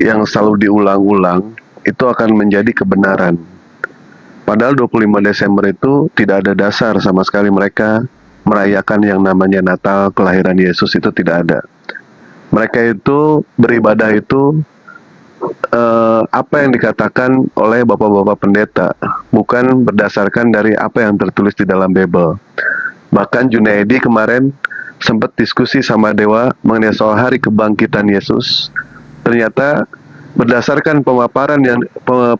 yang selalu diulang-ulang itu akan menjadi kebenaran. Padahal 25 Desember itu tidak ada dasar sama sekali mereka merayakan yang namanya Natal, kelahiran Yesus itu tidak ada. Mereka itu beribadah itu apa yang dikatakan oleh bapak-bapak pendeta, bukan berdasarkan dari apa yang tertulis di dalam Bible. Bahkan Junaidi kemarin sempat diskusi sama Dewa mengenai soal hari kebangkitan Yesus. Ternyata berdasarkan pemaparan yang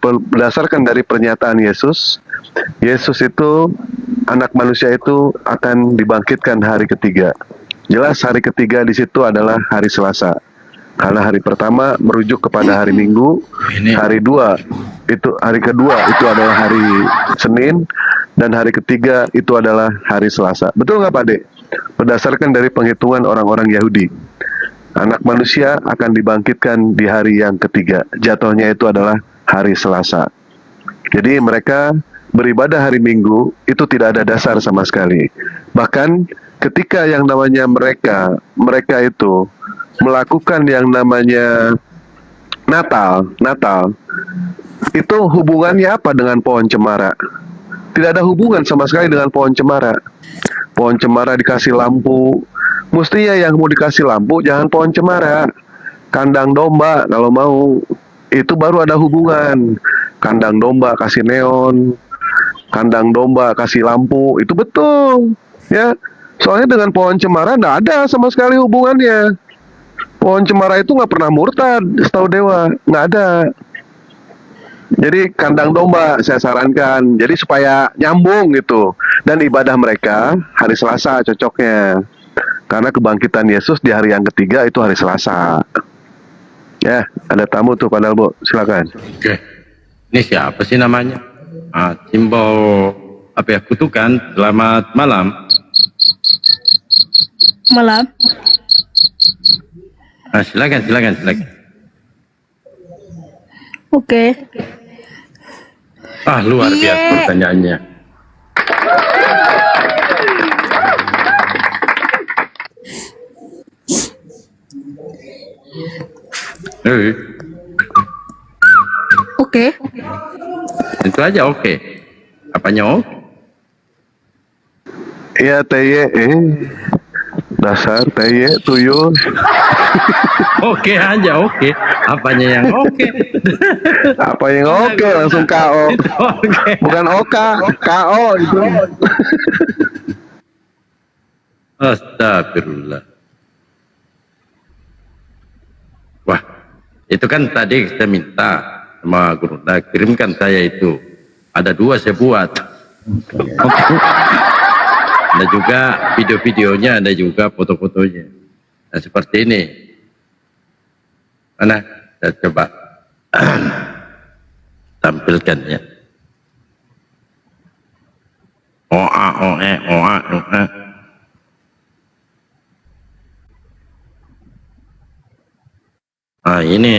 berdasarkan dari pernyataan Yesus, Yesus itu anak manusia itu akan dibangkitkan hari ketiga. Jelas hari ketiga di situ adalah hari Selasa. Karena hari pertama merujuk kepada hari Minggu, hari kedua itu adalah hari Senin, dan hari ketiga itu adalah hari Selasa. Betul nggak Pak De? Berdasarkan dari penghitungan orang-orang Yahudi, anak manusia akan dibangkitkan di hari yang ketiga. Jatuhnya itu adalah hari Selasa. Jadi mereka beribadah hari Minggu itu tidak ada dasar sama sekali. Bahkan ketika yang namanya mereka itu melakukan yang namanya Natal, itu hubungannya apa dengan pohon cemara? Tidak ada hubungan sama sekali dengan pohon cemara. Pohon cemara dikasih lampu, mestinya yang mau dikasih lampu jangan pohon cemara, kandang domba kalau mau, itu baru ada hubungan. Kandang domba kasih neon, kandang domba kasih lampu, itu betul ya. Soalnya dengan pohon cemara nggak ada sama sekali hubungannya. Pohon cemara itu nggak pernah murtad, setahu Dewa, nggak ada. Jadi kandang domba saya sarankan, jadi supaya nyambung gitu. Dan ibadah mereka hari Selasa cocoknya, karena kebangkitan Yesus di hari yang ketiga itu hari Selasa. Ya, ada tamu tuh padahal Bu, silakan. Oke, ini siapa sih namanya? Simbol apa ya, kutukan. Selamat malam. Malam. Silakan. Oke. Luar biasa pertanyaannya. Oke. Tentu aja oke. Apanya oke? Iya dasar tuyul. Oke aja oke. Apanya yang oke? Apa yang oke langsung KO. Oke. Bukan Oka, KO itu. Astagfirullah. Wah, itu kan tadi saya minta sama guru, kirimkan saya itu. Ada 2 saya buat. Ada juga video-videonya, ada juga foto-fotonya. Nah, seperti ini. Mana? Saya coba tampilkan ya. Oa. Ini.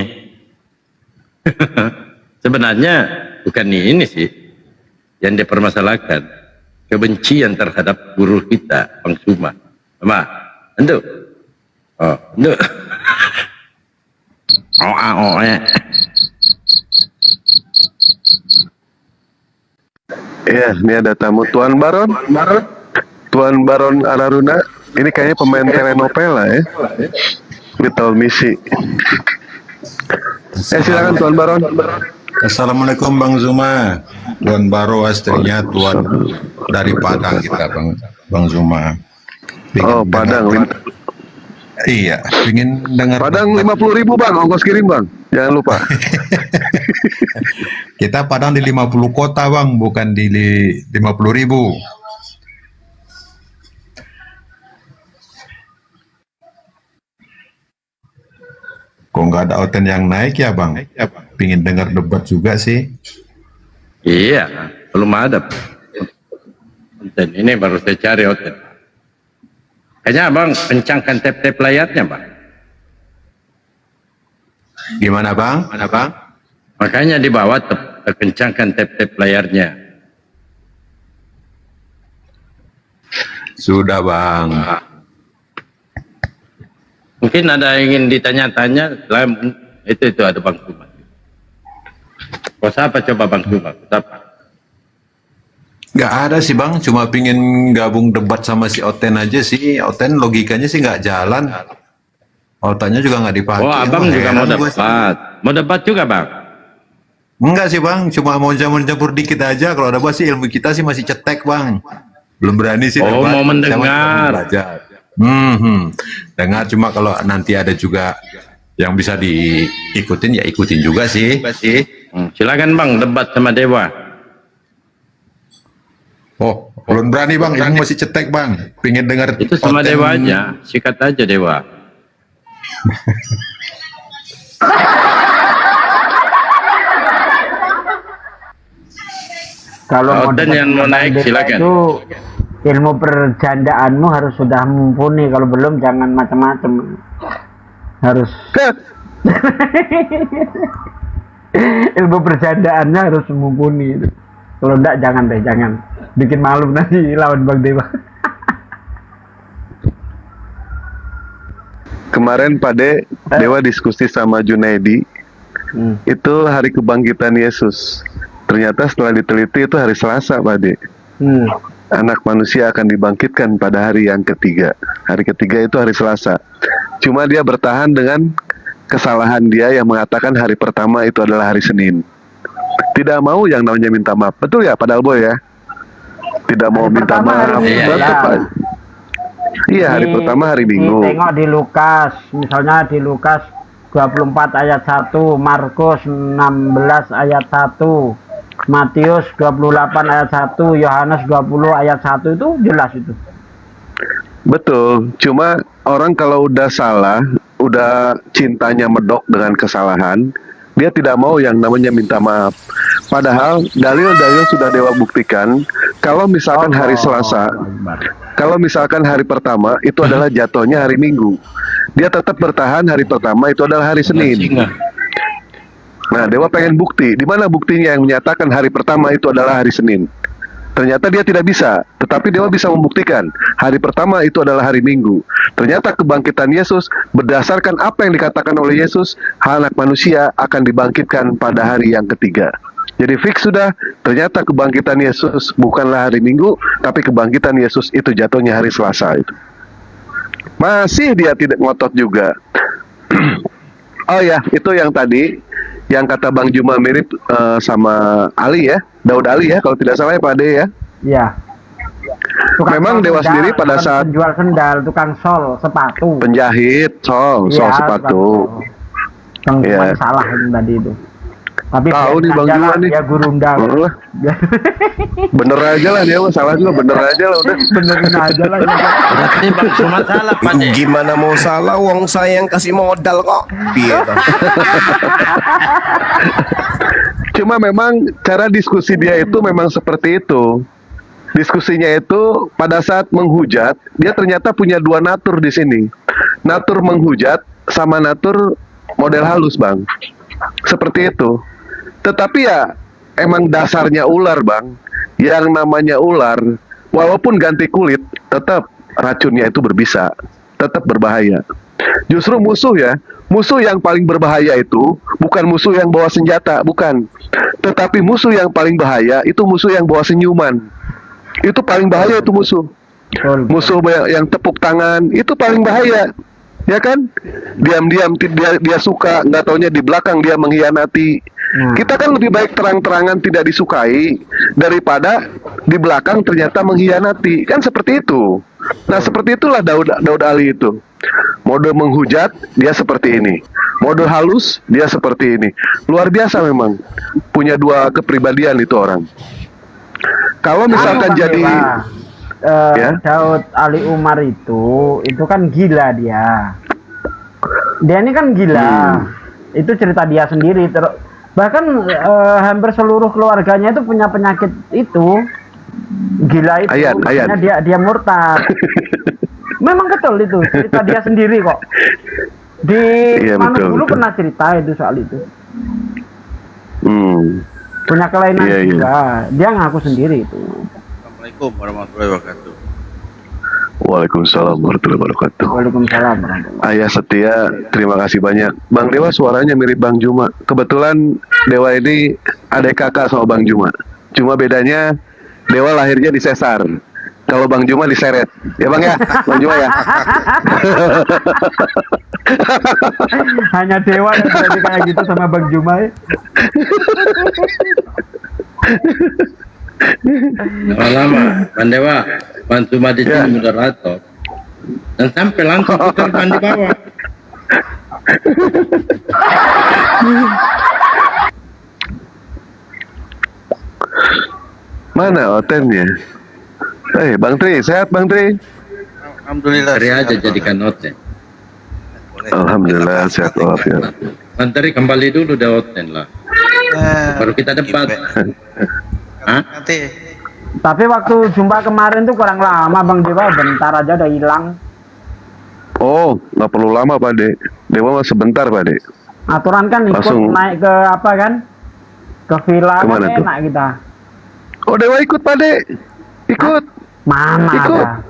Sebenarnya bukan ini sih yang dipermasalahkan, kebencian terhadap guru kita, Bang Suma. Entuk. Entuk. Iya, ini ada tamu Tuan Baron Araruna. Ini kayaknya pemain telenovela ya. Little Missy. Silakan Tuan Baron. Assalamualaikum Bang Zuma. Tuan Baro istrinya Tuan dari Padang kita Bang Zuma. Padang. Iya, ingin dengar Padang 50.000 Bang, ongkos kirim Bang. Jangan lupa. Kita Padang di 50 kota Bang, bukan di 50.000. Kok nggak ada oten yang naik ya Bang? Pingin dengar debat juga sih. Iya, belum ada. Dan ini baru saya cari oten. Kayaknya Abang kencangkan tap-tap layarnya, Bang. Gimana Bang? Makanya di bawah kencangkan tap-tap layarnya. Sudah Bang. Mungkin ada yang ingin ditanya-tanya, Itu ada Bang Zuma. Bos apa coba Bang Zuma? Bos apa? Nggak ada sih Bang, cuma pingin gabung debat sama si Oten aja sih. Oten logikanya sih nggak jalan. Otaknya juga nggak dipakai. Oh, abang Wah, juga mau heran gua sih. debat. Mau debat juga Bang? Enggak sih Bang, cuma mau campur dikit aja. Kalau debat sih ilmu kita sih masih cetek Bang. Belum berani sih Oh, debat. mau Saya mendengar. masih belajar. Dengar cuma kalau nanti ada juga yang bisa diikutin ya ikutin juga sih. Silakan Bang debat sama Dewa. Oh, belum berani Bang, ilmu masih cetek Bang. Pingin dengar Itu sama Oten. Dewa aja, sikat aja Dewa. Kalau mau Oten yang mau naik, debat silakan. itu ilmu perjandaanmu harus sudah mumpuni. Kalau belum jangan macam-macam. Harus ilmu perjandaannya harus mumpuni. Kalau enggak jangan deh, jangan. Bikin malu nanti lawan Bang Dewa. Kemarin Pak Dewa diskusi sama Junaidi, itu hari kebangkitan Yesus. Ternyata setelah diteliti itu hari Selasa Pak De. Anak manusia akan dibangkitkan pada hari yang ketiga. Hari ketiga itu hari Selasa. Cuma dia bertahan dengan kesalahan dia yang mengatakan hari pertama itu adalah hari Senin. Tidak mau yang namanya minta maaf. Betul ya Pak Dalboy ya? Tidak mau Hari minta pertama hari maaf. Minggu, Betul, ya. Pak. Iya, hari pertama hari Minggu. Tengok di Lukas, misalnya di Lukas 24 ayat 1, Markus 16 ayat 1, Matius 28 ayat 1, Yohanes 20 ayat 1, itu jelas itu. Betul, cuma orang kalau udah salah, udah cintanya medok dengan kesalahan, dia tidak mau yang namanya minta maaf. Padahal dalil-dalil sudah Dewa buktikan, kalau misalkan hari Selasa, kalau misalkan hari pertama itu adalah jatuhnya hari Minggu, dia tetap bertahan hari pertama itu adalah hari Senin. Nah, Dewa pengen bukti, di mana buktinya yang menyatakan hari pertama itu adalah hari Senin? Ternyata dia tidak bisa, tetapi Dewa bisa membuktikan hari pertama itu adalah hari Minggu. Ternyata kebangkitan Yesus berdasarkan apa yang dikatakan oleh Yesus, anak manusia akan dibangkitkan pada hari yang ketiga. Jadi fix sudah, ternyata kebangkitan Yesus bukanlah hari Minggu, tapi kebangkitan Yesus itu jatuhnya hari Selasa itu. Masih dia tidak ngotot juga. Oh ya, itu yang tadi, yang kata Bang Juma mirip sama Ali ya, Daud Ali ya, kalau tidak salah ya Pak Ade ya. Iya. Memang Dewa sendiri pada saat penjual sendal, tukang sol, sepatu. penjahit, sol Iya, sepatu. Yang Iya. salah itu tadi itu. Tapi Tahu nih Bang aja Juma lah, nih. dia gurundal. Oh, bener aja lah dia, salah juga bener aja lah udah. Benerin aja lah. Berarti Bang Zuma salah Pak De. Gimana mau salah, wong saya yang kasih modal kok. Iya toh. Cuma memang cara diskusi dia itu memang seperti itu. Diskusinya itu pada saat menghujat, dia ternyata punya dua natur di sini. Natur menghujat sama natur model halus, Bang. Seperti itu. Tetapi ya emang dasarnya ular, Bang. Yang namanya ular, walaupun ganti kulit, tetap racunnya itu berbisa, tetap berbahaya. Justru musuh ya, musuh yang paling berbahaya itu bukan musuh yang bawa senjata, bukan. Tetapi musuh yang paling bahaya itu musuh yang bawa senyuman. Itu paling bahaya itu musuh. Musuh yang tepuk tangan itu paling bahaya. Ya kan? Diam-diam dia suka, nggak taunya di belakang dia mengkhianati. Kita kan lebih baik terang-terangan tidak disukai daripada di belakang ternyata mengkhianati. Kan seperti itu. Nah, seperti itulah Daud Ali itu. Mode menghujat dia seperti ini. Mode halus dia seperti ini. Luar biasa memang. Punya dua kepribadian itu orang. Kalau misalkan jadi ya? Daud Ali Umar itu kan gila dia. Dia ini kan gila. Itu cerita dia sendiri. Bahkan hampir seluruh keluarganya itu punya penyakit itu. Gila itu. Ayat. Dia murtad. Memang betul itu cerita dia sendiri kok. Di mana dulu pernah cerita itu soal itu. Punya kelainan juga. Dia ngaku sendiri itu. Assalamualaikum warahmatullahi wabarakatuh. Waalaikumsalam warahmatullahi wabarakatuh. Waalaikumsalam warahmatullahi. Ayah setia, terima kasih banyak. Bang Dewa suaranya mirip Bang Juma. Kebetulan Dewa ini adik kakak sama Bang Juma. Cuma bedanya Dewa lahirnya di sesar. Kalau Bang Juma diseret. Ya Bang ya, Bang Juma ya. Hanya Dewa yang berani kayak gitu sama Bang Juma ya. Lama-lama, Bang Dewa, Bang Cuma di sini moderator. Dan sampai langsung putarkan di bawah. Mana otennya? Bang Tri, sehat Bang Tri? Alhamdulillah. Hari aja jadikan hotel. Alhamdulillah sehat walafiat. Bang Tri kembali dulu dah hotel lah. Baru kita debat. Hah? Nanti Tapi waktu jumpa kemarin tuh kurang lama Bang Dewa, bentar aja udah hilang. Oh, nggak perlu lama Pak De. Dewa mah sebentar Pak De. Aturan kan ikut Langsung. naik ke apa kan? Ke villa kan Kemana tuh? enak kita. Oh Dewa ikut Pak De. Ikut. Mana Ikut. ada?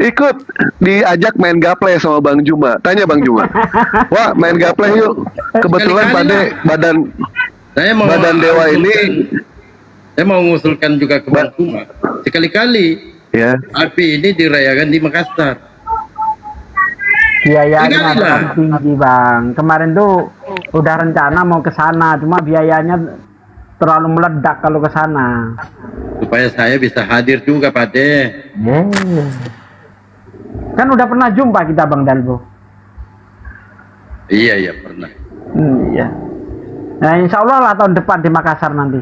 Ikut. Diajak main gaple sama Bang Juma. Tanya Bang Juma. Wah main gaple yuk. Kebetulan Pak De Saya mau badan Dewa ini. Saya mau mengusulkan juga ke Bang Cuma. Sekali-kali Ya. api ini dirayakan di Makassar. Biayanya Sekali lah. terlalu tinggi Bang. Kemarin tuh udah rencana mau ke sana, cuma biayanya terlalu meledak kalau ke sana. Supaya saya bisa hadir juga Pak De. Kan udah pernah jumpa kita Bang Dalbo. Iya pernah. Iya. Nah insya Allah lah tahun depan di Makassar nanti.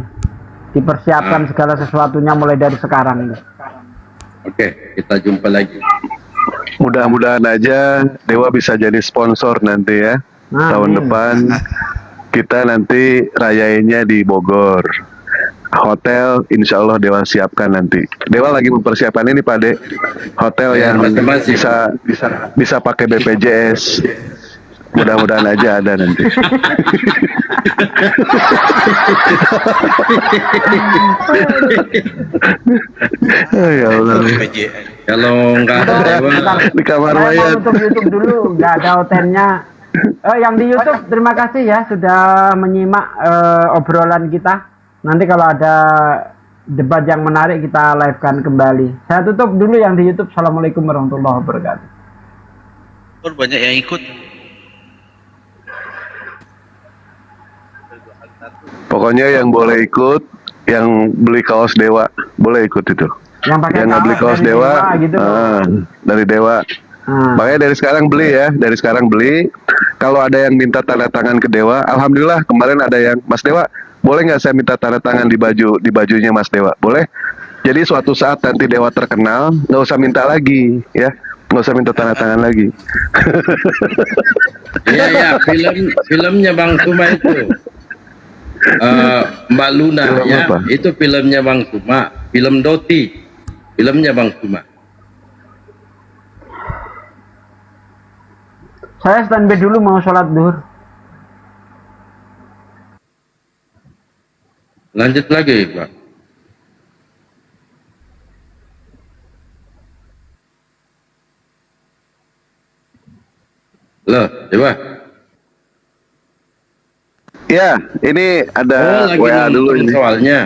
Dipersiapkan segala sesuatunya mulai dari sekarang. Oke, kita jumpa lagi. Mudah-mudahan aja Dewa bisa jadi sponsor nanti ya. Tahun Amin. depan kita nanti rayainnya di Bogor. Hotel insya Allah Dewa siapkan nanti. Dewa lagi mempersiapkan ini Pak De. Hotel Ya, yang masing-masing. bisa pakai BPJS. Mudah-mudahan aja ada nanti. Ya Allah. Kalau nggak ada Dewa, Di kamar Saya mau mayat. nutup YouTube dulu, nggak ada hotelnya. Yang di YouTube terima kasih ya sudah menyimak obrolan kita. Nanti kalau ada debat yang menarik kita live-kan kembali. Saya tutup dulu yang di YouTube. Assalamualaikum warahmatullahi wabarakatuh. banyak yang ikut. Pokoknya yang boleh ikut, yang beli kaos Dewa, boleh ikut itu. Yang pakai Yang nggak beli kaos dari Dewa, gitu. dari Dewa. Nah, Makanya dari sekarang beli ya, dari sekarang beli. Kalau ada yang minta tanda tangan ke Dewa, alhamdulillah kemarin ada yang Mas Dewa, boleh nggak saya minta tanda tangan di bajunya Mas Dewa? Boleh. Jadi suatu saat nanti Dewa terkenal, nggak usah minta lagi, ya, nggak usah minta tanda tangan lagi. iya filmnya Bang Cuma itu. Mbak Luna Film ya, apa? itu filmnya Bang Cuma, film Doti, filmnya Bang Cuma. saya standby dulu mau sholat duhur. Lanjut lagi Pak. Loh, coba. Ya, ini ada lagi WA dulu nonton ini. soalnya.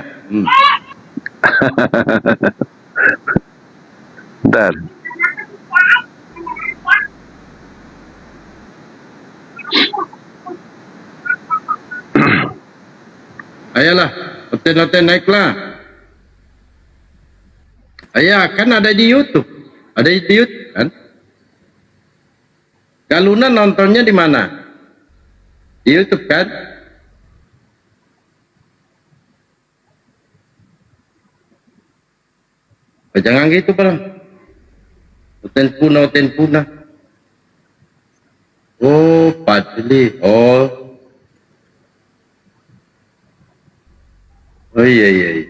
Bentar. Ayolah, hotel-hotel naiklah. Ayah, kan ada di YouTube. Ada di YouTube kan? Kaluna nontonnya di mana? Di YouTube kan? Jangan gitu bang. Hotel Puna. Oh, Padli. Oh iya.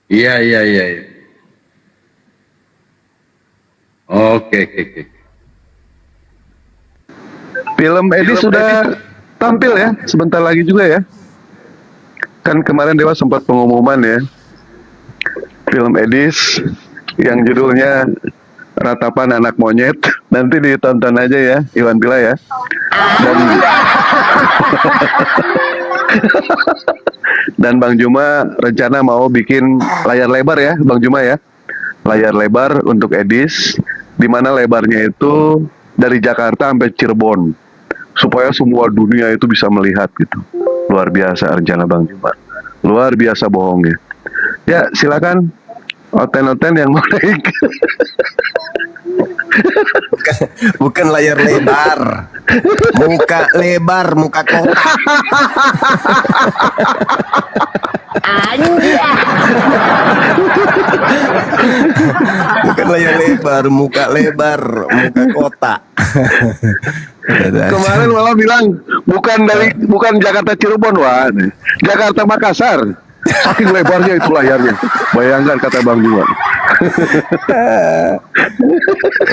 Iya. Oke. Film Edi sudah tampil ya, sebentar lagi juga ya. Kan kemarin Dewa sempat pengumuman ya. film Edis yang judulnya Ratapan Anak Monyet. Nanti ditonton aja ya, Iwan Pila ya. Dan dan Bang Juma rencana mau bikin layar lebar ya, Bang Juma ya. Layar lebar untuk Edis, di mana lebarnya itu dari Jakarta sampai Cirebon, supaya semua dunia itu bisa melihat gitu. Luar biasa rencana Bang Juma. Luar biasa bohongnya. Ya, silakan Oten-oten yang mau naik. Bukan layar lebar, muka lebar, muka kotak. Bukan layar lebar, muka lebar, muka kotak. Kemarin malah bilang bukan Jakarta Cirebon, wah, Jakarta Makassar. Saking lebarnya itu layarnya. Bayangkan kata Bang Juma.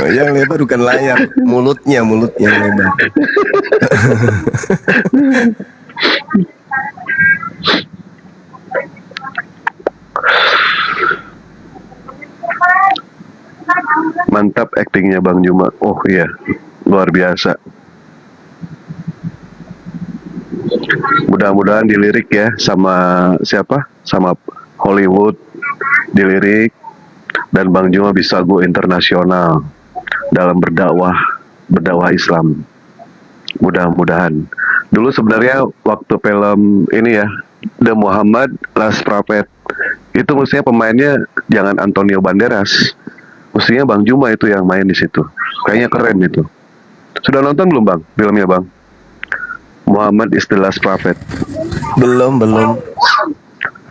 Yang lebar bukan layar, mulutnya yang lebar. Mantap aktingnya Bang Juma. Oh iya, luar biasa. Mudah-mudahan dilirik ya sama siapa? Sama Hollywood dilirik, dan Bang Juma bisa go internasional dalam berdakwah Islam. Mudah-mudahan. Dulu sebenarnya waktu film ini ya, The Muhammad Last Prophet, itu mestinya pemainnya jangan Antonio Banderas. Mestinya Bang Juma itu yang main di situ. Kayaknya keren itu. Sudah nonton belum Bang filmnya Bang? Muhammad is the Last Prophet. Belum.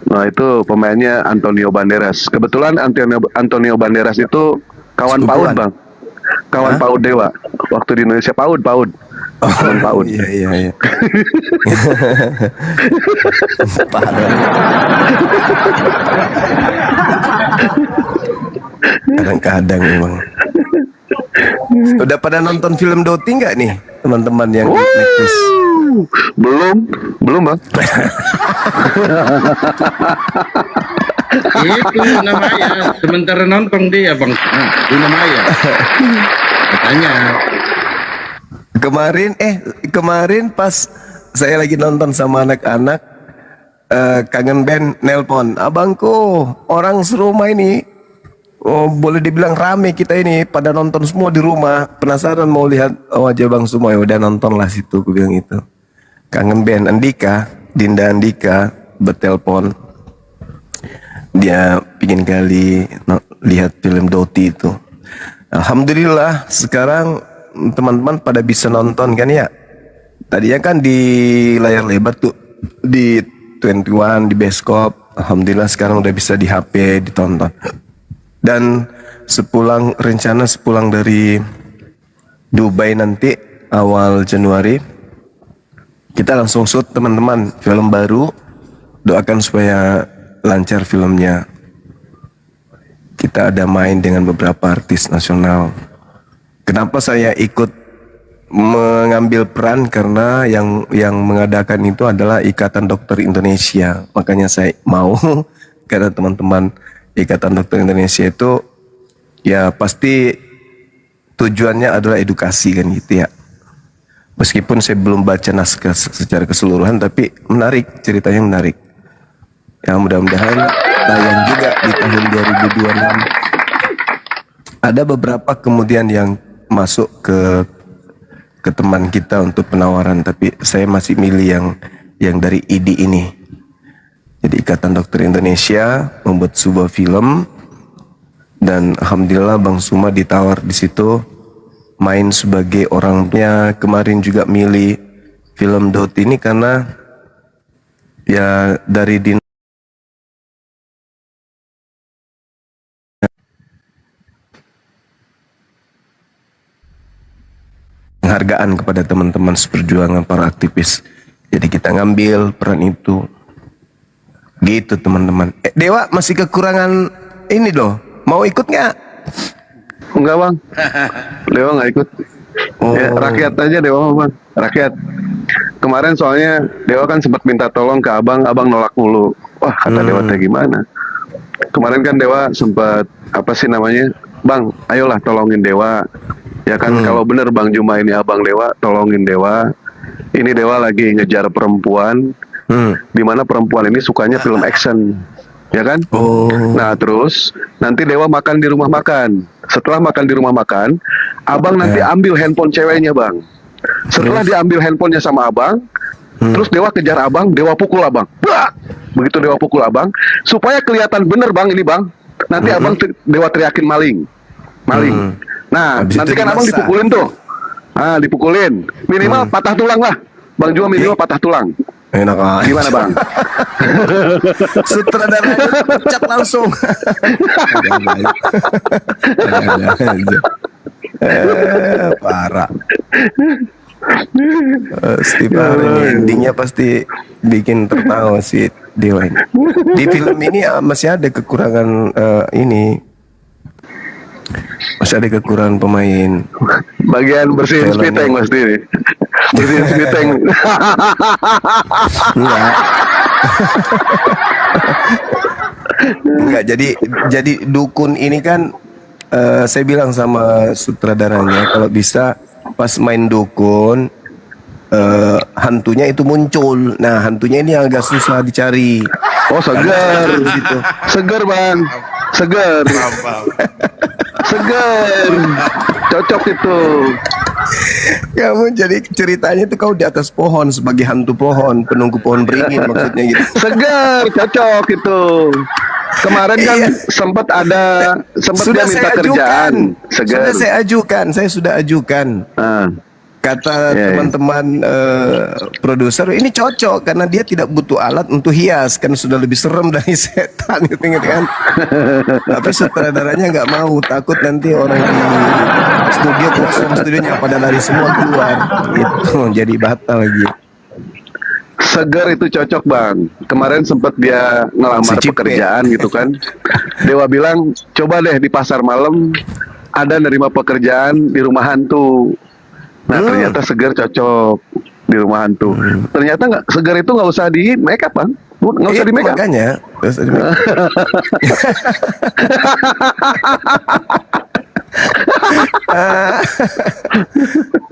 Nah itu pemainnya Antonio Banderas. Kebetulan Antonio Banderas itu kawan PAUD Bang. Kawan PAUD Dewa. Waktu di Indonesia PAUD. Kawan PAUD. Iya. Parah. Kadang-kadang memang. Udah pada nonton film Doti nggak nih teman-teman yang Netflix? Belum Bang. Itu namanya. Sementara nonton dia Bang. Nah, itu namanya. Katanya. Kemarin pas saya lagi nonton sama anak-anak, Kangen Band nelpon, abangku, orang serumah ini, boleh dibilang rame kita ini, pada nonton semua di rumah, penasaran mau lihat wajah Bang semua, ya udah nonton lah situ, aku bilang itu. Kangen Band Dinda Andika bertelpon, dia pingin kali lihat film Doti itu. Alhamdulillah sekarang teman-teman pada bisa nonton kan ya. Tadinya kan di layar lebar tuh, di 21, di bioskop. Alhamdulillah sekarang udah bisa di HP ditonton. Dan rencana sepulang dari Dubai nanti awal Januari, kita langsung shoot teman-teman film baru. Doakan supaya lancar filmnya. Kita ada main dengan beberapa artis nasional. Kenapa saya ikut mengambil peran? Karena yang mengadakan itu adalah Ikatan Dokter Indonesia. Makanya saya mau, karena teman-teman Ikatan Dokter Indonesia itu ya pasti tujuannya adalah edukasi kan gitu ya. Meskipun saya belum baca naskah secara keseluruhan, tapi menarik, ceritanya menarik. Ya mudah-mudahan tayang juga di tahun 2026. Ada beberapa kemudian yang masuk ke teman kita untuk penawaran, tapi saya masih milih yang dari IDI ini. Jadi Ikatan Dokter Indonesia membuat sebuah film, dan alhamdulillah Bang Suma ditawar di situ main sebagai orangnya. Kemarin juga milih film Doti ini karena ya dari penghargaan kepada teman-teman seperjuangan para aktivis. Jadi kita ngambil peran itu. Gitu teman-teman. Dewa masih kekurangan ini loh. Mau ikut nggak? Enggak Bang. Dewa nggak ikut. Ya, rakyat aja Dewa Bang. Rakyat. Kemarin soalnya Dewa kan sempat minta tolong ke abang nolak mulu. Wah kata Dewa teh gimana? Kemarin kan Dewa sempat apa sih namanya, Bang, ayolah tolongin Dewa. Ya kan, kalau bener Bang Juma ini abang Dewa, tolongin Dewa. Ini Dewa lagi ngejar perempuan, di mana perempuan ini sukanya film action, ya kan? Oh. Nah terus nanti Dewa makan di rumah makan. Setelah makan di rumah makan, abang nanti ambil handphone ceweknya Bang. Setelah diambil handphonenya sama abang, terus Dewa kejar abang, Dewa pukul abang. Bah! Begitu Dewa pukul abang, supaya kelihatan bener Bang ini Bang. Nanti abang Dewa teriakin maling, maling. Nah Habis nanti itu kan abang dimasak. dipukulin tuh. Ah, dipukulin. Minimal patah tulang lah. Bang Juma minimal patah tulang. Enak aja. Gimana Bang? Sutradaranya pecat langsung. Ada aja. Parah. Pasti parah nih. Endingnya pasti bikin tertawa si Dewa ini. Di film ini masih ada kekurangan ini. Masih ada kekurangan pemain. Bagian bersihin Filmnya. spiteng pasti ini. Bersihin spiteng. Enggak. Enggak, jadi dukun ini kan saya bilang sama sutradaranya kalau bisa pas main dukun hantunya itu muncul. Nah, hantunya ini agak susah dicari. Oh segar Gitu. segar Bang, segar, segar, cocok itu. Kamu jadi ceritanya itu kau di atas pohon sebagai hantu pohon, penunggu pohon beringin maksudnya gitu. Segar, cocok itu. Kemarin kan sempat dia minta kerjaan. Segar. Saya sudah ajukan. Ah, Kata Iya. teman-teman produser ini cocok karena dia tidak butuh alat untuk hias kan sudah lebih serem dari setan gitu kan. Tapi sutradaranya nggak mau, takut nanti orang di studio kosong, studionya pada lari semua keluar gitu, jadi batal lagi. segar itu cocok Bang. Kemarin sempat dia ngelamar Si Cipe. pekerjaan gitu kan. Dewa bilang coba deh di pasar malam ada nerima pekerjaan di rumah hantu. Nah ternyata segar cocok di rumah hantu. Ternyata nggak, segar itu nggak usah di make up Bang, nggak usah di make up. Makanya nggak usah di make up.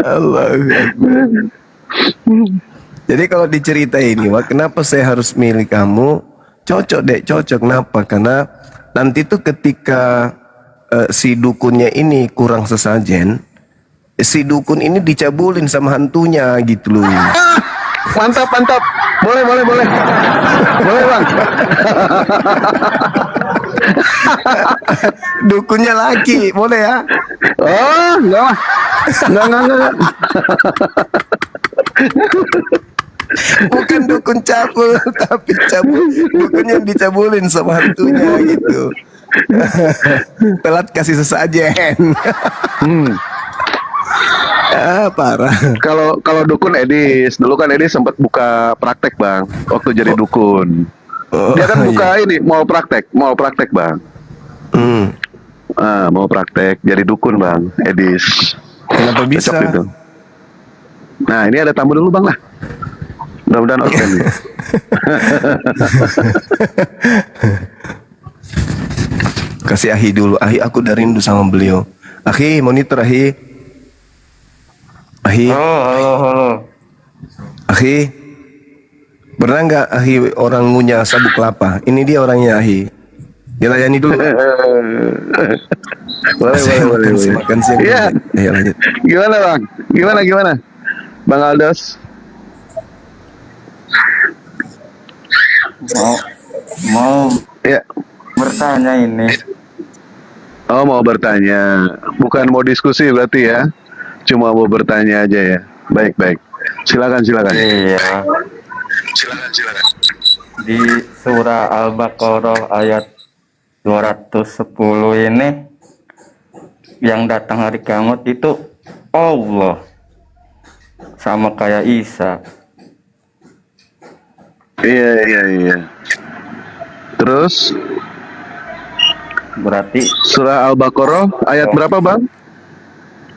Allahu Akbar. Jadi kalau diceritain ini, Wak, kenapa saya harus milih kamu? Cocok dek, cocok. Kenapa? Karena nanti tuh ketika si dukunnya ini kurang sesajen, si dukun ini dicabulin sama hantunya gitu loh. Mantap, mantap. Boleh, boleh, boleh. Boleh Bang. Dukunnya laki, boleh ya? Oh, enggak lah. Enggak. Bukan dukun cabul, tapi dukunnya dicabulin sama hantunya gitu. Telat kasih sesajen. Parah. Kalau dukun Edis, dulu kan Edis sempat buka praktek Bang, waktu jadi dukun. Dia kan buka ini, mau praktek Bang. Mau praktek jadi dukun Bang, Edis. Kenapa bisa? Cocok itu. Nah ini ada tamu dulu Bang lah. Mudah-mudahan oke nih. Kasih Ahi dulu. Ahi, aku udah rindu sama beliau. Ahi, monitor Ahi. Ahi. Halo. Ahi. Pernah nggak Ahi orang ngunyah sabuk kelapa? Ini dia orangnya Ahi. Dilayani dulu. boleh. Makan siang. Iya. Ayo lanjut. Gimana Bang? Gimana? Bang Aldos. Mau Ya. bertanya ini. Oh mau bertanya, bukan mau diskusi berarti ya? Cuma mau bertanya aja ya. Baik. Silakan. Iya. Di surah Al-Baqarah ayat 210 ini yang datang hari kiamat itu Allah sama kayak Isa. Iya. Terus Berarti surah Al-Baqarah ayat berapa Bang?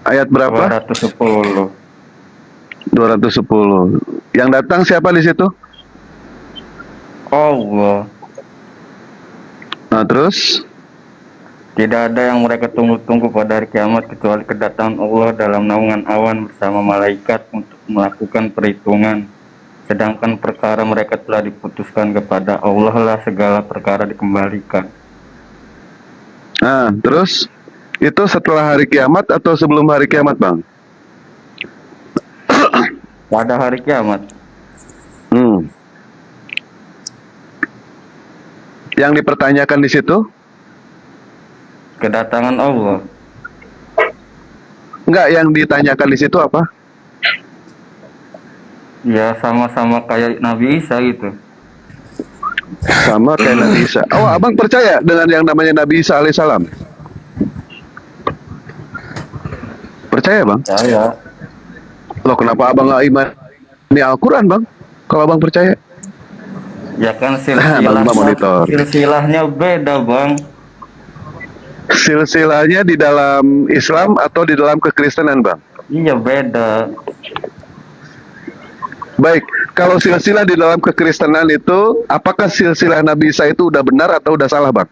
Ayat berapa? 210. 210. Yang datang siapa di situ? Allah. Nah, terus? Tidak ada yang mereka tunggu-tunggu pada hari kiamat kecuali kedatangan Allah dalam naungan awan bersama malaikat untuk melakukan perhitungan. Sedangkan perkara mereka telah diputuskan kepada Allah lah segala perkara dikembalikan. Nah, terus? Itu setelah hari kiamat atau sebelum hari kiamat, Bang? Pada hari kiamat, Yang dipertanyakan di situ? kedatangan Allah. Enggak, yang ditanyakan di situ apa? Ya sama-sama kayak Nabi Isa gitu. Sama kayak Nabi Isa. Oh, abang percaya dengan yang namanya Nabi Isa alaihissalam? Percaya, Bang? Saya Loh, kenapa abang nggak iman ini Al-Quran, Bang? Kalau abang percaya? ya kan Bang monitor. silsilahnya beda, Bang. Silsilahnya di dalam Islam atau di dalam kekristenan, Bang? Iya beda. Baik, kalau silsilah di dalam kekristenan itu, apakah silsilah Nabi Isa itu udah benar atau udah salah, Bang?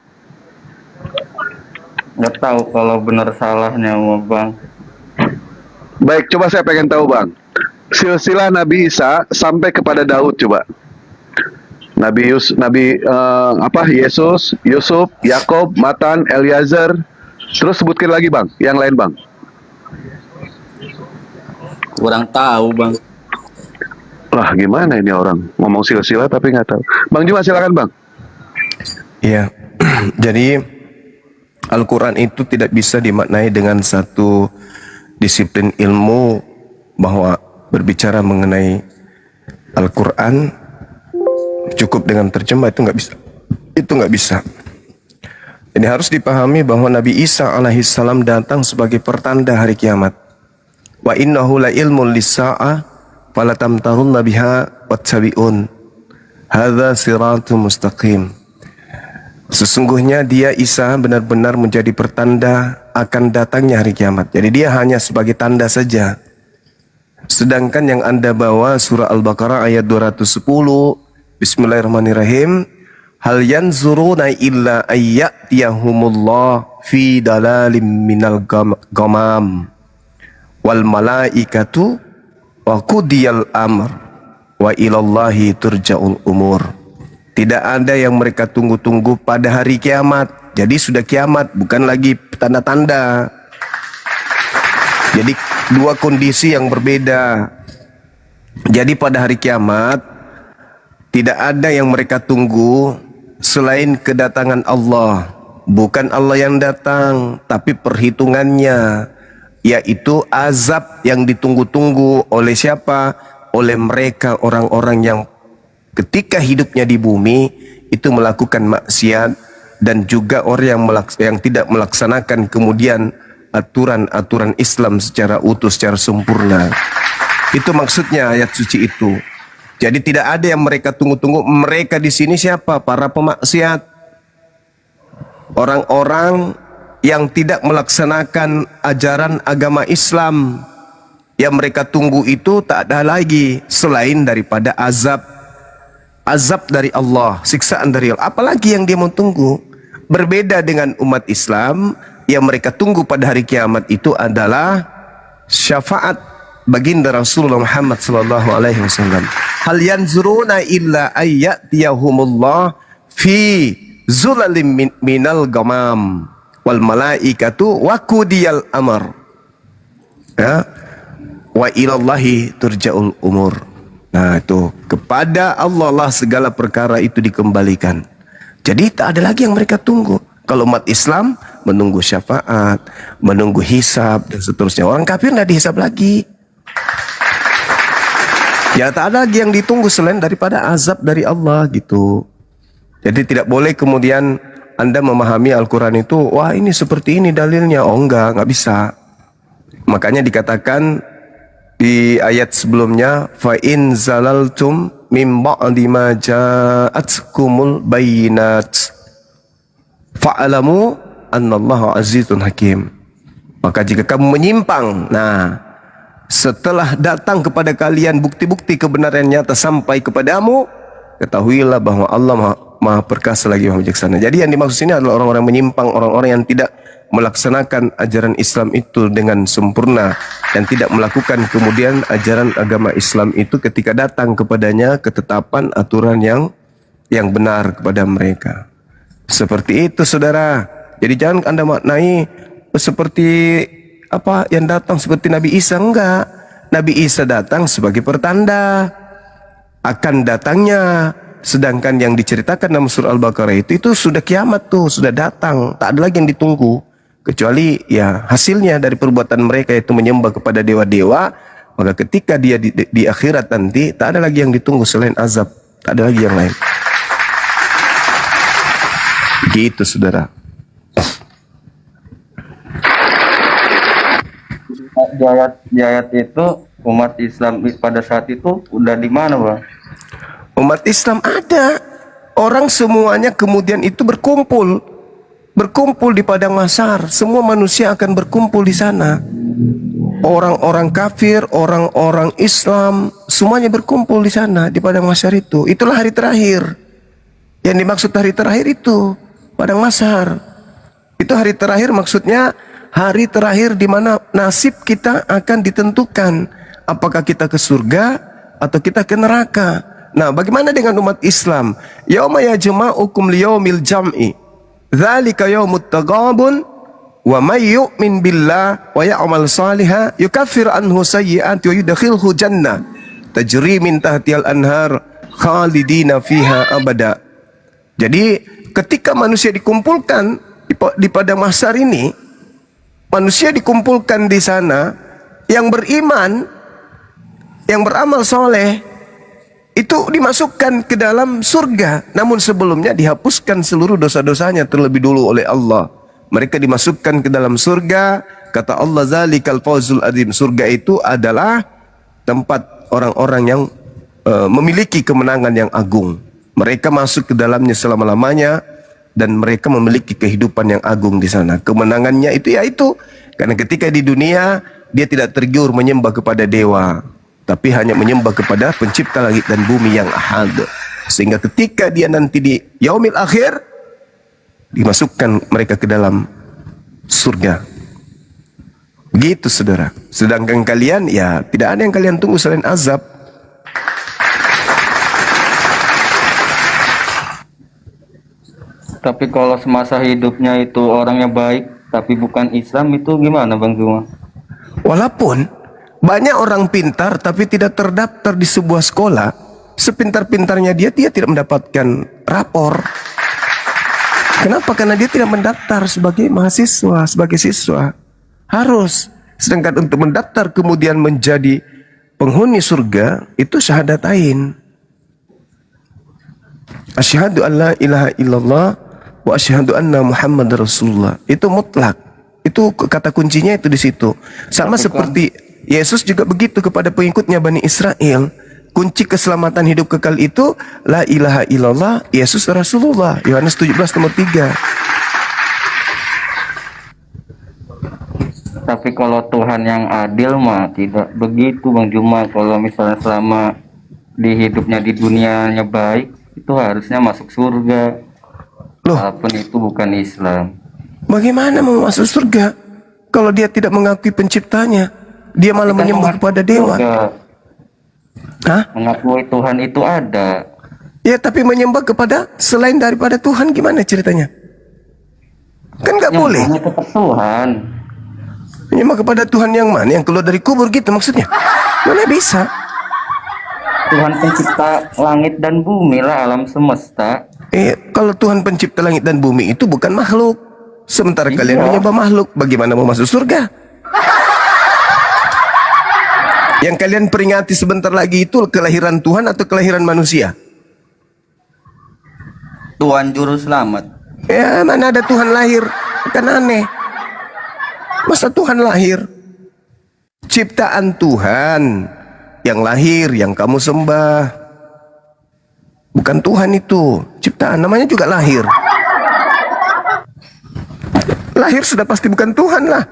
Nggak tahu kalau benar salahnya, Bang. Baik, coba saya pengen tahu, Bang. Silsilah Nabi Isa sampai kepada Daud, coba. Yesus, Yusuf, Yakob, Matan, Eliezer. Terus sebutkan lagi, Bang, yang lain, Bang. Kurang tahu, Bang. Lah, gimana ini orang ngomong silsilah tapi nggak tahu. Bang Juma, silakan, Bang. Iya. Jadi Al-Quran itu tidak bisa dimaknai dengan satu disiplin ilmu bahwa berbicara mengenai Al-Quran cukup dengan terjemah, itu nggak bisa. Itu nggak bisa. Ini harus dipahami bahwa Nabi Isa alaihissalam datang sebagai pertanda hari kiamat. Wa innahu la ilmun lis-sa'ah falatamtarunna biha wattabi'un. Hadza siratun mustaqim. Sesungguhnya dia Isa benar-benar menjadi pertanda akan datangnya hari kiamat. Jadi dia hanya sebagai tanda saja. Sedangkan yang Anda bawa surah Al-Baqarah ayat 210, Bismillahirrahmanirrahim. Hal yanzuruna illa ayyatiyahumullah fi dalalim minal gamam wal malaikatu wa qudiyal amr wa ilallahi turja'ul umur. Tidak ada yang mereka tunggu-tunggu pada hari kiamat. Jadi sudah kiamat, bukan lagi tanda-tanda. Jadi dua kondisi yang berbeda. Jadi pada hari kiamat tidak ada yang mereka tunggu selain kedatangan Allah. Bukan Allah yang datang, tapi perhitungannya, yaitu azab yang ditunggu-tunggu oleh siapa? Oleh mereka orang-orang yang ketika hidupnya di bumi itu melakukan maksiat, dan juga orang yang tidak melaksanakan kemudian aturan-aturan Islam secara utuh, secara sempurna. Itu maksudnya ayat suci itu. Jadi tidak ada yang mereka tunggu-tunggu. Mereka di sini siapa? Para pemaksiat. Orang-orang yang tidak melaksanakan ajaran agama Islam. Yang mereka tunggu itu tak ada lagi selain daripada azab. Azab dari Allah, siksaan dari Allah. Apalagi yang dia mau tunggu? Berbeda dengan umat Islam, yang mereka tunggu pada hari kiamat itu adalah syafaat baginda Rasulullah Muhammad sallallahu alaihi wasallam. Hal yanzuruna illa ayyatiyahumullah fi zulalim minal gamam wal malaikatu wa qudiyal amr. Ya. Wa ilallahi turja'ul umur. Nah, itu kepada Allah lah segala perkara itu dikembalikan. Jadi tak ada lagi yang mereka tunggu. Kalau umat Islam menunggu syafaat, menunggu hisab dan seterusnya. Orang kafir tidak dihisab lagi. Ya tak ada lagi yang ditunggu selain daripada azab dari Allah gitu. Jadi tidak boleh kemudian Anda memahami Al-Quran itu, wah ini seperti ini dalilnya. Oh enggak bisa. Makanya dikatakan di ayat sebelumnya, fa in zalaltum mim ba'di ma ja'atkumul bayyinat fa'alamu annallaha azizun hakim. Maka jika kamu menyimpang, nah setelah datang kepada kalian bukti-bukti kebenaran nyata sampai kepadamu, ketahuilah bahwa Allah Maha Perkasa lagi Maha Bijaksana. Jadi yang dimaksud ini adalah orang-orang menyimpang, orang-orang yang tidak melaksanakan ajaran Islam itu dengan sempurna dan tidak melakukan kemudian ajaran agama Islam itu ketika datang kepadanya ketetapan aturan yang benar kepada mereka. Seperti itu saudara. Jadi jangan Anda maknai seperti apa yang datang seperti Nabi Isa, enggak. Nabi Isa datang sebagai pertanda akan datangnya, sedangkan yang diceritakan dalam surah Al-Baqarah itu sudah kiamat tuh, sudah datang, tak ada lagi yang ditunggu kecuali ya hasilnya dari perbuatan mereka yaitu menyembah kepada dewa-dewa. Maka ketika dia di akhirat nanti tak ada lagi yang ditunggu selain azab, tak ada lagi yang lain. Gitu saudara. Di ayat itu umat Islam pada saat itu udah di mana, Bang? Umat Islam ada. Orang semuanya kemudian itu berkumpul di padang mahsyar. Semua manusia akan berkumpul di sana. Orang-orang kafir, orang-orang Islam, semuanya berkumpul di sana di padang mahsyar itu. Itulah hari terakhir. Yang dimaksud hari terakhir itu padang mahsyar. Itu hari terakhir maksudnya hari terakhir di mana nasib kita akan ditentukan. Apakah kita ke surga atau kita ke neraka. Nah, bagaimana dengan umat Islam? Yauma yajma'ukum liyaumil jam'i. Dzalika yaumut taghabun wa may yu'min billah wa ya'mal shalihan yukaffir anhu sayyi'ati wa yudkhilhu jannah tajri min tahtihal anhar khalidina fiha abada. Jadi, ketika manusia dikumpulkan di padang mahsyar ini, manusia dikumpulkan di sana yang beriman, yang beramal soleh, itu dimasukkan ke dalam surga. Namun sebelumnya dihapuskan seluruh dosa-dosanya terlebih dulu oleh Allah. Mereka dimasukkan ke dalam surga. Kata Allah, zalikal fawzul azim. Surga itu adalah tempat orang-orang yang memiliki kemenangan yang agung. Mereka masuk ke dalamnya selama-lamanya dan mereka memiliki kehidupan yang agung di sana. Kemenangannya itu yaitu karena ketika di dunia dia tidak tergiur menyembah kepada dewa, tapi hanya menyembah kepada pencipta langit dan bumi yang ahad. Sehingga ketika dia nanti di yaumil akhir dimasukkan mereka ke dalam surga. Begitu saudara. Sedangkan kalian ya tidak ada yang kalian tunggu selain azab. Tapi kalau semasa hidupnya itu orangnya baik tapi bukan Islam, itu gimana Bang Zuma? Walaupun banyak orang pintar tapi tidak terdaftar di sebuah sekolah, sepintar-pintarnya dia tidak mendapatkan rapor. Kenapa? Karena dia tidak mendaftar sebagai mahasiswa, sebagai siswa. Harus. Sedangkan untuk mendaftar kemudian menjadi penghuni surga, itu syahadatain. Asyhadu an la ilaha illallah wa asyhadu anna Muhammad Rasulullah. Itu mutlak. Itu kata kuncinya itu di situ. Sama seperti Yesus juga begitu kepada pengikutnya Bani Israel. Kunci keselamatan hidup kekal itu la ilaha illallah Yesus Rasulullah. Yohanes 17 nomor 3. Tapi kalau Tuhan yang adil mah tidak begitu Bang Juma. Kalau misalnya selama di hidupnya di dunianya baik, itu harusnya masuk surga. Loh, walaupun itu bukan Islam. Bagaimana mau masuk surga kalau dia tidak mengakui penciptanya? Dia malah menyembah kepada dewa. Hah? Mengakui Tuhan itu ada. Ya, tapi menyembah kepada selain daripada Tuhan gimana ceritanya? Kan nggak boleh. Tetap Tuhan. Menyembah kepada Tuhan yang mana? Yang keluar dari kubur gitu maksudnya? Mana bisa? Tuhan pencipta langit dan bumi lah, alam semesta. Kalau Tuhan pencipta langit dan bumi itu bukan makhluk. Sementara kalian menyembah makhluk, bagaimana mau masuk surga? Yang kalian peringati sebentar lagi itu kelahiran Tuhan atau kelahiran manusia? Tuhan juru selamat. Ya, mana ada Tuhan lahir? Kan aneh. Masa Tuhan lahir? Ciptaan Tuhan yang lahir, yang kamu sembah. Bukan Tuhan itu, ciptaan, namanya juga lahir. Lahir sudah pasti bukan Tuhan lah.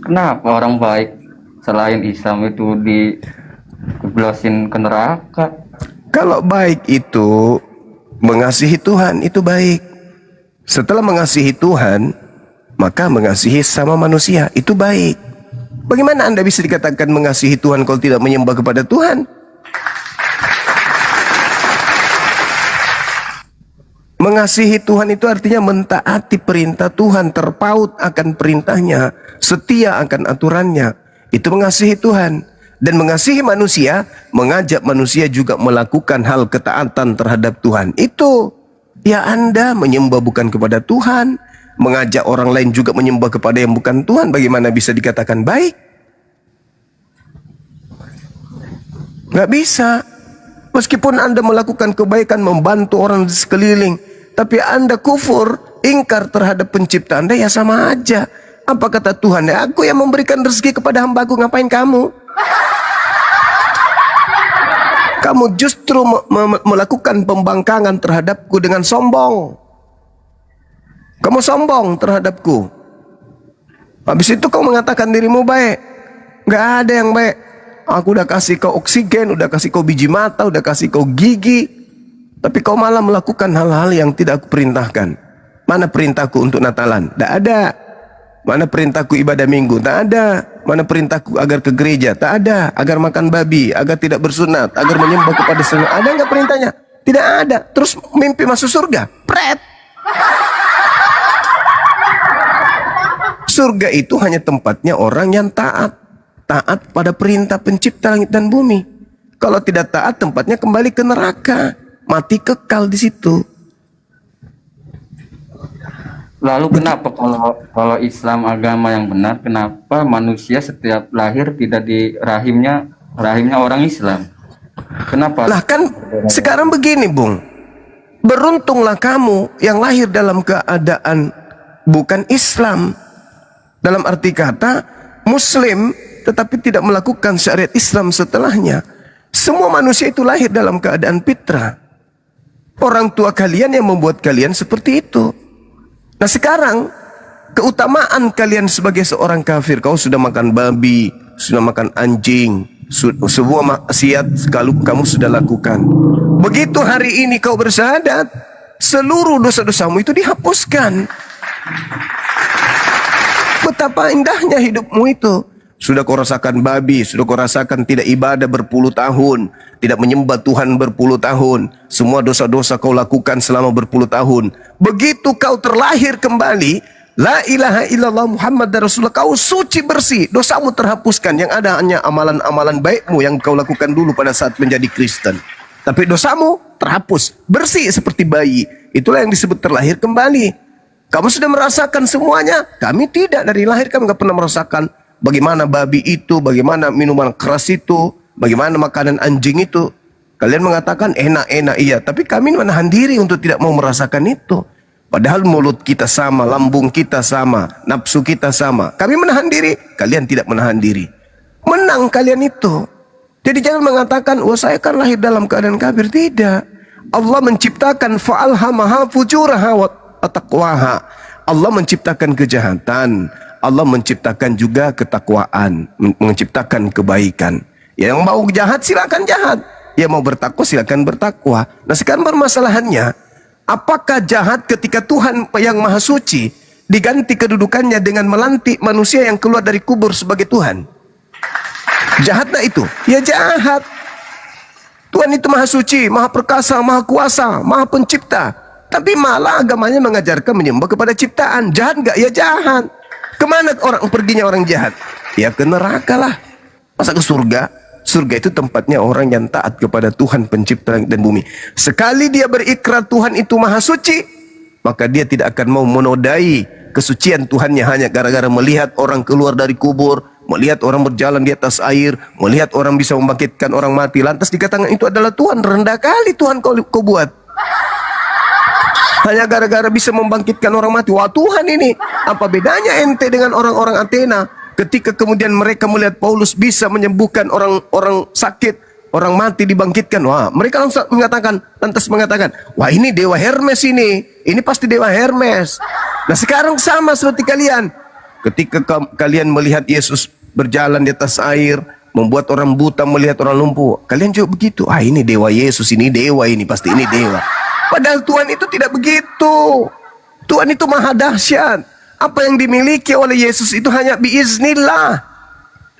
Kenapa orang baik selain Islam itu dikeblosin ke neraka? Kalau baik itu mengasihi Tuhan, itu baik. Setelah mengasihi Tuhan, maka mengasihi sama manusia, itu baik. Bagaimana Anda bisa dikatakan mengasihi Tuhan kalau tidak menyembah kepada Tuhan? Mengasihi Tuhan itu artinya mentaati perintah Tuhan, terpaut akan perintahnya, setia akan aturannya. Itu mengasihi Tuhan. Dan mengasihi manusia, mengajak manusia juga melakukan hal ketaatan terhadap Tuhan. Itu, ya Anda menyembah bukan kepada Tuhan, mengajak orang lain juga menyembah kepada yang bukan Tuhan, bagaimana bisa dikatakan baik? Nggak bisa. Meskipun Anda melakukan kebaikan, membantu orang di sekeliling, tapi Anda kufur, ingkar terhadap pencipta Anda, ya sama aja. Apa kata Tuhan? Ya, aku yang memberikan rezeki kepada hambaku, ngapain kamu? Kamu justru melakukan pembangkangan terhadapku dengan sombong. Kamu sombong terhadapku. Habis itu kau mengatakan dirimu baik. Nggak ada yang baik. Aku udah kasih kau oksigen, udah kasih kau biji mata, udah kasih kau gigi, tapi kau malah melakukan hal-hal yang tidak aku perintahkan. Mana perintahku untuk Natalan? Tidak ada. Mana perintahku ibadah minggu? Tak ada. Mana perintahku agar ke gereja? Tak ada. Agar makan babi, agar tidak bersunat, agar menyembah kepada Tuhan. Ada nggak perintahnya? Tidak ada. Terus mimpi masuk surga? Pret. Surga itu hanya tempatnya orang yang taat. Taat pada perintah pencipta langit dan bumi. Kalau tidak taat, tempatnya kembali ke neraka. Mati kekal di situ. Lalu kenapa kalau Islam agama yang benar, kenapa manusia setiap lahir tidak di rahimnya orang Islam? Kenapa? Lah kan sekarang begini, Bung. Beruntunglah kamu yang lahir dalam keadaan bukan Islam. Dalam arti kata Muslim tetapi tidak melakukan syariat Islam setelahnya. Semua manusia itu lahir dalam keadaan fitrah. Orang tua kalian yang membuat kalian seperti itu. Nah sekarang, keutamaan kalian sebagai seorang kafir, kau sudah makan babi, sudah makan anjing, sebuah maksiat kalau kamu sudah lakukan. Begitu hari ini kau bersyahadat, seluruh dosa-dosamu itu dihapuskan. Betapa indahnya hidupmu itu. Sudah kau rasakan babi, sudah kau rasakan tidak ibadah berpuluh tahun, tidak menyembah Tuhan berpuluh tahun, semua dosa-dosa kau lakukan selama berpuluh tahun. Begitu kau terlahir kembali, la ilaha illallah Muhammad Rasulullah, kau suci bersih, dosamu terhapuskan. Yang ada hanya amalan-amalan baikmu yang kau lakukan dulu pada saat menjadi Kristen. Tapi dosamu terhapus, bersih seperti bayi. Itulah yang disebut terlahir kembali. Kamu sudah merasakan semuanya, kami tidak. Dari lahir kami nggak pernah merasakan bagaimana babi itu, bagaimana minuman keras itu, bagaimana makanan anjing itu. Kalian mengatakan enak-enak, iya. Tapi kami menahan diri untuk tidak mau merasakan itu. Padahal mulut kita sama, lambung kita sama, nafsu kita sama. Kami menahan diri, kalian tidak menahan diri. Menang kalian itu. Jadi jangan mengatakan, wah saya kan lahir dalam keadaan kafir. Tidak. Allah menciptakan fa'alhamaha fujuraha wa taqwaha. Allah menciptakan kejahatan. Allah menciptakan juga ketakwaan, menciptakan kebaikan. Yang mau jahat silakan jahat, yang mau bertakwa silakan bertakwa. Nah sekarang permasalahannya, apakah jahat ketika Tuhan yang Maha Suci diganti kedudukannya dengan melantik manusia yang keluar dari kubur sebagai Tuhan? Jahatlah itu? Ya jahat. Tuhan itu Maha Suci, Maha Perkasa, Maha Kuasa, Maha Pencipta. Tapi malah agamanya mengajarkan menyembah kepada ciptaan. Jahat nggak? Ya jahat. Kemana orang perginya orang jahat? Ya ke neraka lah. Masa ke surga? Surga itu tempatnya orang yang taat kepada Tuhan pencipta langit dan bumi. Sekali dia berikrar Tuhan itu Maha Suci, maka dia tidak akan mau menodai kesucian Tuhannya hanya gara-gara melihat orang keluar dari kubur, melihat orang berjalan di atas air, melihat orang bisa membangkitkan orang mati. Lantas dikatakan itu adalah Tuhan. Rendah kali Tuhan kau buat. Hanya gara-gara bisa membangkitkan orang mati. Wah Tuhan ini, apa bedanya ente dengan orang-orang Athena? Ketika kemudian mereka melihat Paulus bisa menyembuhkan orang-orang sakit, orang mati dibangkitkan. Wah, mereka langsung lantas mengatakan, wah ini Dewa Hermes ini pasti Dewa Hermes. Nah sekarang sama seperti kalian. Ketika kalian melihat Yesus berjalan di atas air, membuat orang buta melihat orang lumpuh. Kalian juga begitu. Ah, ini dewa Yesus, ini dewa, ini pasti ini dewa. Padahal Tuhan itu tidak begitu. Tuhan itu maha dahsyat. Apa yang dimiliki oleh Yesus itu hanya biiznillah,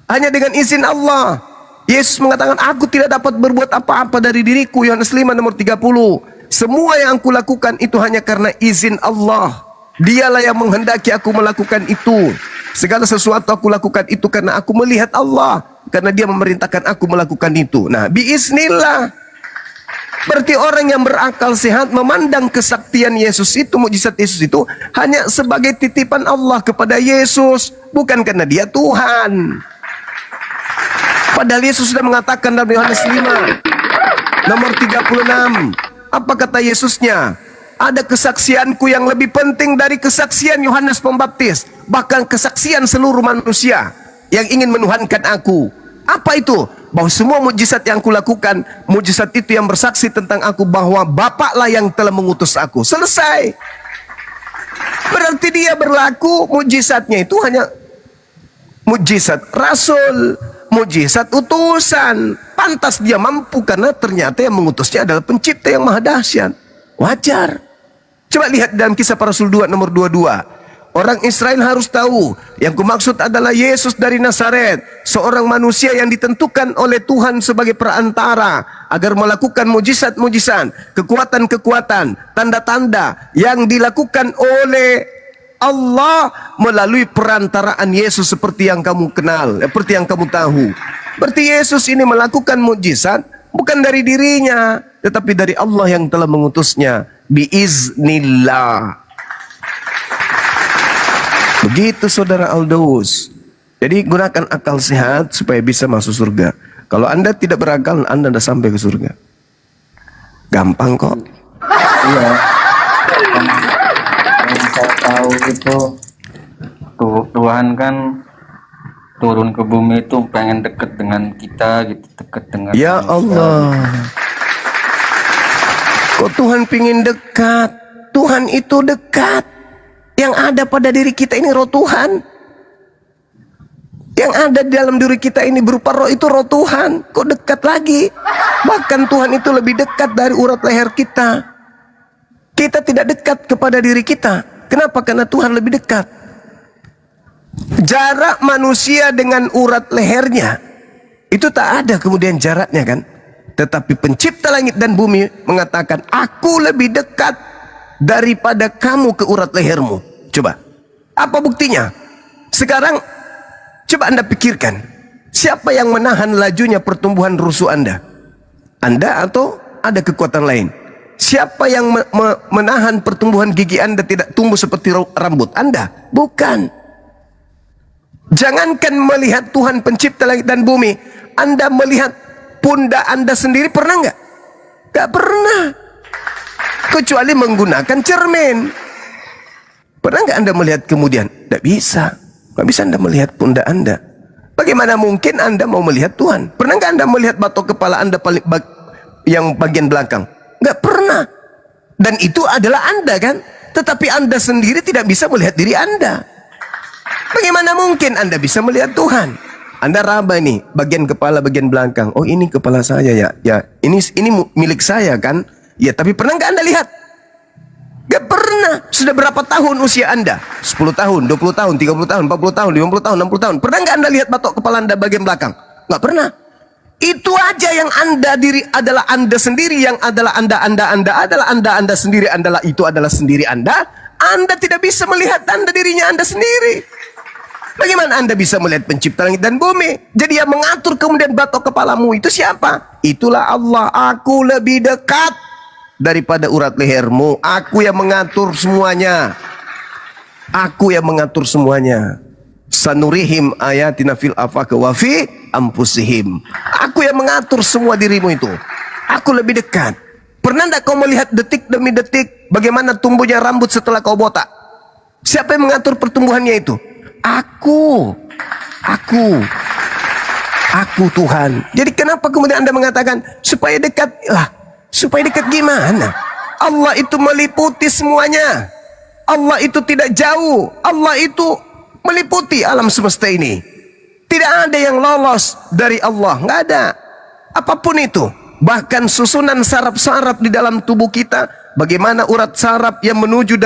hanya dengan izin Allah. Yesus mengatakan, aku tidak dapat berbuat apa-apa dari diriku. Yohanes 5 nomor 30. Semua yang aku lakukan itu hanya karena izin Allah. Dialah yang menghendaki aku melakukan itu. Segala sesuatu aku lakukan itu karena aku melihat Allah, karena Dia memerintahkan aku melakukan itu. Nah, biiznillah. Berarti orang yang berakal sehat memandang kesaktian Yesus itu, mukjizat Yesus itu hanya sebagai titipan Allah kepada Yesus, bukan karena Dia Tuhan. Padahal Yesus sudah mengatakan dalam Yohanes 5 nomor 36. Apa kata Yesusnya? Ada kesaksianku yang lebih penting dari kesaksian Yohanes Pembaptis, bahkan kesaksian seluruh manusia yang ingin menuhankan aku. Apa itu? Bahwa semua mukjizat yang kulakukan, mukjizat itu yang bersaksi tentang aku, bahwa Bapaklah yang telah mengutus aku. Selesai. Berarti Dia berlaku, mukjizatnya itu hanya mukjizat rasul, mukjizat utusan. Pantas Dia mampu karena ternyata yang mengutusnya adalah Pencipta yang maha dahsyat. Wajar. Coba lihat dalam Kisah Para Rasul 2 nomor 22. Orang Israel harus tahu, yang kumaksud adalah Yesus dari Nazaret, seorang manusia yang ditentukan oleh Tuhan sebagai perantara agar melakukan mujizat-mujizat, kekuatan-kekuatan, tanda-tanda yang dilakukan oleh Allah melalui perantaraan Yesus seperti yang kamu kenal, seperti yang kamu tahu. Berarti Yesus ini melakukan mujizat bukan dari dirinya, tetapi dari Allah yang telah mengutusnya, biiznillah. Begitu saudara Aldaus. Jadi gunakan akal sehat supaya bisa masuk surga. Kalau Anda tidak berakal, Anda tidak sampai ke surga. Gampang kok. Iya. Yang saya tahu itu Tuhan kan turun ke bumi itu pengen deket dengan kita gitu, deket dengan Ya manusia. Allah. Kok Tuhan pingin dekat? Tuhan itu dekat. Yang ada pada diri kita ini roh Tuhan. Yang ada di dalam diri kita ini berupa roh, itu roh Tuhan. Kok dekat lagi? Bahkan Tuhan itu lebih dekat dari urat leher kita. Kita tidak dekat kepada diri kita. Kenapa? Karena Tuhan lebih dekat. Jarak manusia dengan urat lehernya itu tak ada kemudian jaraknya kan. Tetapi Pencipta langit dan bumi mengatakan, aku lebih dekat daripada kamu ke urat lehermu. Coba, apa buktinya? Sekarang coba Anda pikirkan, siapa yang menahan lajunya pertumbuhan rusuk Anda? Anda atau ada kekuatan lain? Siapa yang menahan pertumbuhan gigi Anda tidak tumbuh seperti rambut Anda? Bukan. Jangankan melihat Tuhan Pencipta langit dan bumi, Anda melihat pundak Anda sendiri pernah nggak? Nggak pernah. Kecuali menggunakan cermin. Pernah nggak Anda melihat kemudian? Tidak bisa. Nggak bisa Anda melihat pundak Anda. Bagaimana mungkin Anda mau melihat Tuhan? Pernah nggak Anda melihat batok kepala Anda yang bagian belakang? Nggak pernah. Dan itu adalah Anda kan? Tetapi Anda sendiri tidak bisa melihat diri Anda. Bagaimana mungkin Anda bisa melihat Tuhan? Anda raba nih, bagian kepala, bagian belakang. Oh, ini kepala saya ya. Ya, ini milik saya kan? Ya, tapi pernah nggak Anda lihat? Nggak pernah. Sudah berapa tahun usia Anda? 10 tahun, 20 tahun, 30 tahun, 40 tahun, 50 tahun, 60 tahun. Pernah nggak Anda lihat batok kepala Anda bagian belakang? Nggak pernah. Itu aja yang Anda diri adalah Anda sendiri, yang adalah Anda adalah Anda sendiri, itu adalah sendiri Anda. Anda tidak bisa melihat Anda dirinya Anda sendiri. Bagaimana Anda bisa melihat Pencipta langit dan bumi? Jadi yang mengatur kemudian batok kepalamu itu siapa? Itulah Allah. Aku lebih dekat daripada urat lehermu. Aku yang mengatur semuanya. Aku yang mengatur semuanya. Sanurihim ayatina fil afaqi wa fi anfusihim. Aku yang mengatur semua dirimu itu. Aku lebih dekat. Pernah enggak kau melihat detik demi detik bagaimana tumbuhnya rambut setelah kau botak? Siapa yang mengatur pertumbuhannya itu? Aku Tuhan. Jadi kenapa kemudian Anda mengatakan supaya dekat? Lah, supaya dekat gimana? Allah itu meliputi semuanya. Allah itu tidak jauh. Allah itu meliputi alam semesta ini. Tidak ada yang lolos dari Allah, nggak ada. Apapun itu, bahkan susunan saraf-saraf di dalam tubuh kita, bagaimana urat saraf yang menuju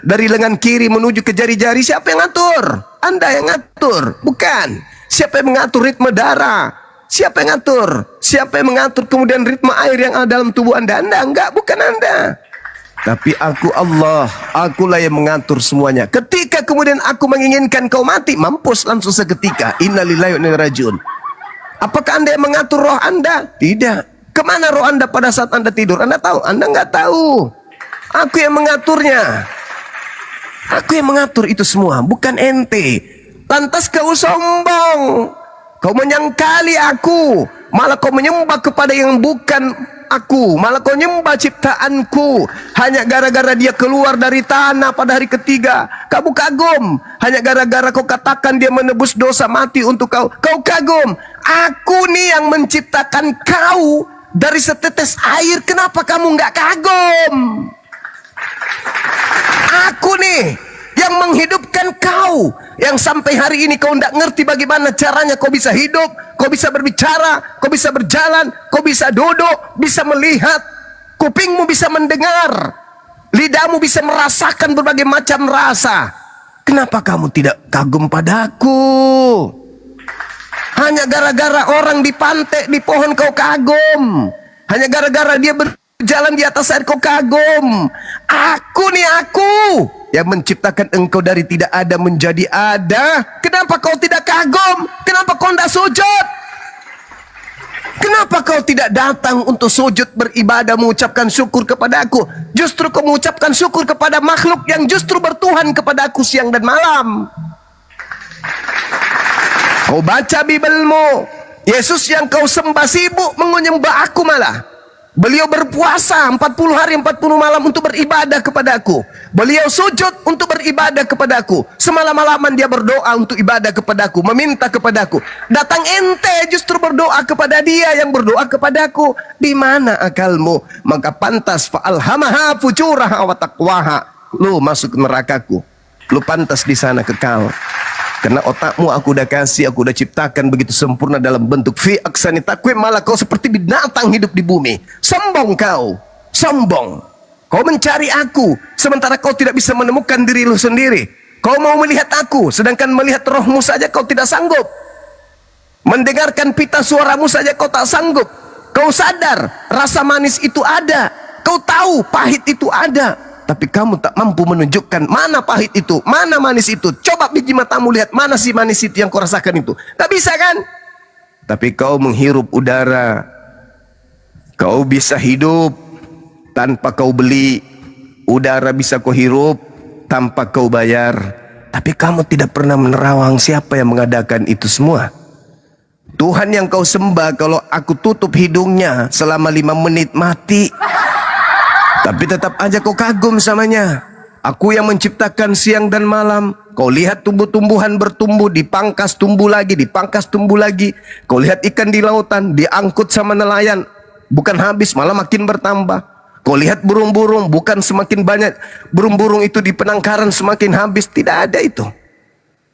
dari lengan kiri menuju ke jari-jari, siapa yang ngatur? Anda yang ngatur, bukan. Siapa yang mengatur ritme darah? Siapa yang ngatur? Siapa yang mengatur kemudian ritme air yang ada dalam tubuh Anda? Anda enggak, bukan Anda. Tapi aku Allah, akulah yang mengatur semuanya. Ketika kemudian aku menginginkan kau mati, mampus langsung seketika. Innalillahi wa inna ilaihi raji'un. Apakah Anda yang mengatur roh Anda? Tidak. Kemana roh Anda pada saat Anda tidur? Anda tahu? Anda nggak tahu. Aku yang mengaturnya. Aku yang mengatur itu semua, bukan ente. Lantas kau sombong. Kau menyangkali aku. Malah kau menyembah kepada yang bukan aku, malah kau nyembah ciptaanku hanya gara-gara dia keluar dari tanah pada hari ketiga. Kamu kagum hanya gara-gara kau katakan dia menebus dosa mati untuk kau. Kau kagum. Aku nih yang menciptakan kau dari setetes air. Kenapa kamu nggak kagum? Aku nih yang menghidupkan kau, yang sampai hari ini kau tidak ngerti bagaimana caranya kau bisa hidup, kau bisa berbicara, kau bisa berjalan, kau bisa duduk, bisa melihat, kupingmu bisa mendengar, lidahmu bisa merasakan berbagai macam rasa. Kenapa kamu tidak kagum padaku? Hanya gara-gara orang di pantai, di pohon kau kagum. Hanya gara-gara dia berjalan di atas air kau kagum. Aku nih aku yang menciptakan engkau dari tidak ada menjadi ada. Kenapa kau tidak kagum? Kenapa kau tidak sujud? Kenapa kau tidak datang untuk sujud beribadah mengucapkan syukur kepada aku? Justru kau mengucapkan syukur kepada makhluk yang justru bertuhan kepada aku siang dan malam. Kau baca Bibelmu, Yesus yang kau sembah sibuk menyembah aku malah. Beliau berpuasa 40 hari 40 malam untuk beribadah kepada aku. Beliau sujud untuk beribadah kepada aku. Semalam-malaman dia berdoa untuk ibadah kepada aku, meminta kepada aku. Datang ente justru berdoa kepada dia yang berdoa kepada aku. Di mana akalmu? Maka pantas fa'alhamaha fujuraha wa taqwaha. Lu masuk nerakaku. Lu pantas di sana kekal. Karena otakmu aku udah kasih, aku udah ciptakan begitu sempurna dalam bentuk fi aksani takwim, malah kau seperti binatang hidup di bumi. Sombong kau, sombong. Kau mencari aku, sementara kau tidak bisa menemukan diri lu sendiri. Kau mau melihat aku, sedangkan melihat rohmu saja kau tidak sanggup. Mendengarkan pita suaramu saja kau tak sanggup. Kau sadar rasa manis itu ada, kau tahu pahit itu ada. Tapi kamu tak mampu menunjukkan mana pahit itu, mana manis itu. Coba biji matamu lihat mana sih manis itu yang kau rasakan itu. Tak bisa kan? Tapi kau menghirup udara. Kau bisa hidup tanpa kau beli. Udara bisa kau hirup tanpa kau bayar. Tapi kamu tidak pernah menerawang siapa yang mengadakan itu semua. Tuhan yang kau sembah, kalau aku tutup hidungnya selama 5 menit mati. Tapi tetap aja kau kagum samanya. Aku yang menciptakan siang dan malam. Kau lihat tumbuh-tumbuhan bertumbuh, dipangkas tumbuh lagi, dipangkas tumbuh lagi. Kau lihat ikan di lautan, diangkut sama nelayan. Bukan habis, malah makin bertambah. Kau lihat burung-burung, bukan semakin banyak. Burung-burung itu di penangkaran semakin habis. Tidak ada itu.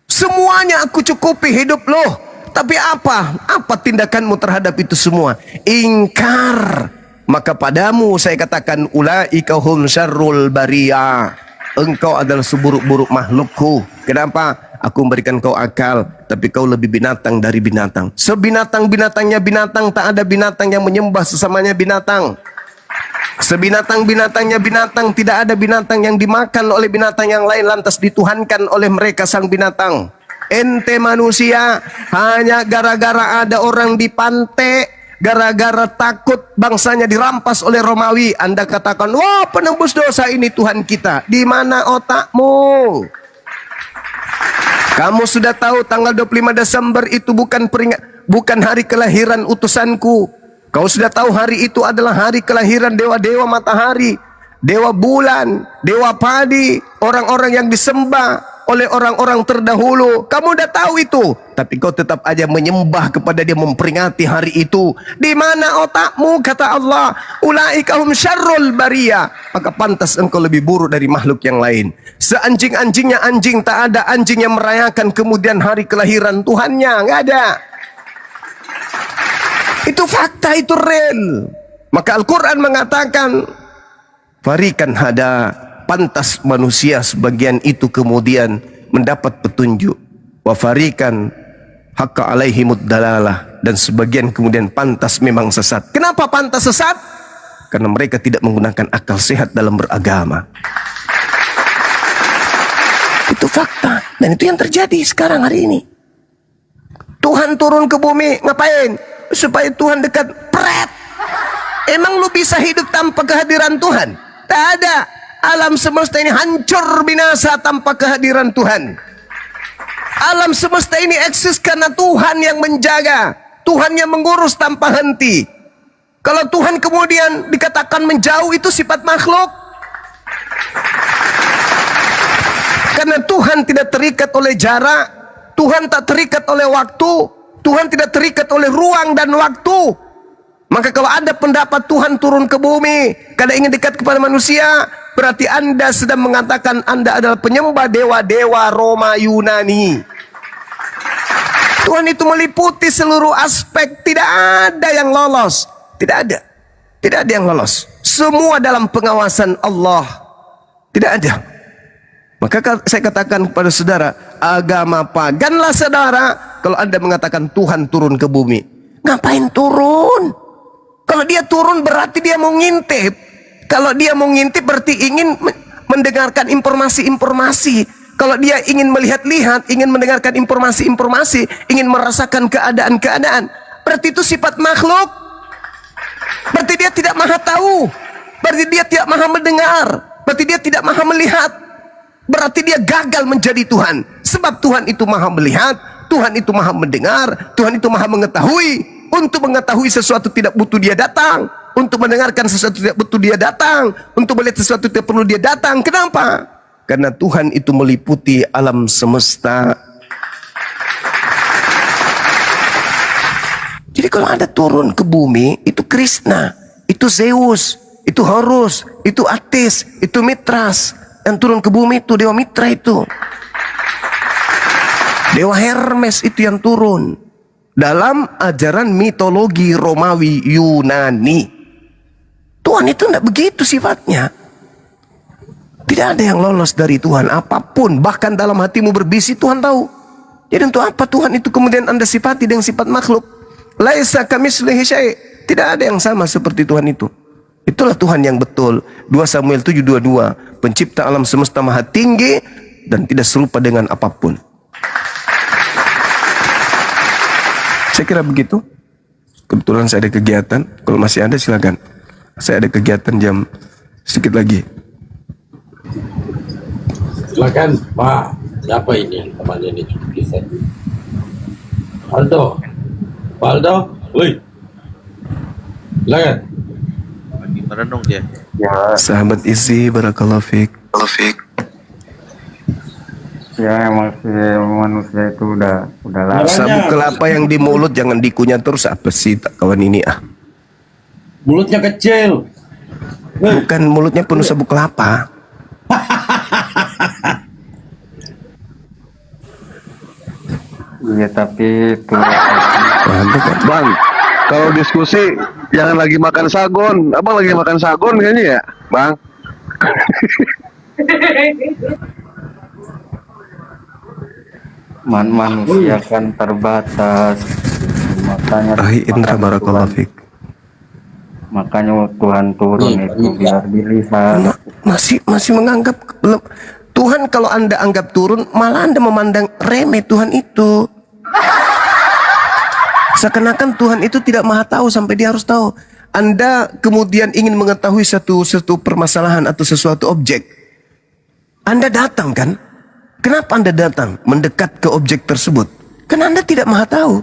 Semuanya aku cukupi hidup lo. Tapi apa? Apa tindakanmu terhadap itu semua? Ingkar. Maka padamu saya katakan ulaika hum syarrul bariyah. Engkau adalah seburuk-buruk makhlukku. Kenapa? Aku memberikan kau akal, tapi kau lebih binatang dari binatang. Sebinatang-binatangnya binatang, tak ada binatang yang menyembah sesamanya binatang. Sebinatang-binatangnya binatang, tidak ada binatang yang dimakan oleh binatang yang lain lantas dituhankan oleh mereka sang binatang. Ente manusia hanya gara-gara ada orang di pantai, gara-gara takut bangsanya dirampas oleh Romawi, Anda katakan, wah penembus dosa ini Tuhan kita. Di mana otakmu? Kamu sudah tahu tanggal 25 Desember itu bukan hari kelahiran utusanku. Kau sudah tahu hari itu adalah hari kelahiran dewa-dewa matahari, dewa bulan, dewa padi, orang-orang yang disembah. oleh orang-orang terdahulu. Kamu udah tahu itu, tapi kau tetap aja menyembah kepada dia, memperingati hari itu. Di mana otakmu? Kata Allah, ulaika hum syarrul bariyah. Maka pantas engkau lebih buruk dari makhluk yang lain. Seanjing-anjingnya anjing, tak ada anjing yang merayakan kemudian hari kelahiran Tuhannya, nggak ada. Itu fakta, itu real. Maka Al-Quran mengatakan, farikan hada, pantas manusia sebagian itu kemudian mendapat petunjuk. Wa farikan haqqa alaihimud dalalah, dan sebagian kemudian pantas memang sesat. Kenapa pantas sesat? Karena mereka tidak menggunakan akal sehat dalam beragama. Itu fakta, dan itu yang terjadi sekarang hari ini. Tuhan turun ke bumi, ngapain? Supaya Tuhan dekat. Pret. Emang lu bisa hidup tanpa kehadiran Tuhan? Tak ada. Alam semesta ini hancur binasa tanpa kehadiran Tuhan. Alam semesta ini eksis karena Tuhan yang menjaga, Tuhan yang mengurus tanpa henti. Kalau Tuhan kemudian dikatakan menjauh, itu sifat makhluk. Karena Tuhan tidak terikat oleh jarak, Tuhan tak terikat oleh waktu, Tuhan tidak terikat oleh ruang dan waktu. Maka kalau ada pendapat Tuhan turun ke bumi karena ingin dekat kepada manusia, berarti Anda sedang mengatakan Anda adalah penyembah dewa-dewa Roma Yunani. Tuhan itu meliputi seluruh aspek, tidak ada yang lolos. Tidak ada. Tidak ada yang lolos. Semua dalam pengawasan Allah. Tidak ada. Maka saya katakan kepada saudara, agama paganlah saudara kalau Anda mengatakan Tuhan turun ke bumi. Ngapain turun? Kalau dia turun berarti dia mau ngintip. Kalau dia mau ngintip berarti ingin mendengarkan informasi-informasi. Kalau dia ingin melihat-lihat, ingin mendengarkan informasi-informasi, ingin merasakan keadaan-keadaan, berarti itu sifat makhluk. Berarti dia tidak maha tahu. Berarti dia tidak maha mendengar. Berarti dia tidak maha melihat. Berarti dia gagal menjadi Tuhan. Sebab Tuhan itu maha melihat, Tuhan itu maha mendengar, Tuhan itu maha mengetahui. Untuk mengetahui sesuatu tidak butuh dia datang. Untuk mendengarkan sesuatu tidak butuh dia datang. Untuk melihat sesuatu tidak perlu dia datang. Kenapa? Karena Tuhan itu meliputi alam semesta. Jadi kalau Anda turun ke bumi, itu Krishna, itu Zeus, itu Horus, itu Atis, itu Mitras. Yang turun ke bumi itu Dewa Mitra itu. Dewa Hermes itu yang turun. Dalam ajaran mitologi Romawi Yunani. Tuhan itu tidak begitu sifatnya. Tidak ada yang lolos dari Tuhan apapun. Bahkan dalam hatimu berbisik Tuhan tahu. Jadi untuk apa Tuhan itu kemudian Anda sifati dengan sifat makhluk? Laisa kamitslihi syai'. Tidak ada yang sama seperti Tuhan itu. Itulah Tuhan yang betul. 2 Samuel 7:22. Pencipta alam semesta maha tinggi dan tidak serupa dengan apapun. Saya kira begitu. Kebetulan saya ada kegiatan. Kalau masih ada silakan. Saya ada kegiatan jam sedikit lagi. Silakan Pak. Siapa ini yang temannya ini bisa? Aldo. Pak Aldo. Woi. Silakan. Lagi merenung dia. Ya, Sahabat isi barakallahu fiik. ya emang si manusia itu udah lama. Sabuk kelapa yang di mulut jangan dikunyah terus. Apa sih tak kawan ini ah? Mulutnya kecil. Bukan mulutnya penuh sabuk kelapa. Iya tapi itu Bang, kalau diskusi jangan lagi makan sagon. Abang lagi makan sagon kayaknya ya, Bang. manusia kan terbatas, makanya Indra barakallahu fiik. makanya Tuhan turun itu biar dilihat. Masih menganggap belum. Tuhan kalau Anda anggap turun, malah Anda memandang remeh Tuhan itu. Seakan-akan Tuhan itu tidak maha tahu sampai dia harus tahu. Anda kemudian ingin mengetahui satu permasalahan atau sesuatu objek. Anda datang kan? Kenapa Anda datang mendekat ke objek tersebut? Karena Anda tidak maha tahu.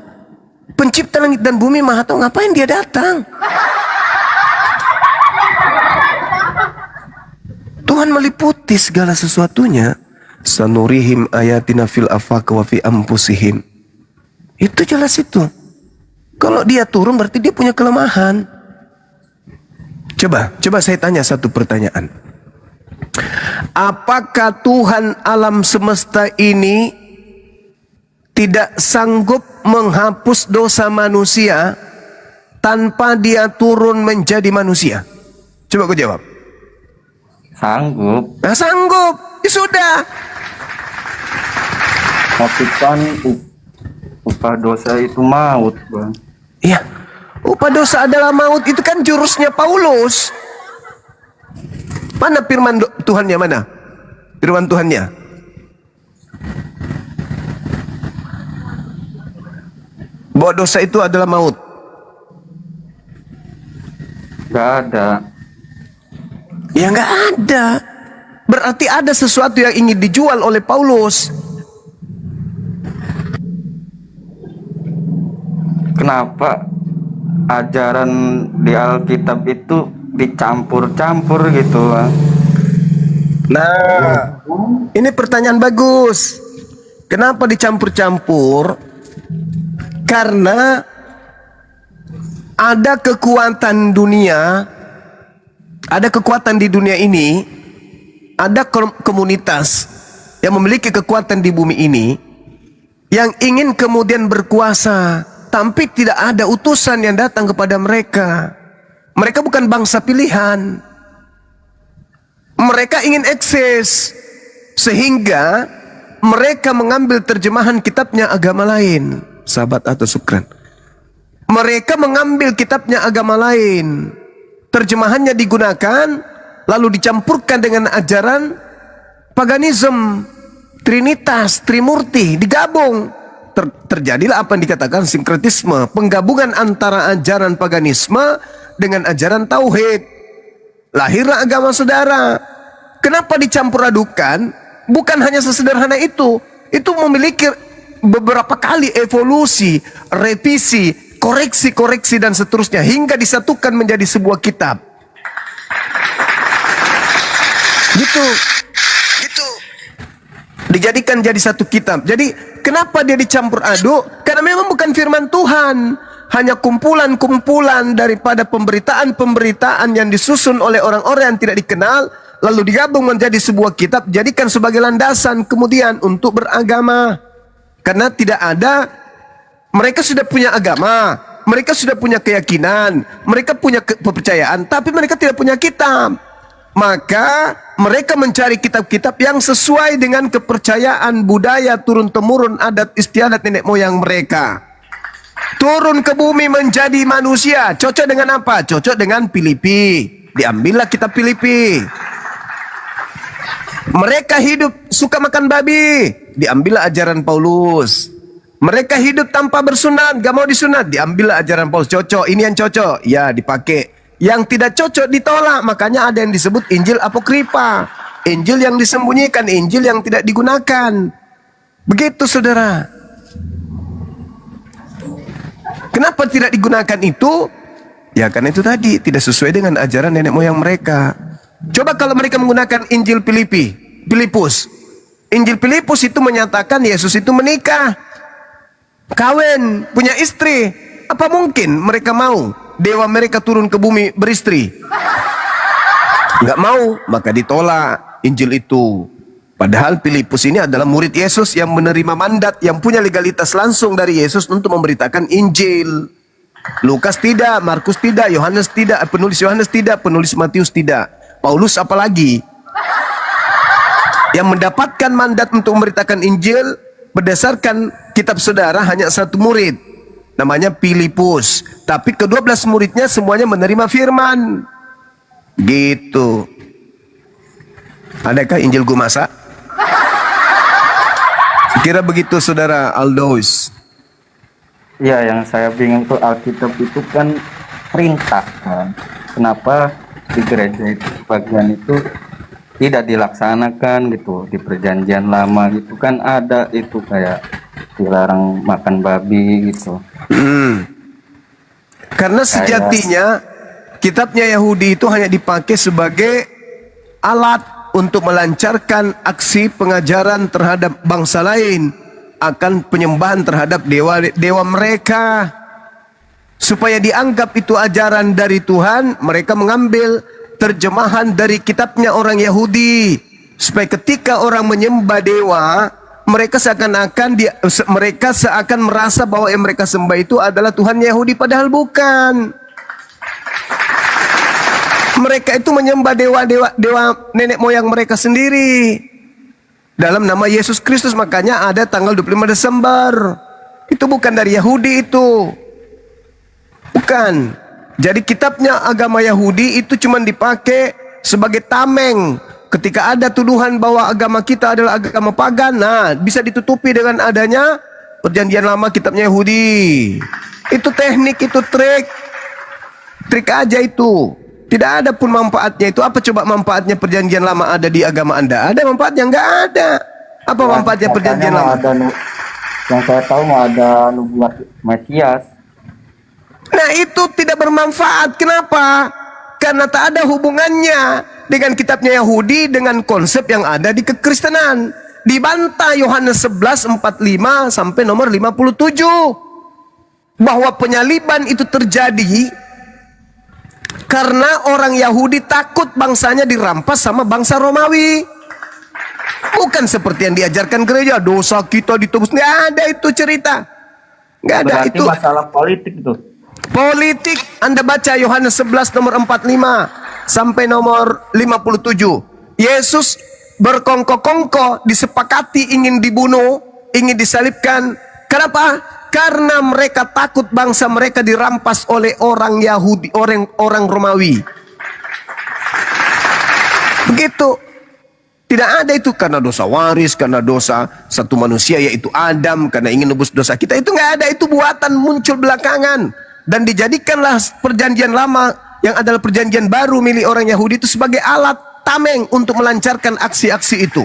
Pencipta langit dan bumi maha tahu, ngapain dia datang? Tuhan meliputi segala sesuatunya. Sanurihim ayatina fil afaq wa fi anfusihim. Itu jelas itu. Kalau dia turun berarti dia punya kelemahan. Coba saya tanya satu pertanyaan. Apakah Tuhan alam semesta ini tidak sanggup menghapus dosa manusia tanpa dia turun menjadi manusia? Coba kau jawab. Sanggup. Nah, sanggup. Ya sudah. Tapi kan upah dosa itu maut, Bang. Iya. Upah dosa adalah maut, itu kan jurusnya Paulus. Mana firman Tuhannya mana? Firman Tuhannya. Bahwa dosa itu adalah maut. Gak ada. Ya nggak ada. Berarti ada sesuatu yang ingin dijual oleh Paulus. Kenapa ajaran di Alkitab itu dicampur-campur gitu, Bang? Nah, ini pertanyaan bagus. Kenapa dicampur-campur? Karena ada kekuatan dunia, ada kekuatan di dunia ini, ada komunitas yang memiliki kekuatan di bumi ini yang ingin kemudian berkuasa, tapi tidak ada utusan yang datang kepada mereka. Mereka bukan bangsa pilihan. Mereka ingin eksis, sehingga mereka mengambil terjemahan kitabnya agama lain. Sahabat atau Sukran, mereka mengambil kitabnya agama lain, terjemahannya digunakan, lalu dicampurkan dengan ajaran paganisme, trinitas, trimurti, digabung. Terjadilah apa yang dikatakan sinkretisme, penggabungan antara ajaran paganisme dengan ajaran tauhid. Lahirlah agama saudara. Kenapa dicampur adukan? Bukan hanya sesederhana itu memiliki beberapa kali evolusi, revisi, koreksi dan seterusnya hingga disatukan menjadi sebuah kitab. Gitu. Dijadikan jadi satu kitab. Jadi kenapa dia dicampur aduk? Karena memang bukan firman Tuhan, hanya kumpulan-kumpulan daripada pemberitaan-pemberitaan yang disusun oleh orang-orang yang tidak dikenal, lalu digabung menjadi sebuah kitab, jadikan sebagai landasan kemudian untuk beragama. Karena tidak ada, mereka sudah punya agama, mereka sudah punya keyakinan, mereka punya kepercayaan, tapi mereka tidak punya kitab. Maka mereka mencari kitab-kitab yang sesuai dengan kepercayaan budaya turun-temurun adat istiadat nenek moyang mereka. Turun ke bumi menjadi manusia. Cocok dengan apa? Cocok dengan Filipi. Diambillah kitab Filipi. Mereka hidup suka makan babi. Diambillah ajaran Paulus. Mereka hidup tanpa bersunat, gak mau disunat. Diambillah ajaran Paulus. Cocok, ini yang cocok. Ya, dipakai. Yang tidak cocok ditolak. Makanya ada yang disebut Injil Apokripa, Injil yang disembunyikan, Injil yang tidak digunakan. Begitu saudara. Kenapa tidak digunakan itu? Ya karena itu tadi tidak sesuai dengan ajaran nenek moyang mereka. Coba kalau mereka menggunakan Injil Filipus. Injil Filipus itu menyatakan Yesus itu menikah, kawin, punya istri. Apa mungkin mereka mau dewa mereka turun ke bumi beristri? Enggak mau, maka ditolak Injil itu. Padahal Filipus ini adalah murid Yesus yang menerima mandat, yang punya legalitas langsung dari Yesus untuk memberitakan Injil. Lukas tidak, Markus tidak, Yohanes tidak, penulis Yohanes tidak, penulis Matius tidak. Paulus apalagi yang mendapatkan mandat untuk memberitakan Injil berdasarkan kitab saudara hanya satu murid, namanya Filipus. Tapi ke-12 muridnya semuanya menerima firman. Gitu. Adakah Injil Gumasa? Kira begitu saudara Aldois. Ya, yang saya bingung tuh Alkitab itu kan perintah kan. Kenapa di gereja itu bagian itu tidak dilaksanakan gitu. Di perjanjian lama gitu kan ada itu kayak dilarang makan babi gitu. Karena sejatinya kitabnya Yahudi itu hanya dipakai sebagai alat untuk melancarkan aksi pengajaran terhadap bangsa lain akan penyembahan terhadap dewa mereka. Supaya dianggap itu ajaran dari Tuhan, mereka mengambil terjemahan dari kitabnya orang Yahudi. Supaya ketika orang menyembah dewa, mereka seakan merasa bahwa yang mereka sembah itu adalah Tuhan Yahudi, padahal bukan. Mereka itu menyembah dewa nenek moyang mereka sendiri dalam nama Yesus Kristus. Makanya ada tanggal 25 Desember. Itu bukan dari Yahudi itu. Bukan. Jadi kitabnya agama Yahudi itu cuma dipakai sebagai tameng. Ketika ada tuduhan bahwa agama kita adalah agama pagan, nah bisa ditutupi dengan adanya perjanjian lama kitabnya Yahudi. Itu teknik, itu trik aja itu. Tidak ada pun manfaatnya itu. Apa coba manfaatnya perjanjian lama ada di agama Anda? Ada manfaatnya? Enggak ada. Apa manfaatnya perjanjian lama? Yang saya tahu mau ada nubuat Mesias. Nah itu tidak bermanfaat. Kenapa? Karena tak ada hubungannya dengan kitabnya Yahudi dengan konsep yang ada di kekristenan. Dibantah Yohanes 11:45 sampai nomor 57 bahwa penyaliban itu terjadi karena orang Yahudi takut bangsanya dirampas sama bangsa Romawi. Bukan seperti yang diajarkan gereja, dosa kita ditebus. Nggak ada itu cerita. Nggak ada. Berarti itu masalah politik itu. Politik. Anda baca Yohanes 11 nomor 45 sampai nomor 57. Yesus berkongko-kongko disepakati ingin dibunuh, ingin disalibkan. Kenapa? Karena mereka takut bangsa mereka dirampas oleh orang Yahudi, orang Romawi. Begitu. Tidak ada itu karena dosa waris, karena dosa satu manusia yaitu Adam, karena ingin nebus dosa kita. Itu nggak ada, itu buatan muncul belakangan. Dan dijadikanlah perjanjian lama yang adalah perjanjian baru milik orang Yahudi itu sebagai alat tameng untuk melancarkan aksi-aksi itu.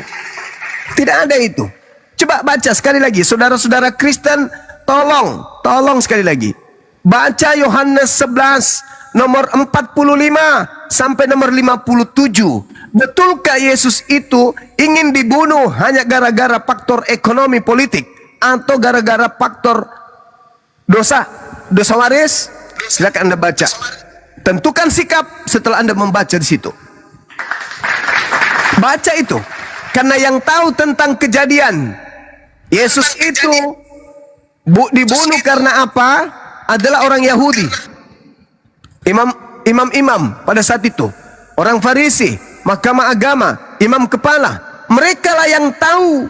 Tidak ada itu. Coba baca sekali lagi, saudara-saudara Kristen, tolong sekali lagi. Baca Yohanes 11 nomor 45 sampai nomor 57. Betulkah Yesus itu ingin dibunuh hanya gara-gara faktor ekonomi politik atau gara-gara faktor dosa waris? Silakan Anda baca. Tentukan sikap setelah Anda membaca di situ. Baca itu. Karena yang tahu tentang kejadian Yesus itu dibunuh karena apa? Adalah orang Yahudi. Imam-imam pada saat itu, orang Farisi, mahkamah agama, imam kepala, mereka lah yang tahu.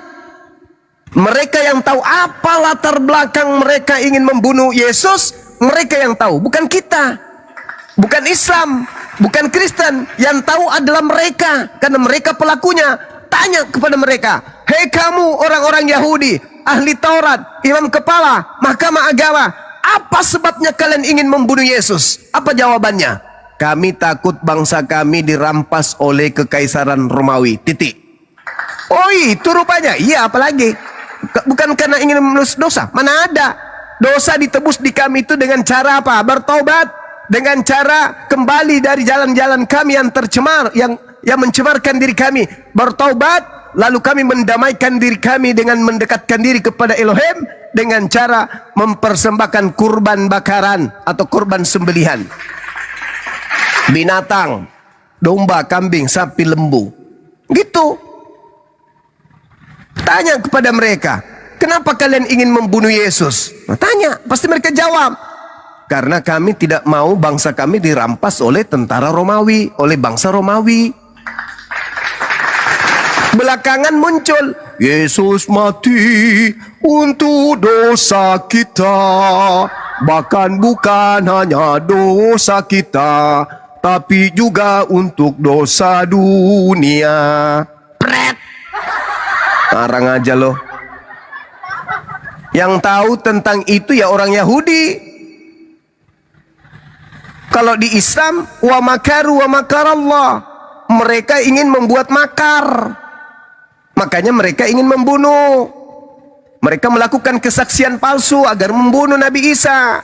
Mereka yang tahu apa latar belakang mereka ingin membunuh Yesus. Mereka yang tahu, bukan kita, bukan Islam, bukan Kristen. Yang tahu adalah mereka, karena mereka pelakunya. Tanya kepada mereka, hei kamu orang-orang Yahudi, ahli Taurat, imam kepala, mahkamah agama, apa sebabnya kalian ingin membunuh Yesus? Apa jawabannya? Kami takut bangsa kami dirampas oleh kekaisaran Romawi. Titik. Oh itu rupanya. Iya, apalagi? Bukan karena ingin menebus dosa. Mana ada? Dosa ditebus di kami itu dengan cara apa? Bertobat. Dengan cara kembali dari jalan-jalan kami yang tercemar, yang mencemarkan diri kami. Bertobat, lalu kami mendamaikan diri kami dengan mendekatkan diri kepada Elohim dengan cara mempersembahkan kurban bakaran atau kurban sembelihan. Binatang, domba, kambing, sapi, lembu. Gitu. Tanya kepada mereka, kenapa kalian ingin membunuh Yesus? Nah, tanya, pasti mereka jawab, karena kami tidak mau bangsa kami dirampas oleh tentara Romawi, oleh bangsa Romawi. Belakangan muncul, Yesus mati untuk dosa kita, bahkan bukan hanya dosa kita, tapi juga untuk dosa dunia. Pret. Arang aja loh. Yang tahu tentang itu ya orang Yahudi. Kalau di Islam, wa makaru wa makarallah, mereka ingin membuat makar. Makanya mereka ingin membunuh. Mereka melakukan kesaksian palsu agar membunuh Nabi Isa.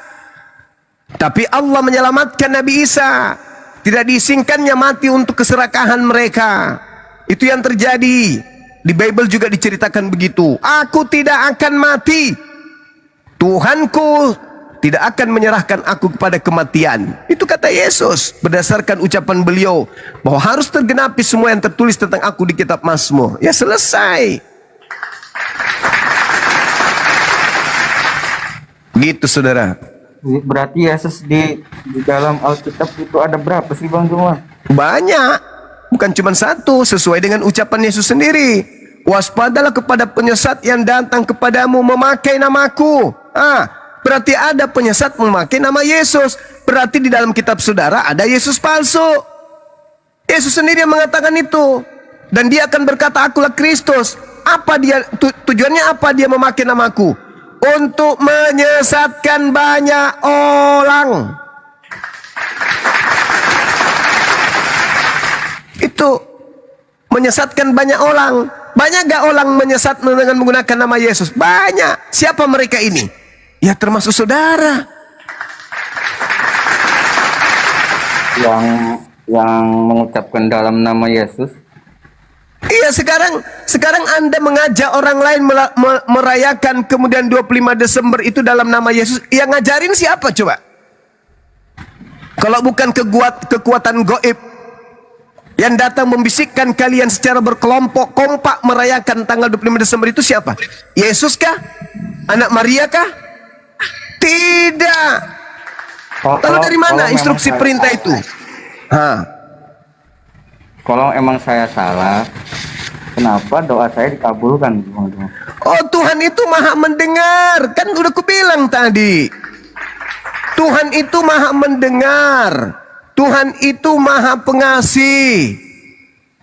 Tapi Allah menyelamatkan Nabi Isa. Tidak diizinkannya mati untuk keserakahan mereka. Itu yang terjadi. Di Bible juga diceritakan begitu. Aku tidak akan mati. Tuhanku tidak akan menyerahkan aku kepada kematian. Itu kata Yesus berdasarkan ucapan beliau bahwa harus tergenapi semua yang tertulis tentang aku di kitab Mazmur. Ya selesai. Gitu saudara. Berarti Yesus di dalam Alkitab itu ada berapa sih Bang Juma? Banyak, bukan cuma satu, sesuai dengan ucapan Yesus sendiri. Waspadalah kepada penyesat yang datang kepadamu memakai namaku. Berarti ada penyesat memakai nama Yesus. Berarti di dalam kitab saudara ada Yesus palsu. Yesus sendiri yang mengatakan itu. Dan dia akan berkata, akulah Kristus. Apa dia tujuannya apa dia memakai namaku? Untuk menyesatkan banyak orang. Itu menyesatkan banyak orang. Banyak gak orang menyesat dengan menggunakan nama Yesus? Banyak. Siapa mereka ini? Ya termasuk saudara. Yang mengucapkan dalam nama Yesus. Iya, sekarang Anda mengajak orang lain merayakan kemudian 25 Desember itu dalam nama Yesus. Yang ngajarin siapa coba? Kalau bukan kekuatan gaib yang datang membisikkan kalian secara berkelompok kompak merayakan tanggal 25 Desember itu siapa? Yesus kah? Anak Maria kah? Tidak. Lalu dari mana instruksi perintah itu? Kalau emang saya salah, kenapa doa saya dikabulkan? Oh, Tuhan itu maha mendengar. Kan udah kubilang tadi. Tuhan itu maha mendengar. Tuhan itu maha pengasih.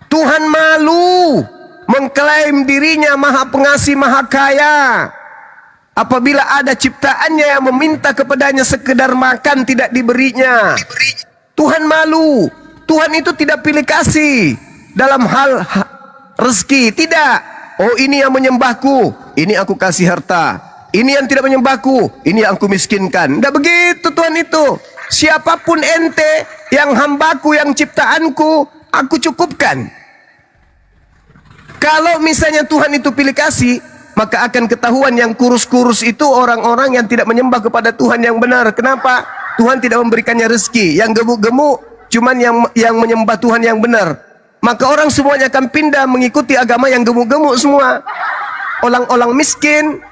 Tuhan malu mengklaim dirinya maha pengasih, maha kaya. Apabila ada ciptaannya yang meminta kepadanya sekedar makan tidak diberinya. Tuhan malu. Tuhan itu tidak pilih kasih dalam hal rezeki. Tidak. Oh, ini yang menyembahku, ini aku kasih harta. Ini yang tidak menyembahku, ini yang aku miskinkan. Tidak begitu Tuhan itu. Siapapun ente, yang hambaku, yang ciptaanku, aku cukupkan. Kalau misalnya Tuhan itu pilih kasih, maka akan ketahuan yang kurus-kurus itu orang-orang yang tidak menyembah kepada Tuhan yang benar. Kenapa? Tuhan tidak memberikannya rezeki. Yang gemuk-gemuk cuman yang menyembah Tuhan yang benar. Maka orang semuanya akan pindah mengikuti agama yang gemuk-gemuk semua. Orang-orang miskin,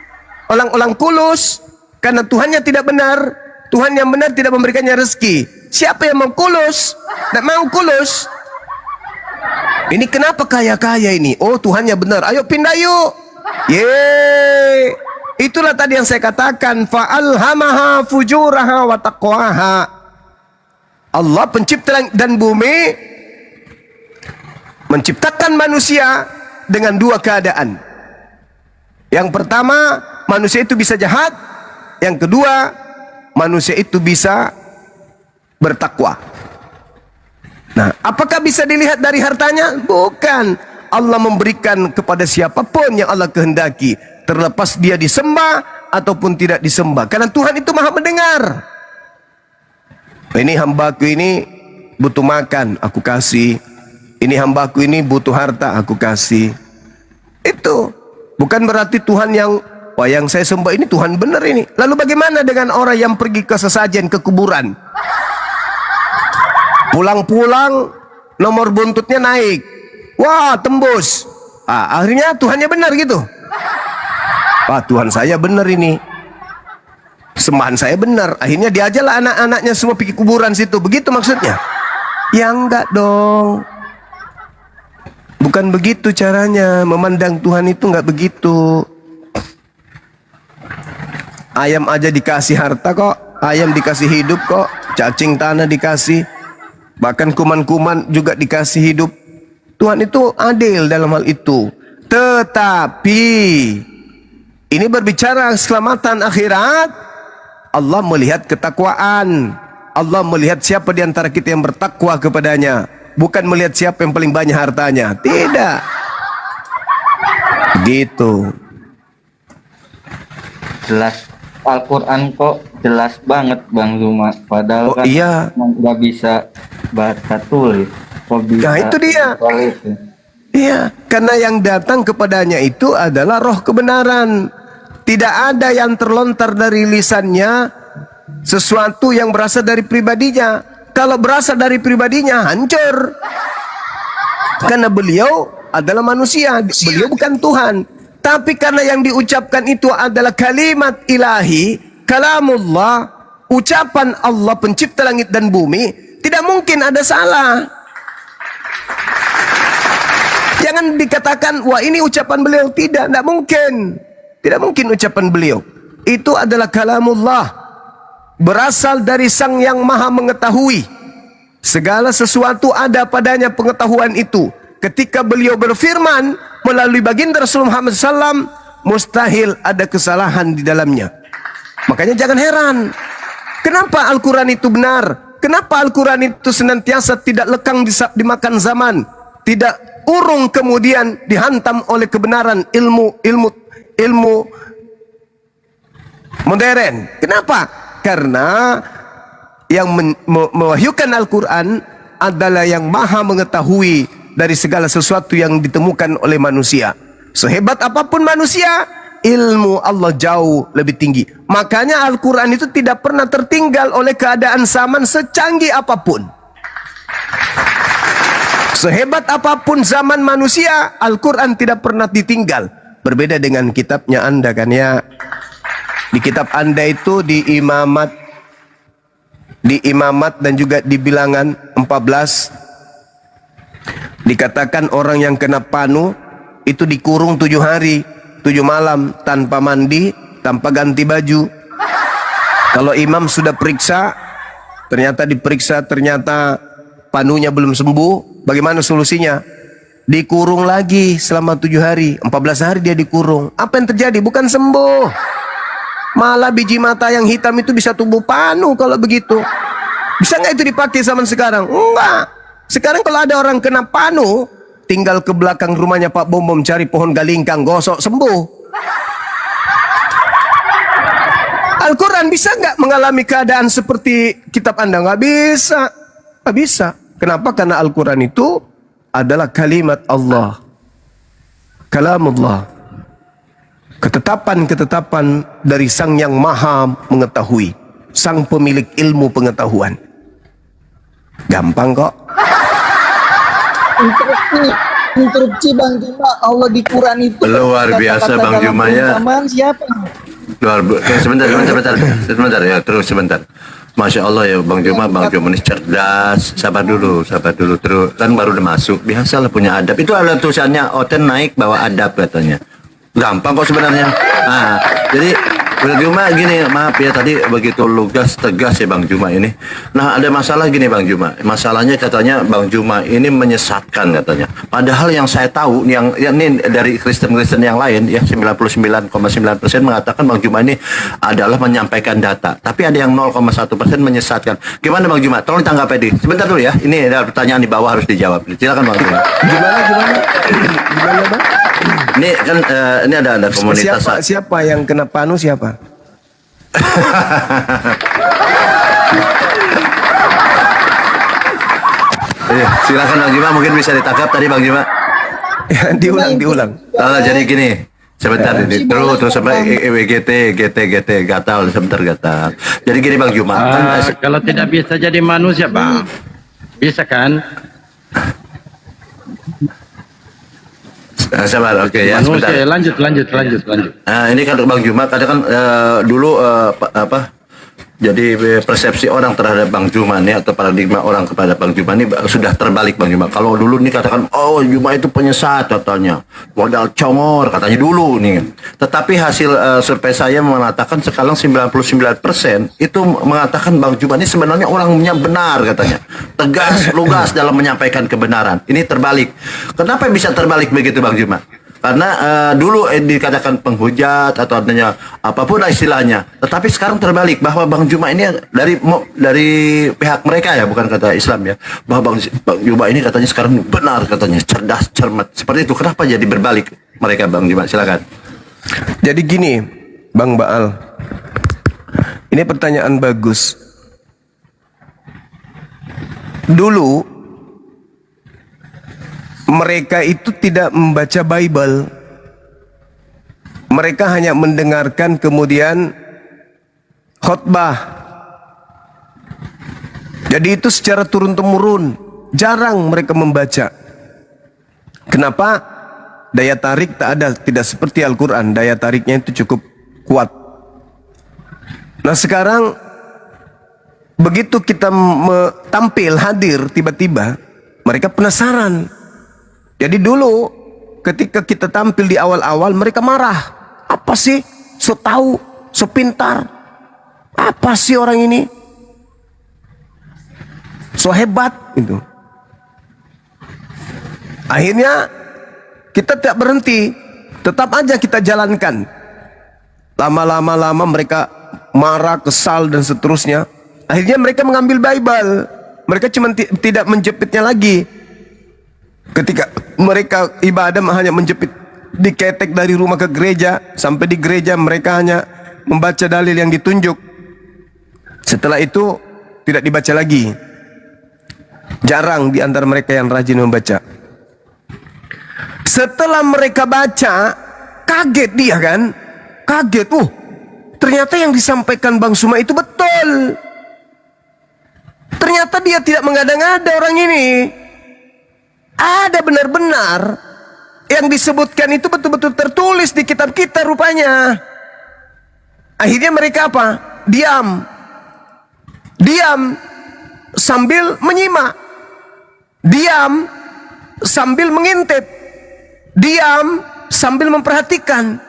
orang-orang kulus, karena Tuhannya tidak benar. Tuhan yang benar tidak memberikannya rezeki. Siapa yang mau kulus? Tidak mau kulus. Ini kenapa kaya-kaya ini? Oh, Tuhannya benar. Ayo pindah yuk. Yeay. Itulah tadi yang saya katakan. Fa'alhamaha fujuraha wa taqwaha. Allah pencipta langit dan bumi menciptakan manusia dengan dua keadaan. Yang pertama, manusia itu bisa jahat. Yang kedua, manusia itu bisa bertakwa. Nah, apakah bisa dilihat dari hartanya? Bukan. Allah memberikan kepada siapapun yang Allah kehendaki, terlepas dia disembah ataupun tidak disembah. Karena Tuhan itu maha mendengar. Ini hambaku ini butuh makan, aku kasih. Ini hambaku ini butuh harta, aku kasih. Itu bukan berarti Tuhan yang, wah yang saya sembah ini Tuhan benar ini. Lalu bagaimana dengan orang yang pergi ke sesajen, ke kuburan? Pulang-pulang nomor buntutnya naik. Wah, tembus. Akhirnya Tuhannya benar gitu. Wah, Tuhan saya benar ini. Sembahan saya benar. Akhirnya diajalah anak-anaknya semua pergi kuburan situ. Begitu maksudnya? Ya enggak dong. Bukan begitu caranya. Memandang Tuhan itu enggak begitu. Ayam aja dikasih harta kok. Ayam dikasih hidup kok. Cacing tanah dikasih. Bahkan kuman-kuman juga dikasih hidup. Tuhan itu adil dalam hal itu. Tetapi ini berbicara keselamatan akhirat. Allah melihat ketakwaan. Allah melihat siapa di antara kita yang bertakwa kepadanya. Bukan melihat siapa yang paling banyak hartanya. Tidak. Gitu. Jelas. Al-Quran kok jelas banget Bang Zuma. Padahal kan iya. nggak bisa baca tulis. Kok bisa Nah itu dia. itu? Iya, karena yang datang kepadanya itu adalah roh kebenaran. Tidak ada yang terlontar dari lisannya sesuatu yang berasal dari pribadinya. Kalau berasal dari pribadinya hancur. Karena beliau adalah manusia, beliau bukan Tuhan. Tapi karena yang diucapkan itu adalah kalimat ilahi, kalamullah, ucapan Allah pencipta langit dan bumi, tidak mungkin ada salah. Jangan dikatakan, wah ini ucapan beliau. Tidak mungkin. Tidak mungkin ucapan beliau. Itu adalah kalamullah. Berasal dari Sang yang Maha Mengetahui. Segala sesuatu ada padanya pengetahuan itu. Ketika beliau berfirman melalui baginda Rasulullah Muhammad SAW, mustahil ada kesalahan di dalamnya. Makanya jangan heran. Kenapa Al-Quran itu benar? Kenapa Al-Quran itu senantiasa tidak lekang dimakan zaman? Tidak urung kemudian dihantam oleh kebenaran ilmu modern. Kenapa? Karena yang mewahyukan Al-Quran adalah yang maha mengetahui dari segala sesuatu yang ditemukan oleh manusia. Sehebat apapun manusia, ilmu Allah jauh lebih tinggi. Makanya Al-Quran itu tidak pernah tertinggal oleh keadaan zaman secanggih apapun. Sehebat apapun zaman manusia, Al-Quran tidak pernah ditinggal. Berbeda dengan kitabnya Anda kan ya. Di kitab Anda itu di imamat dan juga di bilangan 14 dikatakan orang yang kena panu itu dikurung 7 hari 7 malam tanpa mandi, tanpa ganti baju. Kalau imam sudah periksa, ternyata panunya belum sembuh, bagaimana solusinya? Dikurung lagi selama 7 hari, 14 hari dia dikurung. Apa yang terjadi? Bukan sembuh, malah biji mata yang hitam itu bisa tumbuh panu. Kalau begitu, bisa nggak itu dipakai zaman sekarang? Enggak. Sekarang kalau ada orang kena panu, tinggal ke belakang rumahnya Pak Bom cari pohon galingkang, gosok, sembuh. Al-Quran bisa nggak mengalami keadaan seperti kitab Anda? Nggak bisa. Nggak bisa. Kenapa? Karena Al-Quran itu adalah kalimat Allah, kalamullah, ketetapan-ketetapan dari Sang yang Maha Mengetahui, Sang pemilik ilmu pengetahuan. Gampang kok. Instruksi Bang Juma Allah di Quran itu Luar biasa Bang Juma ya. Siapa? Sebentar ya, terus sebentar. Masya Allah ya Bang Juma ini cerdas. Sabar dulu terus kan baru udah masuk. Biasalah punya adab. Itu ada tulisannya Oten naik bawa adab katanya. Gampang kok sebenarnya. Nah, jadi Bang Juma gini, maaf ya tadi begitu lugas tegas ya Bang Juma ini. Nah ada masalah gini Bang Juma. Masalahnya katanya Bang Juma ini menyesatkan katanya. Padahal yang saya tahu yang ini dari Kristen-Kristen yang lain ya 99,9% mengatakan Bang Juma ini adalah menyampaikan data. Tapi ada yang 0,1% menyesatkan. Gimana Bang Juma? Tolong tanggapi deh. Sebentar dulu ya. Ini ada pertanyaan di bawah harus dijawab. Silakan Bang Juma. Gimana Bang? Ini kan ini ada komunitas. Siapa yang kena panu siapa? Silakan Bang Juma, mungkin bisa ditangkap tadi Bang Juma. Ya, diulang. Jadi gini, sebentar ini terus sampai GT gatal sebentar gatal. Jadi gini Bang Juma, kalau tidak bisa jadi manusia Bang, bisa kan? Sabar, oke ya sebentar. Lanjut. Nah, ini kan Bang Juma kadang kan dulu jadi persepsi orang terhadap Bang Juma nih atau paradigma orang kepada Bang Juma ini sudah terbalik Bang Juma. Kalau dulu nih katakan Juma itu penyesat katanya, modal congor katanya dulu nih. Tetapi hasil survei saya mengatakan sekarang 99% itu mengatakan Bang Juma ini sebenarnya orangnya benar katanya. Tegas, lugas dalam menyampaikan kebenaran. Ini terbalik. Kenapa bisa terbalik begitu Bang Juma? Karena dulu dikatakan penghujat atau adanya apapun istilahnya, tetapi sekarang terbalik bahwa Bang Juma ini dari pihak mereka ya, bukan kata Islam ya, bahwa Bang Juma ini katanya sekarang benar katanya, cerdas, cermat. Seperti itu. Kenapa jadi berbalik mereka Bang Juma? Silakan. Jadi gini, Bang Baal, ini pertanyaan bagus. Dulu mereka itu tidak membaca Bible. Mereka hanya mendengarkan kemudian khotbah. Jadi itu secara turun-temurun, jarang mereka membaca. Kenapa? Daya tarik tak ada, tidak seperti Al-Quran. Daya tariknya itu cukup kuat. Nah sekarang begitu kita tampil, hadir, tiba-tiba mereka penasaran. Jadi dulu ketika kita tampil di awal-awal mereka marah. Apa sih? So tahu, so pintar. Apa sih orang ini? So hebat gitu. Akhirnya kita tidak berhenti, tetap aja kita jalankan. Lama-lama mereka marah, kesal dan seterusnya. Akhirnya mereka mengambil Bible. Mereka cuma tidak menjepitnya lagi. Ketika mereka ibadah hanya menjepit, diketek dari rumah ke gereja, sampai di gereja mereka hanya membaca dalil yang ditunjuk. Setelah itu tidak dibaca lagi. Jarang di antara mereka yang rajin membaca. Setelah mereka baca, kaget dia kan? Kaget, ternyata yang disampaikan Bang Suma itu betul. Ternyata dia tidak mengada-ngada orang ini. Ada benar-benar yang disebutkan itu betul-betul tertulis di kitab kita rupanya. Akhirnya mereka apa? Diam. Diam sambil menyimak. Diam sambil mengintip. Diam sambil memperhatikan.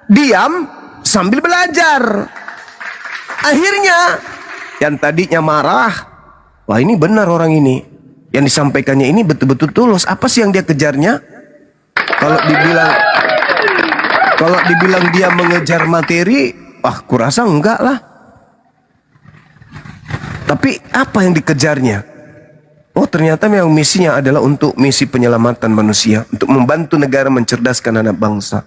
Diam sambil belajar. Akhirnya yang tadinya marah, wah ini benar orang ini. Yang disampaikannya ini betul-betul tulus. Apa sih yang dia kejarnya? Kalau dibilang dia mengejar materi, kurasa enggak lah. Tapi apa yang dikejarnya? Oh ternyata memang misinya adalah untuk misi penyelamatan manusia, untuk membantu negara mencerdaskan anak bangsa.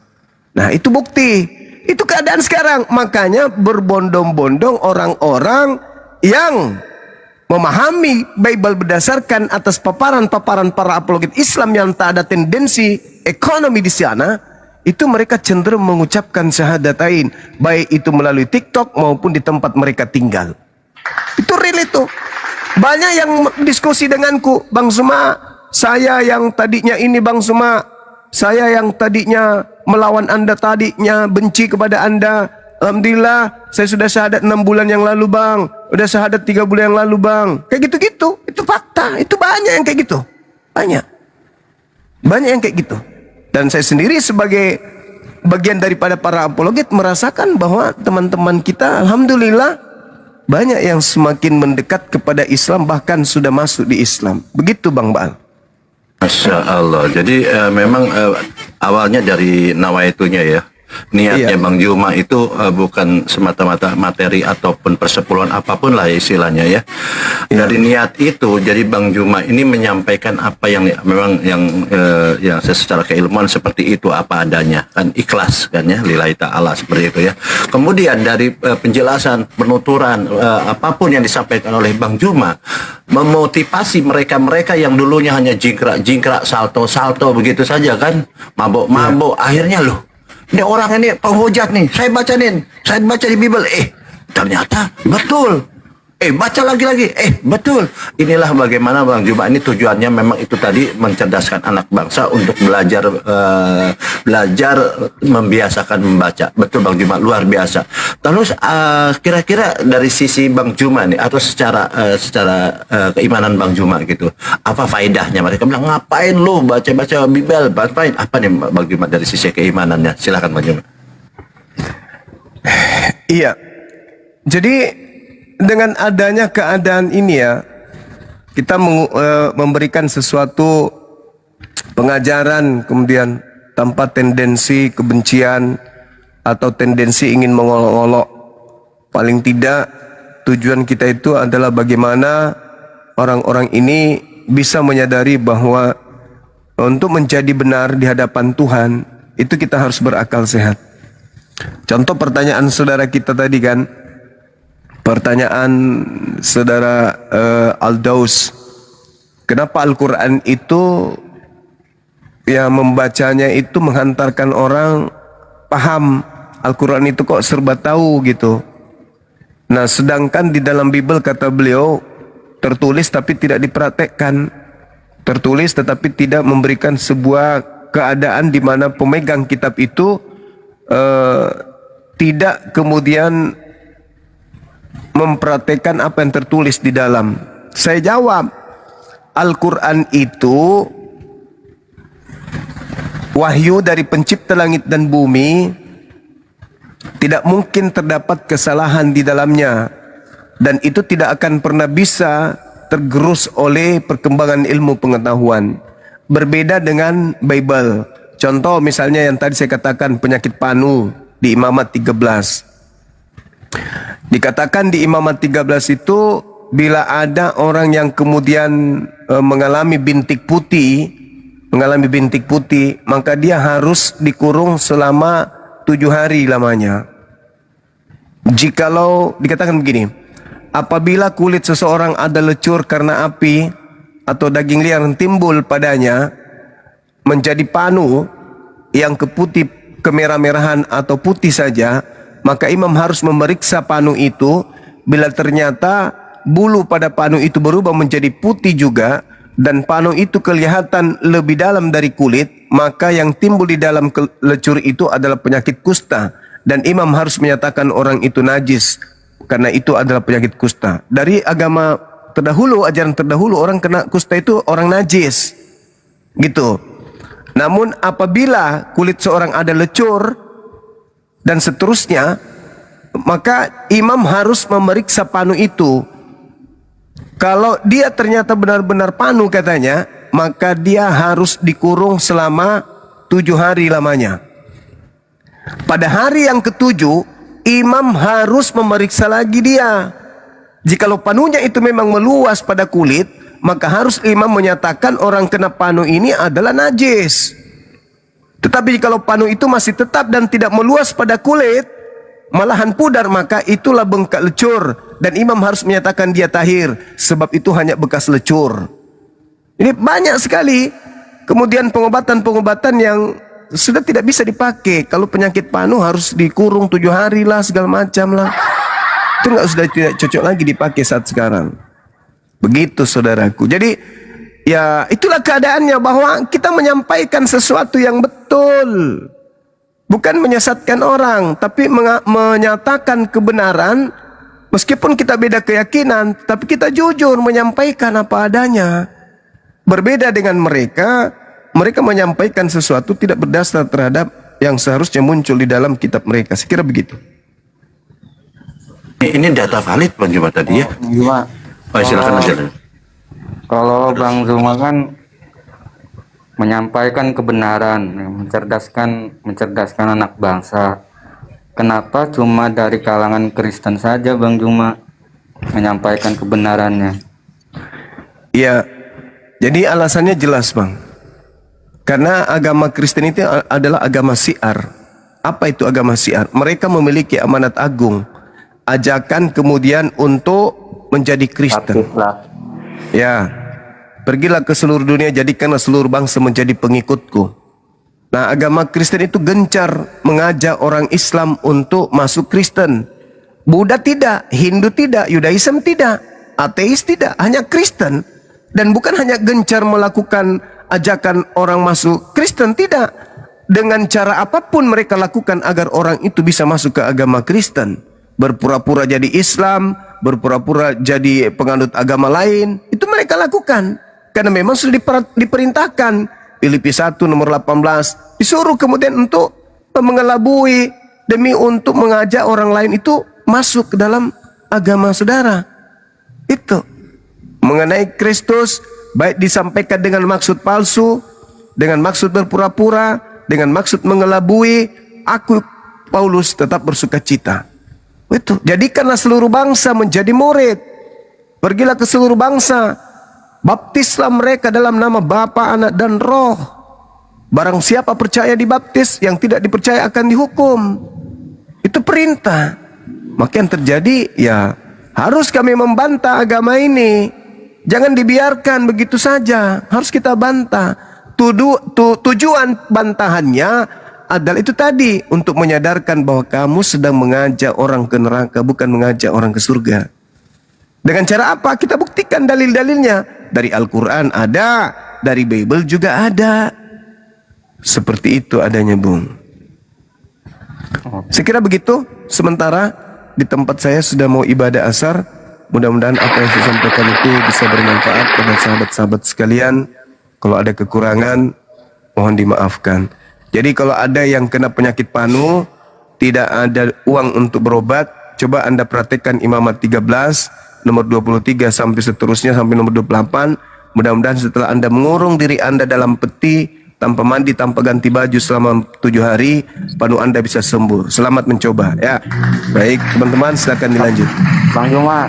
Nah itu bukti, itu keadaan sekarang. Makanya berbondong-bondong orang-orang yang memahami Bible berdasarkan atas paparan-paparan para apologet Islam yang tak ada tendensi ekonomi di sana, itu mereka cenderung mengucapkan syahadatain, baik itu melalui TikTok maupun di tempat mereka tinggal. Itu real itu. Banyak yang diskusi denganku, Bang Suma, saya yang tadinya ini Bang Suma, saya yang tadinya melawan Anda, tadinya benci kepada Anda, alhamdulillah saya sudah syahadat 6 bulan yang lalu Bang, udah syahadat 3 bulan yang lalu Bang. Kayak gitu-gitu, itu fakta, itu banyak yang kayak gitu. Banyak yang kayak gitu. Dan saya sendiri sebagai bagian daripada para apologet merasakan bahwa teman-teman kita alhamdulillah banyak yang semakin mendekat kepada Islam, bahkan sudah masuk di Islam. Begitu Bang Baal. Masya Allah. Jadi memang awalnya dari nawaitunya ya. Niatnya Bang Juma itu bukan semata-mata materi ataupun persepuluhan apapun lah istilahnya ya. Dari niat itu, jadi Bang Juma ini menyampaikan apa yang memang yang secara keilmuan seperti itu apa adanya, kan ikhlas kan ya, lillahi ta'ala seperti itu ya. Kemudian dari penjelasan, penuturan apapun yang disampaikan oleh Bang Juma memotivasi mereka-mereka yang dulunya hanya jingkrak, salto begitu saja kan, mabok-mabok, akhirnya loh. Ini orang ini penghujat nih, saya baca di Bible, ternyata betul. Baca lagi, betul. Inilah bagaimana Bang Juma ini tujuannya memang itu tadi mencerdaskan anak bangsa untuk belajar membiasakan membaca. Betul Bang Juma, luar biasa. Terus kira-kira dari sisi Bang Juma nih atau secara keimanan Bang Juma gitu, apa faedahnya? Mereka bilang ngapain lu baca-baca Bible? Ngapain? Apa nih Bang Juma dari sisi keimanannya? Silakan Bang Juma. Iya. Jadi dengan adanya keadaan ini ya, kita memberikan sesuatu pengajaran kemudian tanpa tendensi kebencian atau tendensi ingin mengolok-olok. Paling tidak tujuan kita itu adalah bagaimana orang-orang ini bisa menyadari bahwa untuk menjadi benar di hadapan Tuhan itu kita harus berakal sehat. Contoh pertanyaan saudara kita tadi kan, pertanyaan saudara Aldaus, kenapa Al-Quran itu yang membacanya itu menghantarkan orang paham Al-Quran itu kok serba tahu gitu. Nah, sedangkan di dalam Bible kata beliau tertulis tapi tidak dipraktekkan, tertulis tetapi tidak memberikan sebuah keadaan di mana pemegang kitab itu tidak kemudian mempraktekkan apa yang tertulis di dalam. Saya jawab, Al-Quran itu wahyu dari pencipta langit dan bumi, tidak mungkin terdapat kesalahan di dalamnya, dan itu tidak akan pernah bisa tergerus oleh perkembangan ilmu pengetahuan. Berbeda dengan Bible. Contoh misalnya yang tadi saya katakan penyakit panu di Imamat 13. Dikatakan di Imamat 13 itu bila ada orang yang kemudian mengalami bintik putih, maka dia harus dikurung selama 7 hari lamanya. Jikalau dikatakan begini, apabila kulit seseorang ada lecur karena api atau daging liar yang timbul padanya menjadi panu yang keputih, kemerah-merahan atau putih saja, maka imam harus memeriksa panu itu. Bila ternyata bulu pada panu itu berubah menjadi putih juga dan panu itu kelihatan lebih dalam dari kulit, maka yang timbul di dalam lecur itu adalah penyakit kusta, dan imam harus menyatakan orang itu najis karena itu adalah penyakit kusta. Dari agama terdahulu, ajaran terdahulu, orang kena kusta itu orang najis gitu. Namun apabila kulit seorang ada lecur dan seterusnya, maka imam harus memeriksa panu itu. Kalau dia ternyata benar-benar panu katanya, maka dia harus dikurung selama 7 hari lamanya. Pada hari yang ke-7, imam harus memeriksa lagi dia. Jikalau panunya itu memang meluas pada kulit, maka harus imam menyatakan orang kena panu ini adalah najis. Tetapi jikalau panu itu masih tetap dan tidak meluas pada kulit, malahan pudar, maka itulah bengkak lecur, dan imam harus menyatakan dia tahir, sebab itu hanya bekas lecur. Ini banyak sekali kemudian pengobatan-pengobatan yang sudah tidak bisa dipakai. Kalau penyakit panu harus dikurung 7 hari lah, segala macam lah. Itu sudah tidak cocok lagi dipakai saat sekarang. Begitu saudaraku. Jadi ya itulah keadaannya, bahwa kita menyampaikan sesuatu yang betul, bukan menyesatkan orang, tapi menyatakan kebenaran. Meskipun kita beda keyakinan, tapi kita jujur menyampaikan apa adanya. Berbeda dengan mereka, mereka menyampaikan sesuatu tidak berdasar terhadap yang seharusnya muncul di dalam kitab mereka. Saya kira begitu. Ini data valid Bang Juma tadi ya? Juma. Silakan aja. Kalau Bang Juma kan menyampaikan kebenaran, mencerdaskan anak bangsa. Kenapa cuma dari kalangan Kristen saja Bang Juma menyampaikan kebenarannya? Ya, jadi alasannya jelas Bang. Karena agama Kristen itu adalah agama syiar. Apa itu agama syiar? Mereka memiliki amanat agung, ajakan kemudian untuk menjadi Kristen. Ya, pergilah ke seluruh dunia, jadikanlah seluruh bangsa menjadi pengikutku. Nah, agama Kristen itu gencar mengajak orang Islam untuk masuk Kristen. Buddha tidak, Hindu tidak, Yudaism tidak, ateis tidak, hanya Kristen. Dan bukan hanya gencar melakukan ajakan orang masuk Kristen, tidak. Dengan cara apapun mereka lakukan agar orang itu bisa masuk ke agama Kristen. Berpura-pura jadi Islam, berpura-pura jadi penganut agama lain, itu mereka lakukan. Karena memang sudah diperintahkan. Filipi 1 nomor 18 disuruh kemudian untuk mengelabui demi untuk mengajak orang lain itu masuk ke dalam agama saudara. Itu mengenai Kristus, baik disampaikan dengan maksud palsu, dengan maksud berpura-pura, dengan maksud mengelabui, aku Paulus tetap bersukacita. Itu jadikanlah seluruh bangsa menjadi murid. Pergilah ke seluruh bangsa, baptislah mereka dalam nama Bapa, Anak dan Roh. Barang siapa percaya dibaptis, yang tidak dipercaya akan dihukum. Itu perintah. Maka yang terjadi ya harus kami membantah agama ini. Jangan dibiarkan begitu saja. Harus kita bantah. tujuan bantahannya adalah itu tadi, untuk menyadarkan bahwa kamu sedang mengajak orang ke neraka, bukan mengajak orang ke surga. Dengan cara apa? Kita buktikan dalil-dalilnya. Dari Al-Quran ada, dari Bible juga ada. Seperti itu adanya, Bung. Saya kira begitu. Sementara di tempat saya sudah mau ibadah asar. Mudah-mudahan apa yang saya sampaikan itu bisa bermanfaat kepada sahabat-sahabat sekalian. Kalau ada kekurangan, mohon dimaafkan. Jadi kalau ada yang kena penyakit panu, tidak ada uang untuk berobat, coba Anda perhatikan Imamat 13, nomor 23 sampai seterusnya sampai nomor 28. Mudah-mudahan setelah Anda mengurung diri Anda dalam peti, tanpa mandi, tanpa ganti baju selama 7 hari, panu Anda bisa sembuh. Selamat mencoba ya. Baik teman-teman, silakan dilanjut. Bang Juma,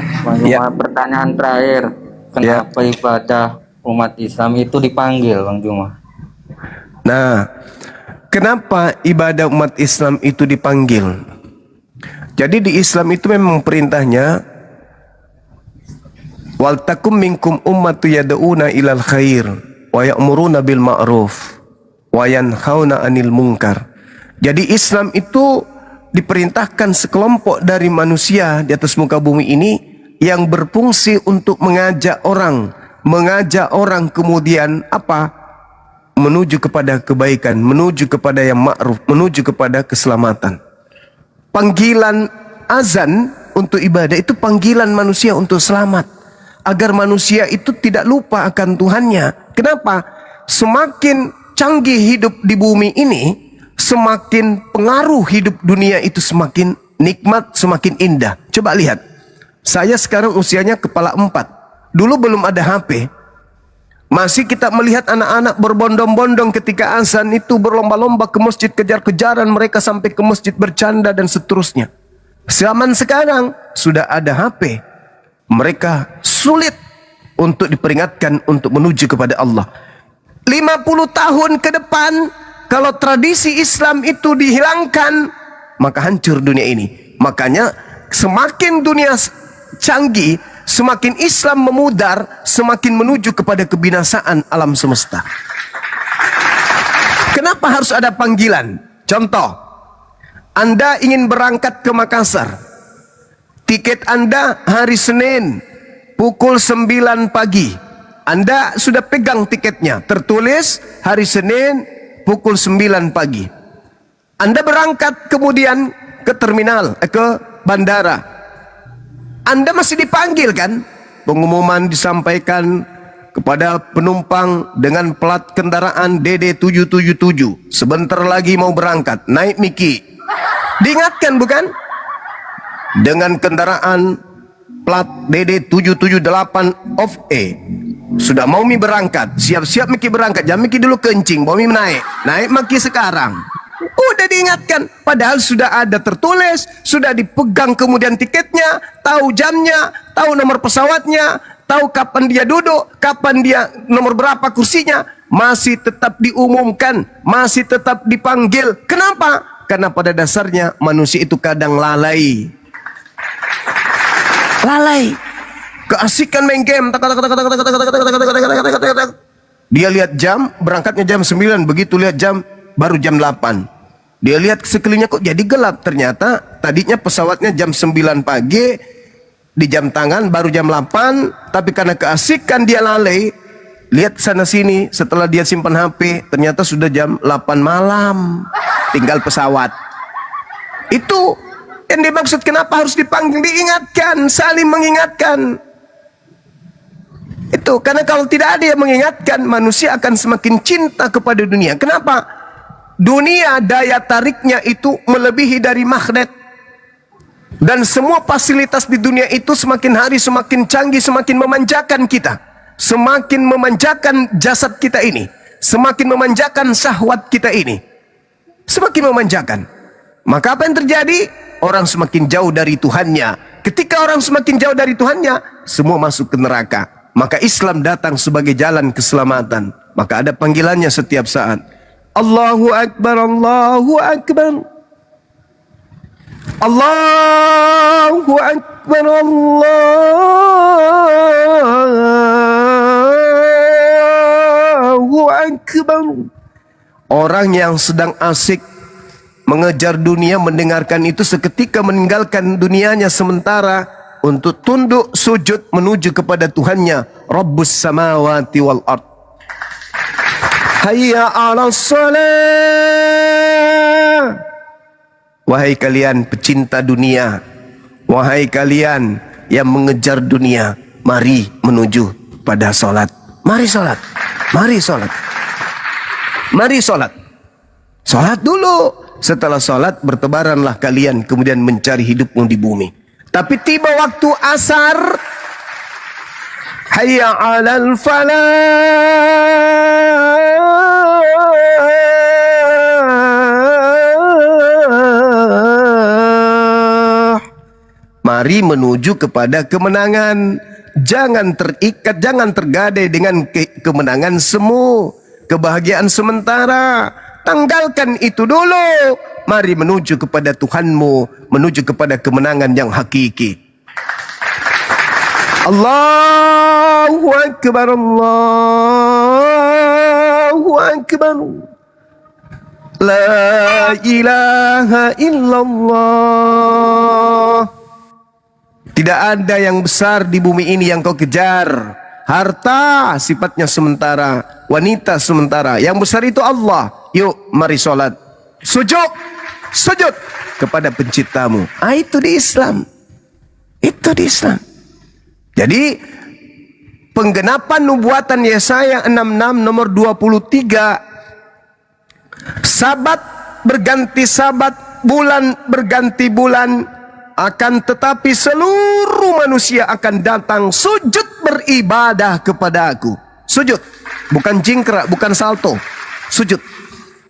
pertanyaan terakhir. Kenapa ibadah umat Islam itu dipanggil, Bang Juma? Nah, kenapa ibadah umat Islam itu dipanggil? Jadi di Islam itu memang perintahnya, wal takum minkum ummatu yad'una ilal khair wa ya'muruna bil ma'ruf wa yanhauna 'anil munkar. Jadi Islam itu diperintahkan sekelompok dari manusia di atas muka bumi ini yang berfungsi untuk mengajak orang kemudian apa? Menuju kepada kebaikan, menuju kepada yang ma'ruf, menuju kepada keselamatan. Panggilan azan untuk ibadah itu panggilan manusia untuk selamat, agar manusia itu tidak lupa akan Tuhannya. Kenapa? Semakin canggih hidup di bumi ini, semakin pengaruh hidup dunia itu semakin nikmat, semakin indah. Coba lihat, saya sekarang usianya kepala 4. Dulu belum ada HP. Masih kita melihat anak-anak berbondong-bondong ketika azan itu berlomba-lomba ke masjid, kejar-kejaran mereka sampai ke masjid bercanda dan seterusnya. Zaman sekarang sudah ada HP. Mereka sulit untuk diperingatkan untuk menuju kepada Allah. 50 tahun ke depan, kalau tradisi Islam itu dihilangkan, maka hancur dunia ini. Makanya semakin dunia canggih, semakin Islam memudar, semakin menuju kepada kebinasaan alam semesta. Kenapa harus ada panggilan? Contoh, Anda ingin berangkat ke Makassar. Tiket Anda hari Senin pukul 9 pagi. Anda sudah pegang tiketnya, tertulis hari Senin pukul 9 pagi. Anda berangkat kemudian ke terminal, ke bandara. Anda masih dipanggil kan? Pengumuman disampaikan kepada penumpang dengan plat kendaraan DD777. Sebentar lagi mau berangkat, naik Miki. Diingatkan bukan? Dengan kendaraan plat DD778 of A. Sudah mau Mi berangkat, siap-siap Miki berangkat. Jangan Miki dulu kencing, mau Mi naik. Naik Miki sekarang. Udah diingatkan, padahal sudah ada tertulis, sudah dipegang kemudian tiketnya, tahu jamnya, tahu nomor pesawatnya, tahu kapan dia duduk, kapan dia nomor berapa kursinya, masih tetap diumumkan, masih tetap dipanggil. Kenapa? Karena pada dasarnya manusia itu kadang lalai. Keasikan main game. Dia lihat jam, berangkatnya jam 9, begitu lihat jam baru jam 8. Dia lihat sekelilingnya kok jadi gelap. Ternyata tadinya pesawatnya jam 9 pagi, di jam tangan baru jam 8. Tapi karena keasikan dia lalai, lihat sana sini, setelah dia simpan HP, ternyata sudah jam 8 malam. Tinggal pesawat. Itu yang dimaksud kenapa harus dipanggil, diingatkan, saling mengingatkan. Itu karena kalau tidak ada yang mengingatkan, manusia akan semakin cinta kepada dunia. Kenapa? Dunia daya tariknya itu melebihi dari magnet. Dan semua fasilitas di dunia itu semakin hari semakin canggih, semakin memanjakan kita. Semakin memanjakan jasad kita ini. Semakin memanjakan syahwat kita ini. Semakin memanjakan. Maka apa yang terjadi? Orang semakin jauh dari Tuhannya. Ketika orang semakin jauh dari Tuhannya, semua masuk ke neraka. Maka Islam datang sebagai jalan keselamatan. Maka ada panggilannya setiap saat. Allahu Akbar, Allahu Akbar. Allahu Akbar, Allahu Akbar. akbar. Orang yang sedang asik mengejar dunia, mendengarkan itu, seketika meninggalkan dunianya sementara untuk tunduk sujud menuju kepada Tuhannya, Rabbus samawati wal ard. Hayya 'alas shalah. Wahai kalian pecinta dunia, wahai kalian yang mengejar dunia, mari menuju pada salat. Mari salat. Mari salat. Mari salat. Salat dulu. Setelah salat bertebaranlah kalian kemudian mencari hidupmu di bumi. Tapi tiba waktu asar, hayya 'alal falah. Mari menuju kepada kemenangan. Jangan terikat, jangan tergadai dengan kemenangan semu, kebahagiaan sementara. Tanggalkan itu dulu. Mari menuju kepada Tuhanmu, menuju kepada kemenangan yang hakiki. Allahu Akbar, Allahu Akbar. La ilaha illallah. Tidak ada yang besar di bumi ini yang kau kejar. Harta sifatnya sementara, wanita sementara. Yang besar itu Allah. Yuk, mari sholat. Sujud, sujud kepada penciptamu. Itu di Islam. Itu di Islam. Jadi, penggenapan nubuatan Yesaya 66 nomor 23. Sabat berganti sabat, bulan berganti bulan. Akan tetapi seluruh manusia akan datang sujud beribadah kepada aku. Sujud, bukan jingkrak, bukan salto. Sujud.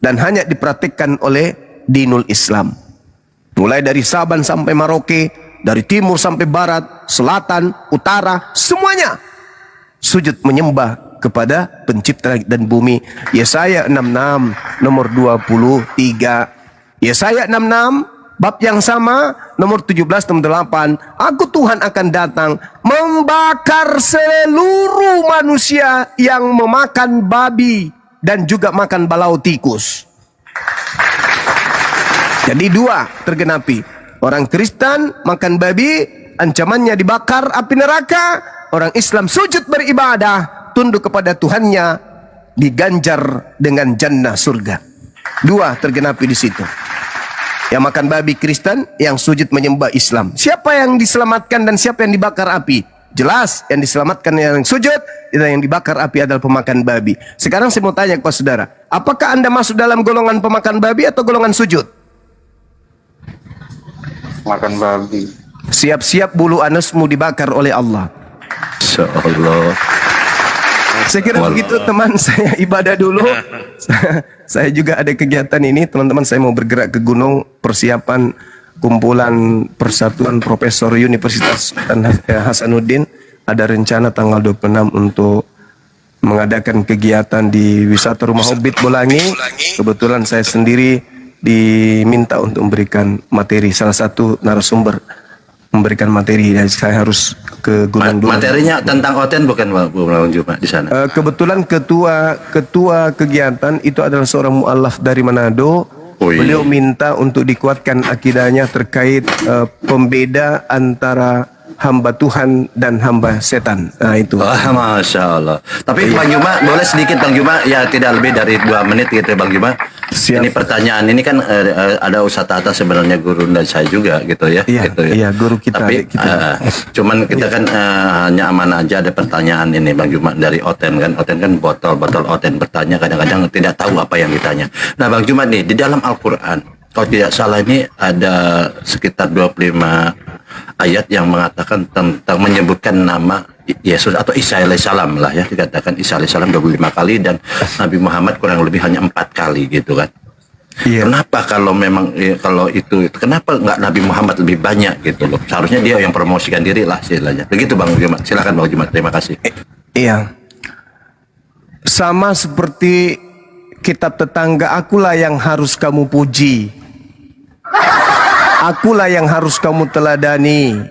Dan hanya dipraktikkan oleh dinul Islam. Mulai dari Saban sampai Maroke, dari timur sampai barat, selatan, utara, semuanya sujud menyembah kepada pencipta langit dan bumi. Yesaya 66 nomor 23. Yesaya 66 bab yang sama, nomor 17, nomor 8. Aku Tuhan akan datang membakar seluruh manusia yang memakan babi dan juga makan balau tikus. Jadi dua tergenapi. Orang Kristen makan babi, ancamannya dibakar api neraka. Orang Islam sujud beribadah, tunduk kepada Tuhannya, diganjar dengan jannah surga. Dua tergenapi di situ. Yang makan babi Kristen, yang sujud menyembah Islam. Siapa yang diselamatkan dan siapa yang dibakar api? Jelas, yang diselamatkan yang sujud, dan yang dibakar api adalah pemakan babi. Sekarang saya mau tanya kepada saudara, apakah Anda masuk dalam golongan pemakan babi atau golongan sujud? Makan babi. Siap-siap bulu anusmu dibakar oleh Allah. Insyaallah. Saya kira begitu teman, saya ibadah dulu. Saya juga ada kegiatan ini, teman-teman, saya mau bergerak ke gunung, persiapan kumpulan Persatuan Profesor Universitas Hasanuddin. Ada rencana tanggal 26 untuk mengadakan kegiatan di wisata Rumah Hobbit Bolangi. Kebetulan saya sendiri diminta untuk memberikan materi, salah satu narasumber memberikan materi, dan saya harus ke Gunung Dulu. Materinya tentang Oten bukan Bang Juma di sana? Kebetulan ketua kegiatan itu adalah seorang mu'alaf dari Manado. Beliau minta untuk dikuatkan akidahnya terkait pembeda antara hamba Tuhan dan hamba setan. Nah itu. Masya Allah. Tapi Bang Juma, boleh sedikit Bang Juma, ya tidak lebih dari 2 menit gitu Bang Juma. Siap. Ini pertanyaan ini kan ada Ustaz Tata sebenarnya guru dan saya juga gitu ya. Iya, gitu ya. Iya, guru kita. Tapi cuman kita kan hanya aman aja ada pertanyaan ini Bang Juma dari Oten kan. Oten kan botol Oten bertanya, kadang-kadang tidak tahu apa yang ditanya. Nah Bang Juma nih, di dalam Al-Quran, kalau tidak salah ini ada sekitar 25 ayat yang mengatakan tentang menyebutkan nama Yesus atau Isa alaihissalam lah ya, dikatakan Isa alaihissalam 25 kali dan Nabi Muhammad kurang lebih hanya 4 kali gitu kan. Iya. Kenapa kalau memang kalau itu kenapa nggak Nabi Muhammad lebih banyak gitu loh? Seharusnya dia yang promosikan diri lah istilahnya. Begitu Bang Jumat. Silakan Bang Jumat. Terima kasih. Iya. Sama seperti kitab tetangga, akulah yang harus kamu puji. Akulah yang harus kamu teladani.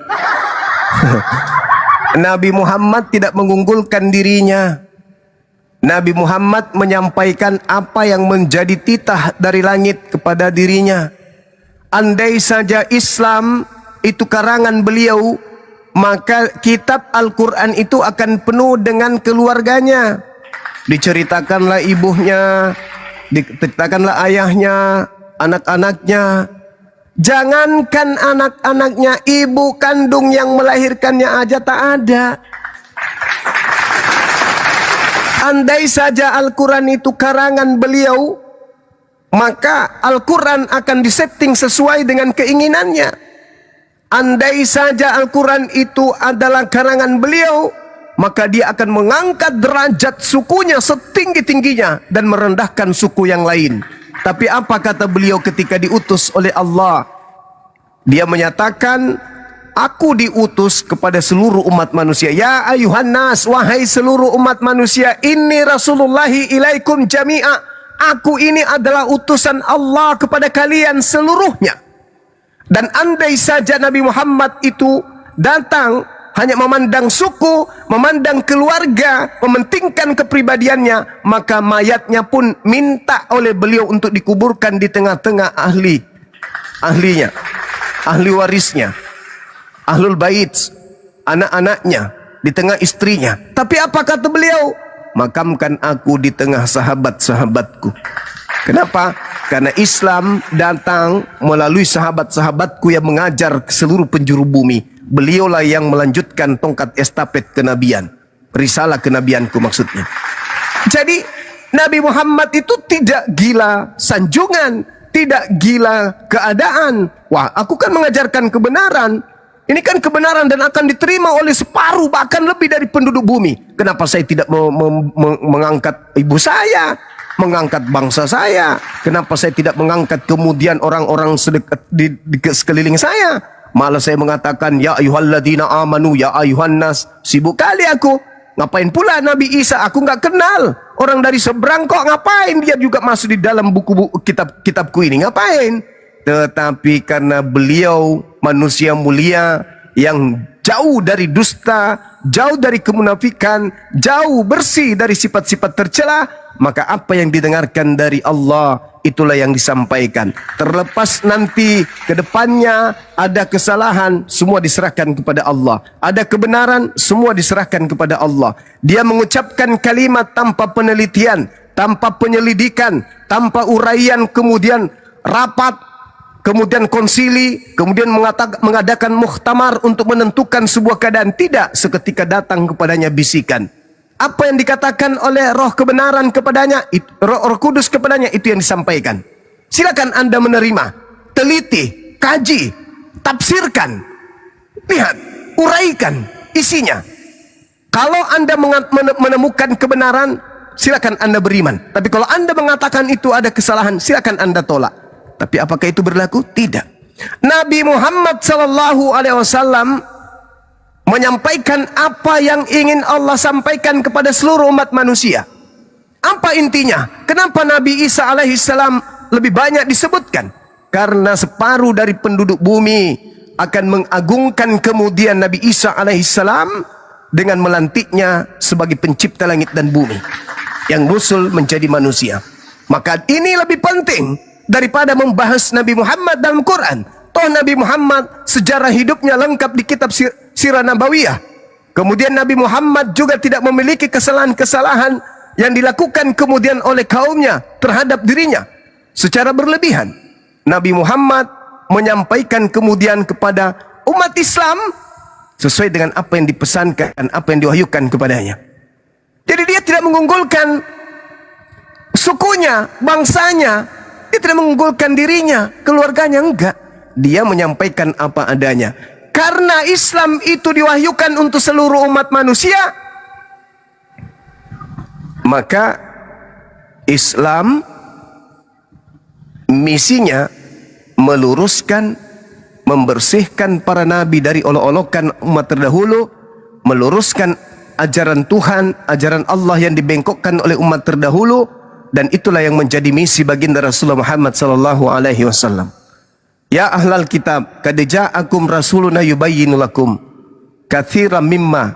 Nabi Muhammad tidak mengunggulkan dirinya. Nabi Muhammad menyampaikan apa yang menjadi titah dari langit kepada dirinya. Andai saja Islam itu karangan beliau, maka kitab Al-Quran itu akan penuh dengan keluarganya. Diceritakanlah ibunya, diceritakanlah ayahnya, anak-anaknya. Jangankan anak-anaknya, ibu kandung yang melahirkannya aja tak ada. Andai saja Al-Quran itu karangan beliau, maka Al-Quran akan disetting sesuai dengan keinginannya. Andai saja Al-Quran itu adalah karangan beliau, maka dia akan mengangkat derajat sukunya setinggi-tingginya dan merendahkan suku yang lain. Tapi apa kata beliau ketika diutus oleh Allah? Dia menyatakan, aku diutus kepada seluruh umat manusia. Ya ayuhan nas, wahai seluruh umat manusia, inni rasulullahi ilaikum jami'a. Aku ini adalah utusan Allah kepada kalian seluruhnya. Dan andai saja Nabi Muhammad itu datang hanya memandang suku, memandang keluarga, mementingkan kepribadiannya, maka mayatnya pun minta oleh beliau untuk dikuburkan di tengah-tengah ahlinya, ahli warisnya, ahlul bait, anak-anaknya, di tengah istrinya. Tapi apa kata beliau? Makamkan aku di tengah sahabat-sahabatku. Kenapa? Karena Islam datang melalui sahabat-sahabatku yang mengajar ke seluruh penjuru bumi. Beliaulah yang melanjutkan tongkat estafet kenabian, risalah kenabianku maksudnya. Jadi Nabi Muhammad itu tidak gila sanjungan, tidak gila keadaan. Wah, aku kan mengajarkan kebenaran. Ini kan kebenaran dan akan diterima oleh separuh bahkan lebih dari penduduk bumi. Kenapa saya tidak mengangkat ibu saya, mengangkat bangsa saya? Kenapa saya tidak mengangkat kemudian orang-orang sedekat di sekeliling saya? Malah saya mengatakan, ya ayyuhalladzina amanu, ya ayyuhan nas. Sibuk kali aku. Ngapain pula Nabi Isa? Aku nggak kenal. Orang dari seberang kok ngapain dia juga masuk di dalam buku-buku kitabku ini? Ngapain? Tetapi karena beliau manusia mulia yang jauh dari dusta, jauh dari kemunafikan, jauh bersih dari sifat-sifat tercela, maka apa yang didengarkan dari Allah itulah yang disampaikan. Terlepas nanti ke depannya ada kesalahan, semua diserahkan kepada Allah. Ada kebenaran, semua diserahkan kepada Allah. Dia mengucapkan kalimat tanpa penelitian, tanpa penyelidikan, tanpa uraian, kemudian rapat, kemudian konsili, kemudian mengadakan muhtamar untuk menentukan sebuah keadaan. Tidak, seketika datang kepadanya bisikan. Apa yang dikatakan oleh roh kebenaran kepadanya, roh kudus kepadanya, itu yang disampaikan. Silakan Anda menerima, teliti, kaji, tafsirkan, lihat, uraikan isinya. Kalau Anda menemukan kebenaran, silakan Anda beriman. Tapi kalau Anda mengatakan itu ada kesalahan, silakan Anda tolak. Tapi apakah itu berlaku? Tidak. Nabi Muhammad SAW menyampaikan apa yang ingin Allah sampaikan kepada seluruh umat manusia. Apa intinya? Kenapa Nabi Isa alaihissalam lebih banyak disebutkan? Karena separuh dari penduduk bumi akan mengagungkan kemudian Nabi Isa alaihissalam dengan melantiknya sebagai pencipta langit dan bumi yang nusul menjadi manusia. Maka ini lebih penting daripada membahas Nabi Muhammad dalam Quran. Toh Nabi Muhammad sejarah hidupnya lengkap di kitab Sirah Nabawiyah. Kemudian Nabi Muhammad juga tidak memiliki kesalahan-kesalahan yang dilakukan kemudian oleh kaumnya terhadap dirinya secara berlebihan. Nabi Muhammad menyampaikan kemudian kepada umat Islam sesuai dengan apa yang dipesankan, apa yang diwahyukan kepadanya. Jadi dia tidak mengunggulkan sukunya, bangsanya, dia tidak mengunggulkan dirinya, keluarganya, enggak. Dia menyampaikan apa adanya. Karena Islam itu diwahyukan untuk seluruh umat manusia, maka Islam misinya meluruskan, membersihkan para nabi dari olok-olokan umat terdahulu, meluruskan ajaran Tuhan, ajaran Allah yang dibengkokkan oleh umat terdahulu, dan itulah yang menjadi misi baginda Rasulullah Muhammad SAW. Ya ahlal kitab, qad ja'akum rasuluna yubayyinu lakum katsiran mimma,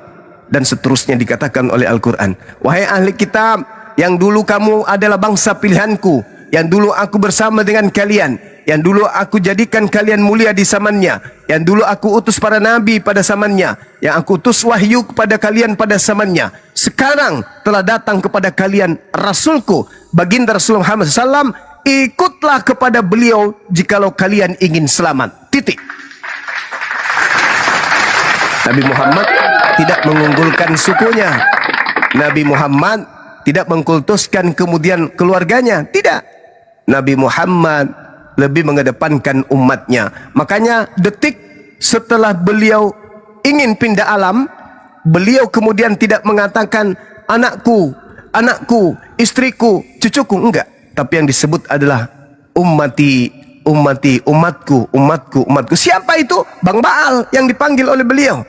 dan seterusnya dikatakan oleh Al-Quran. Wahai ahli kitab, yang dulu kamu adalah bangsa pilihanku, yang dulu aku bersama dengan kalian, yang dulu aku jadikan kalian mulia di zamannya, yang dulu aku utus para nabi pada zamannya, yang aku utus wahyu kepada kalian pada zamannya. Sekarang telah datang kepada kalian Rasulku, baginda Rasulullah Muhammad SAW. Ikutlah kepada beliau jikalau kalian ingin selamat. Titik. Nabi Muhammad tidak mengunggulkan sukunya. Nabi Muhammad tidak mengkultuskan kemudian keluarganya. Tidak. Nabi Muhammad lebih mengedepankan umatnya. Makanya detik setelah beliau ingin pindah alam, beliau kemudian tidak mengatakan anakku, anakku, istriku, cucuku. Enggak. Tapi yang disebut adalah ummati, ummati, umatku, umatku, umatku. Siapa itu? Bang Baal yang dipanggil oleh beliau.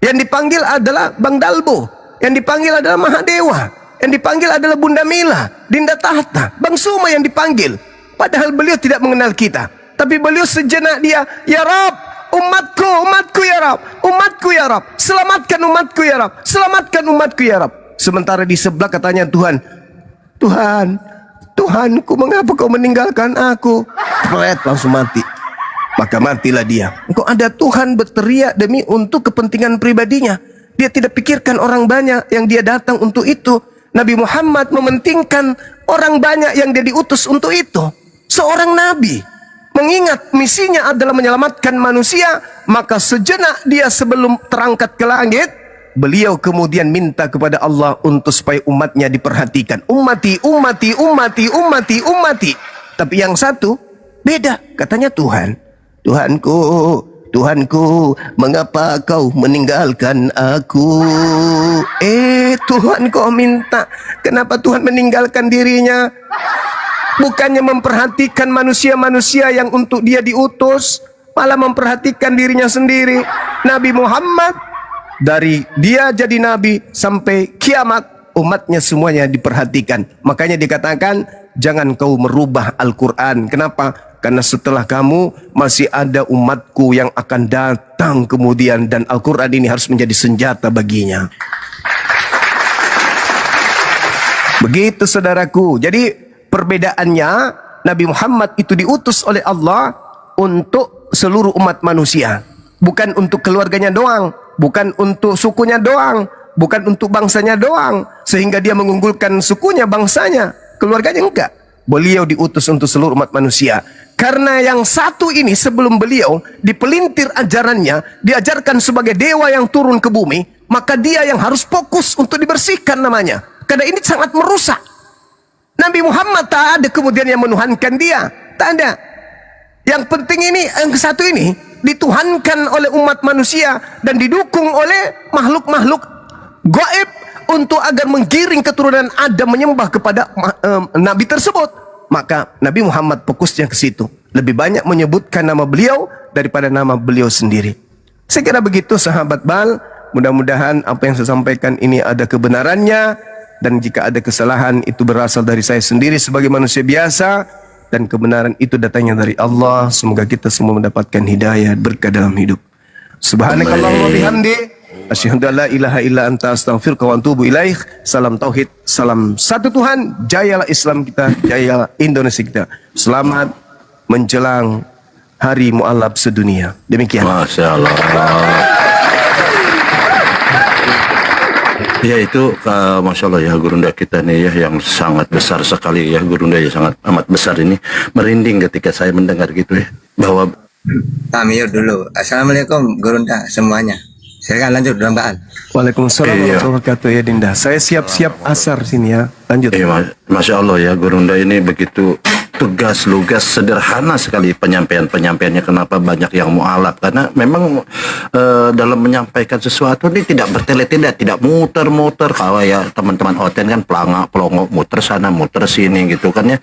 Yang dipanggil adalah Bang Dalbo. Yang dipanggil adalah Mahadewa. Yang dipanggil adalah Bunda Mila, Dinda Tahta, Bang Suma yang dipanggil. Padahal beliau tidak mengenal kita. Tapi beliau sejenak dia, ya Rab, umatku, umatku ya Rab, umatku ya Rab, selamatkan umatku ya Rab, selamatkan umatku ya Rab. Sementara di sebelah katanya Tuhan, Tuhan, Tuhanku, mengapa kau meninggalkan aku? Pret, langsung mati. Maka matilah dia. Engkau ada Tuhan berteriak demi untuk kepentingan pribadinya. Dia tidak pikirkan orang banyak yang dia datang untuk itu. Nabi Muhammad mementingkan orang banyak yang dia diutus untuk itu. Seorang nabi mengingat misinya adalah menyelamatkan manusia, maka sejenak dia sebelum terangkat ke langit, beliau kemudian minta kepada Allah untuk supaya umatnya diperhatikan. Ummati, ummati, ummati, ummati, ummati. Tapi yang satu beda, katanya Tuhan. Tuhanku, Tuhanku, mengapa kau meninggalkan aku? Tuhan kau minta. Kenapa Tuhan meninggalkan dirinya? Bukannya memperhatikan manusia-manusia yang untuk dia diutus, malah memperhatikan dirinya sendiri. Nabi Muhammad, dari dia jadi nabi sampai kiamat, umatnya semuanya diperhatikan. Makanya dikatakan, jangan kau merubah Al-Quran. Kenapa? Karena setelah kamu masih ada umatku yang akan datang kemudian, dan Al-Quran ini harus menjadi senjata baginya. Begitu saudaraku. Jadi perbedaannya, Nabi Muhammad itu diutus oleh Allah untuk seluruh umat manusia. Bukan untuk keluarganya doang, bukan untuk sukunya doang, bukan untuk bangsanya doang, sehingga dia mengunggulkan sukunya, bangsanya, keluarganya enggak. Beliau diutus untuk seluruh umat manusia. Karena yang satu ini sebelum beliau dipelintir ajarannya, diajarkan sebagai dewa yang turun ke bumi, maka dia yang harus fokus untuk dibersihkan namanya. Karena ini sangat merusak. Nabi Muhammad tak ada kemudian yang menuhankan dia, tak ada. Yang penting ini, yang satu ini dituhankan oleh umat manusia dan didukung oleh makhluk-makhluk gaib untuk agar menggiring keturunan Adam menyembah kepada Nabi tersebut. Maka Nabi Muhammad fokusnya ke situ. Lebih banyak menyebutkan nama beliau daripada nama beliau sendiri. Saya kira begitu sahabat Bal. Mudah-mudahan apa yang saya sampaikan ini ada kebenarannya. Dan jika ada kesalahan itu berasal dari saya sendiri sebagai manusia biasa. Dan kebenaran itu datangnya dari Allah. Semoga kita semua mendapatkan hidayah berkah dalam hidup. Subhanakallahumma bihamdi. Asyhadu an la ilaha illa anta astaghfiruka wa atubu ilaik. Salam tauhid, salam satu Tuhan. Jayalah Islam kita, jayalah Indonesia kita. Selamat menjelang hari mu'alaf sedunia. Demikian. Masya Allah. Ya itu Masya Allah ya Gurunda kita nih ya, yang sangat besar sekali ya Gurunda ya, sangat amat besar ini. Merinding ketika saya mendengar gitu ya, bahwa Kami dulu. Assalamualaikum Gurunda semuanya. Saya akan lanjut Bang. Waalaikumsalam warahmatullahi wabarakatuh ya Dinda. Saya siap-siap asar sini ya. Lanjut. Masya Allah ya Gurunda ini begitu tegas, lugas, sederhana sekali penyampaiannya. Kenapa banyak yang mualaf? Karena memang dalam menyampaikan sesuatu ini tidak bertele-tele, tidak muter-muter. Kalau ya teman-teman Oten kan pelongo muter sana muter sini gitu kan ya.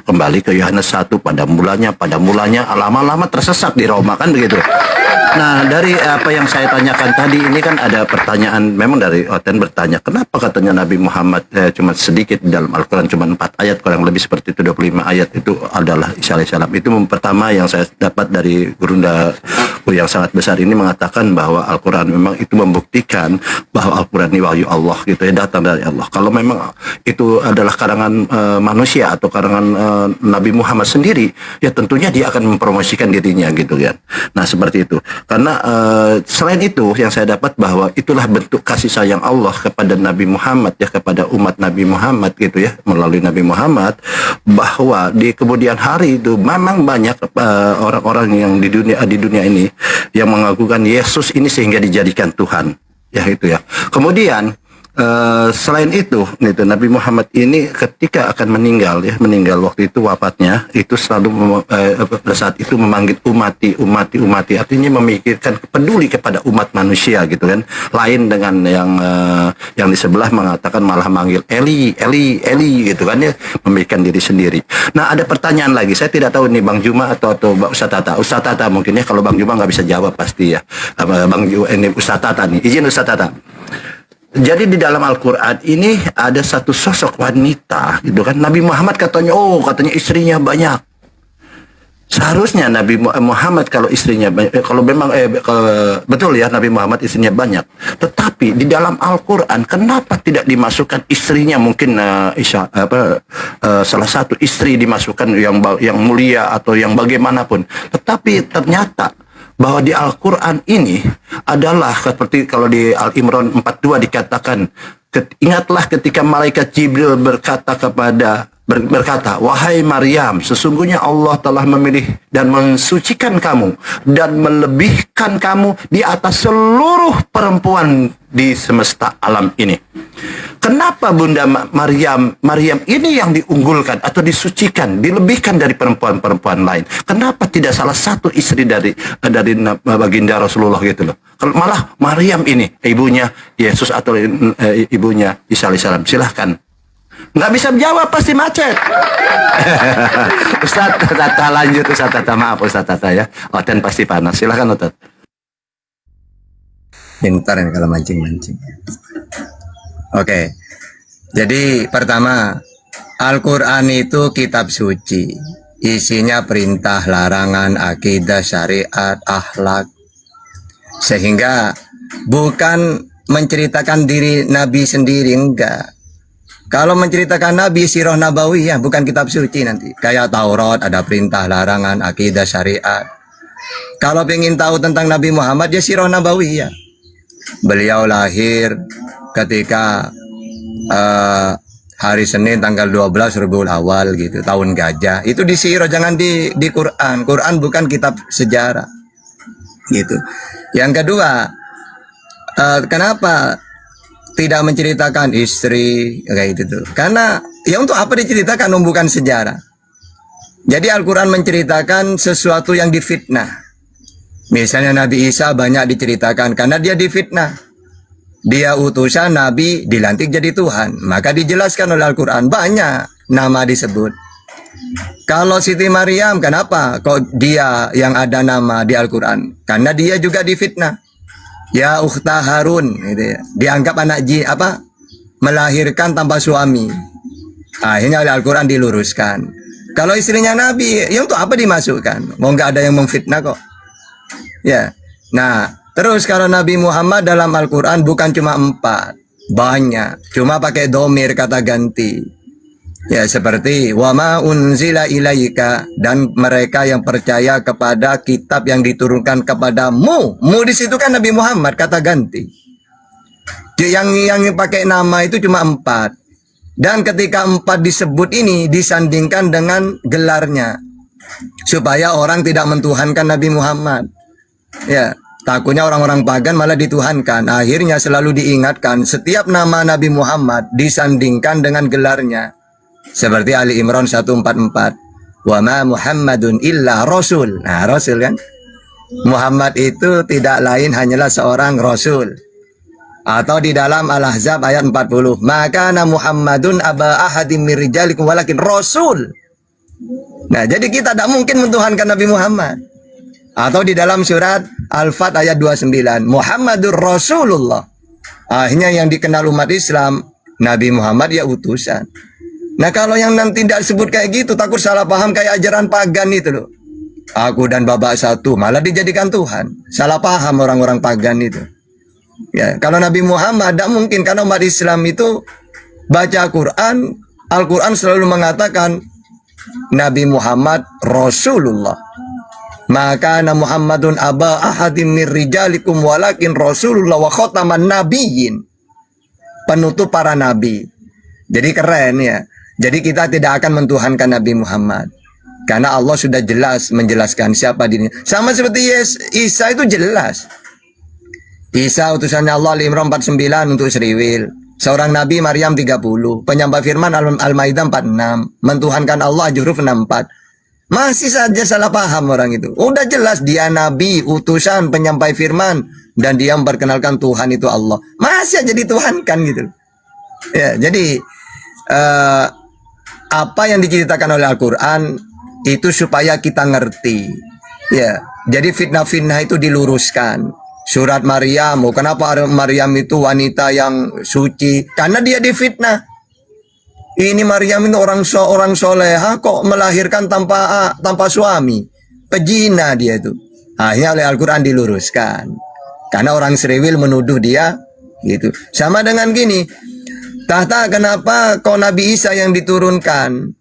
Kembali ke Yohanes 1, pada mulanya, lama-lama tersesat di Roma, kan begitu. Nah, dari apa yang saya tanyakan tadi ini kan ada pertanyaan, memang dari Oten bertanya, kenapa katanya Nabi Muhammad cuma sedikit dalam Al-Quran, cuma 4 ayat, kurang lebih seperti itu, 25 ayat itu adalah Isa alaihissalam. Itu pertama yang saya dapat dari gurunda yang sangat besar ini, mengatakan bahwa Al-Quran memang itu membuktikan bahwa Al-Quran ini wahyu Allah gitu ya, datang dari Allah. Kalau memang itu adalah karangan manusia atau karangan Nabi Muhammad sendiri, ya tentunya dia akan mempromosikan dirinya gitu kan. Nah, seperti itu. Karena selain itu yang saya dapat bahwa itulah bentuk kasih sayang Allah kepada Nabi Muhammad ya, kepada umat Nabi Muhammad gitu ya, melalui Nabi Muhammad, bahwa di kemudian hari itu memang banyak orang-orang yang di dunia ini yang mengagungkan Yesus ini sehingga dijadikan Tuhan ya, itu ya. Kemudian selain itu Nabi Muhammad ini ketika akan meninggal waktu itu wafatnya, itu selalu pada saat itu memanggil umati, artinya memikirkan, peduli kepada umat manusia gitu kan. Lain dengan yang di sebelah mengatakan malah manggil Eli gitu kan ya, memikirkan diri sendiri. Nah, ada pertanyaan lagi, saya tidak tahu nih Bang Juma atau Ustaz Tata mungkin ya, kalau Bang Juma nggak bisa jawab pasti ya. Bang Juma ini Ustaz Tata nih, izin Ustaz Tata. Jadi di dalam Al-Quran ini ada satu sosok wanita gitu kan. Nabi Muhammad katanya istrinya banyak. Seharusnya Nabi Muhammad kalau istrinya banyak, kalau memang betul ya, Nabi Muhammad istrinya banyak. Tetapi di dalam Al-Quran kenapa tidak dimasukkan istrinya? Mungkin salah satu istri dimasukkan yang mulia atau yang bagaimanapun. Tetapi ternyata bahwa di Al-Quran ini adalah seperti kalau di Al-Imran 42 dikatakan, ingatlah ketika malaikat Jibril berkata, wahai Maryam, sesungguhnya Allah telah memilih dan mensucikan kamu dan melebihkan kamu di atas seluruh perempuan di semesta alam ini. Kenapa Bunda Maryam ini yang diunggulkan atau disucikan, dilebihkan dari perempuan-perempuan lain? Kenapa tidak salah satu istri dari baginda Rasulullah gitu loh? Malah Maryam ini ibunya Yesus atau ibunya Isa alaihissalam. Silahkan. Nggak bisa jawab, pasti macet. Ustaz Tata lanjut, Ustaz Tata, maaf Ustaz Tata ya. Oten pasti panas. Silahkan Oten. Pintar ini kalau mancing-mancing. Oke. Jadi pertama, Al-Quran itu kitab suci. Isinya perintah, larangan, akidah, syariat, akhlak. Sehingga bukan menceritakan diri Nabi sendiri, enggak. Kalau menceritakan Nabi, sirah nabawiyah, bukan kitab suci nanti. Kayak Taurat, ada perintah, larangan, akidah, syariat. Kalau ingin tahu tentang Nabi Muhammad, ya sirah nabawiyah. Beliau lahir ketika hari Senin tanggal 12 Rabiul Awal gitu, tahun gajah. Itu di sirah, jangan di Quran. Quran bukan kitab sejarah. Gitu. Yang kedua, kenapa tidak menceritakan istri kayak gitu tuh? Karena ya untuk apa diceritakan, bukan sejarah. Jadi Al-Quran menceritakan sesuatu yang difitnah. Misalnya Nabi Isa banyak diceritakan karena dia difitnah. Dia utusan Nabi, dilantik jadi Tuhan. Maka dijelaskan oleh Al-Quran, banyak nama disebut. Kalau Siti Maryam, kenapa kok dia yang ada nama di Al-Quran? Karena dia juga difitnah. Ya ukhta Harun, gitu ya. Dianggap anak melahirkan tanpa suami. Akhirnya oleh Al-Quran diluruskan. Kalau istrinya Nabi, ya untuk apa dimasukkan? Mau nggak ada yang memfitnah kok. Ya, nah terus kalau Nabi Muhammad dalam Al-Quran bukan cuma 4, banyak. Cuma pakai domir, kata ganti. Ya seperti wa ma unzila ilaika, dan mereka yang percaya kepada kitab yang diturunkan kepadamu. Mu di situ kan Nabi Muhammad, kata ganti. Yang pakai nama itu cuma 4. Dan ketika 4 disebut ini disandingkan dengan gelarnya, supaya orang tidak mentuhankan Nabi Muhammad. Ya, takutnya orang-orang pagan malah dituhankan. Akhirnya selalu diingatkan setiap nama Nabi Muhammad disandingkan dengan gelarnya. Seperti Ali Imran 144. Wa ma Muhammadun illa rasul. Nah, rasul kan? Muhammad itu tidak lain hanyalah seorang rasul. Atau di dalam Al-Ahzab ayat 40. Maka Muhammadun aba ahadim min rijalikum walakin rasul. Nah, jadi kita tidak mungkin mentuhankan Nabi Muhammad. Atau di dalam surat Al-Fat ayat 29, Muhammadur Rasulullah. Akhirnya yang dikenal umat Islam, Nabi Muhammad ya utusan. Nah, kalau yang nanti tidak sebut kayak gitu, takut salah paham kayak ajaran pagan itu loh. Aku dan babak satu, malah dijadikan Tuhan. Salah paham orang-orang pagan itu. Ya, kalau Nabi Muhammad tidak mungkin, karena umat Islam itu baca Quran, Al-Quran selalu mengatakan Nabi Muhammad Rasulullah. Maka Muhammadun aba ahadim mir rijalikum walakin Rasulullah wa khataman nabiyyin. Penutup para nabi. Jadi keren ya. Jadi kita tidak akan mentuhankan Nabi Muhammad. Karena Allah sudah jelas menjelaskan siapa dirinya. Sama seperti Isa itu jelas. Isa utusannya Allah Al-Imran 49 untuk Seriwil. Seorang Nabi Maryam 30. Penyembah firman Al-Maidah 46. Mentuhankan Allah Juruf 64. Masih saja salah paham orang itu. Udah jelas dia Nabi, utusan, penyampai firman. Dan dia memperkenalkan Tuhan itu Allah. Masih aja dituhankan gitu. Ya, jadi apa yang diceritakan oleh Al-Quran itu supaya kita ngerti. Ya, jadi fitnah-fitnah itu diluruskan. Surat Maryam, kenapa Maryam itu wanita yang suci? Karena dia difitnah. Ini Maryam itu orang soleha kok melahirkan tanpa suami. Pejina dia itu. Akhirnya oleh Al-Quran diluruskan. Karena orang Seriwil menuduh dia gitu. Sama dengan gini. Tahta kenapa kok Nabi Isa yang diturunkan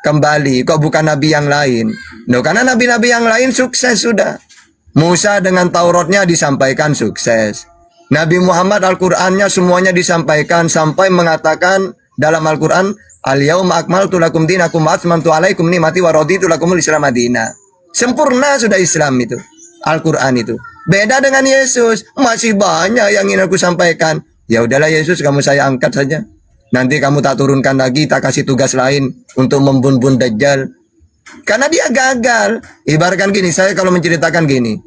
kembali, kok bukan Nabi yang lain? No, karena Nabi-Nabi yang lain sukses sudah. Musa dengan Tauratnya disampaikan sukses. Nabi Muhammad Al-Qur'annya semuanya disampaikan sampai mengatakan dalam Al-Qur'an, "Al-yauma akmaltu lakum dinakum wa atmamtu alaikum ni'mati wa raditu lakumul Islam madina." Sempurna sudah Islam itu, Al-Qur'an itu. Beda dengan Yesus, masih banyak yang ingin aku sampaikan. Ya udahlah Yesus, kamu saya angkat saja. Nanti kamu tak turunkan lagi, tak kasih tugas lain untuk membun-bun Dajjal. Karena dia gagal. Ibaratkan gini, saya kalau menceritakan gini.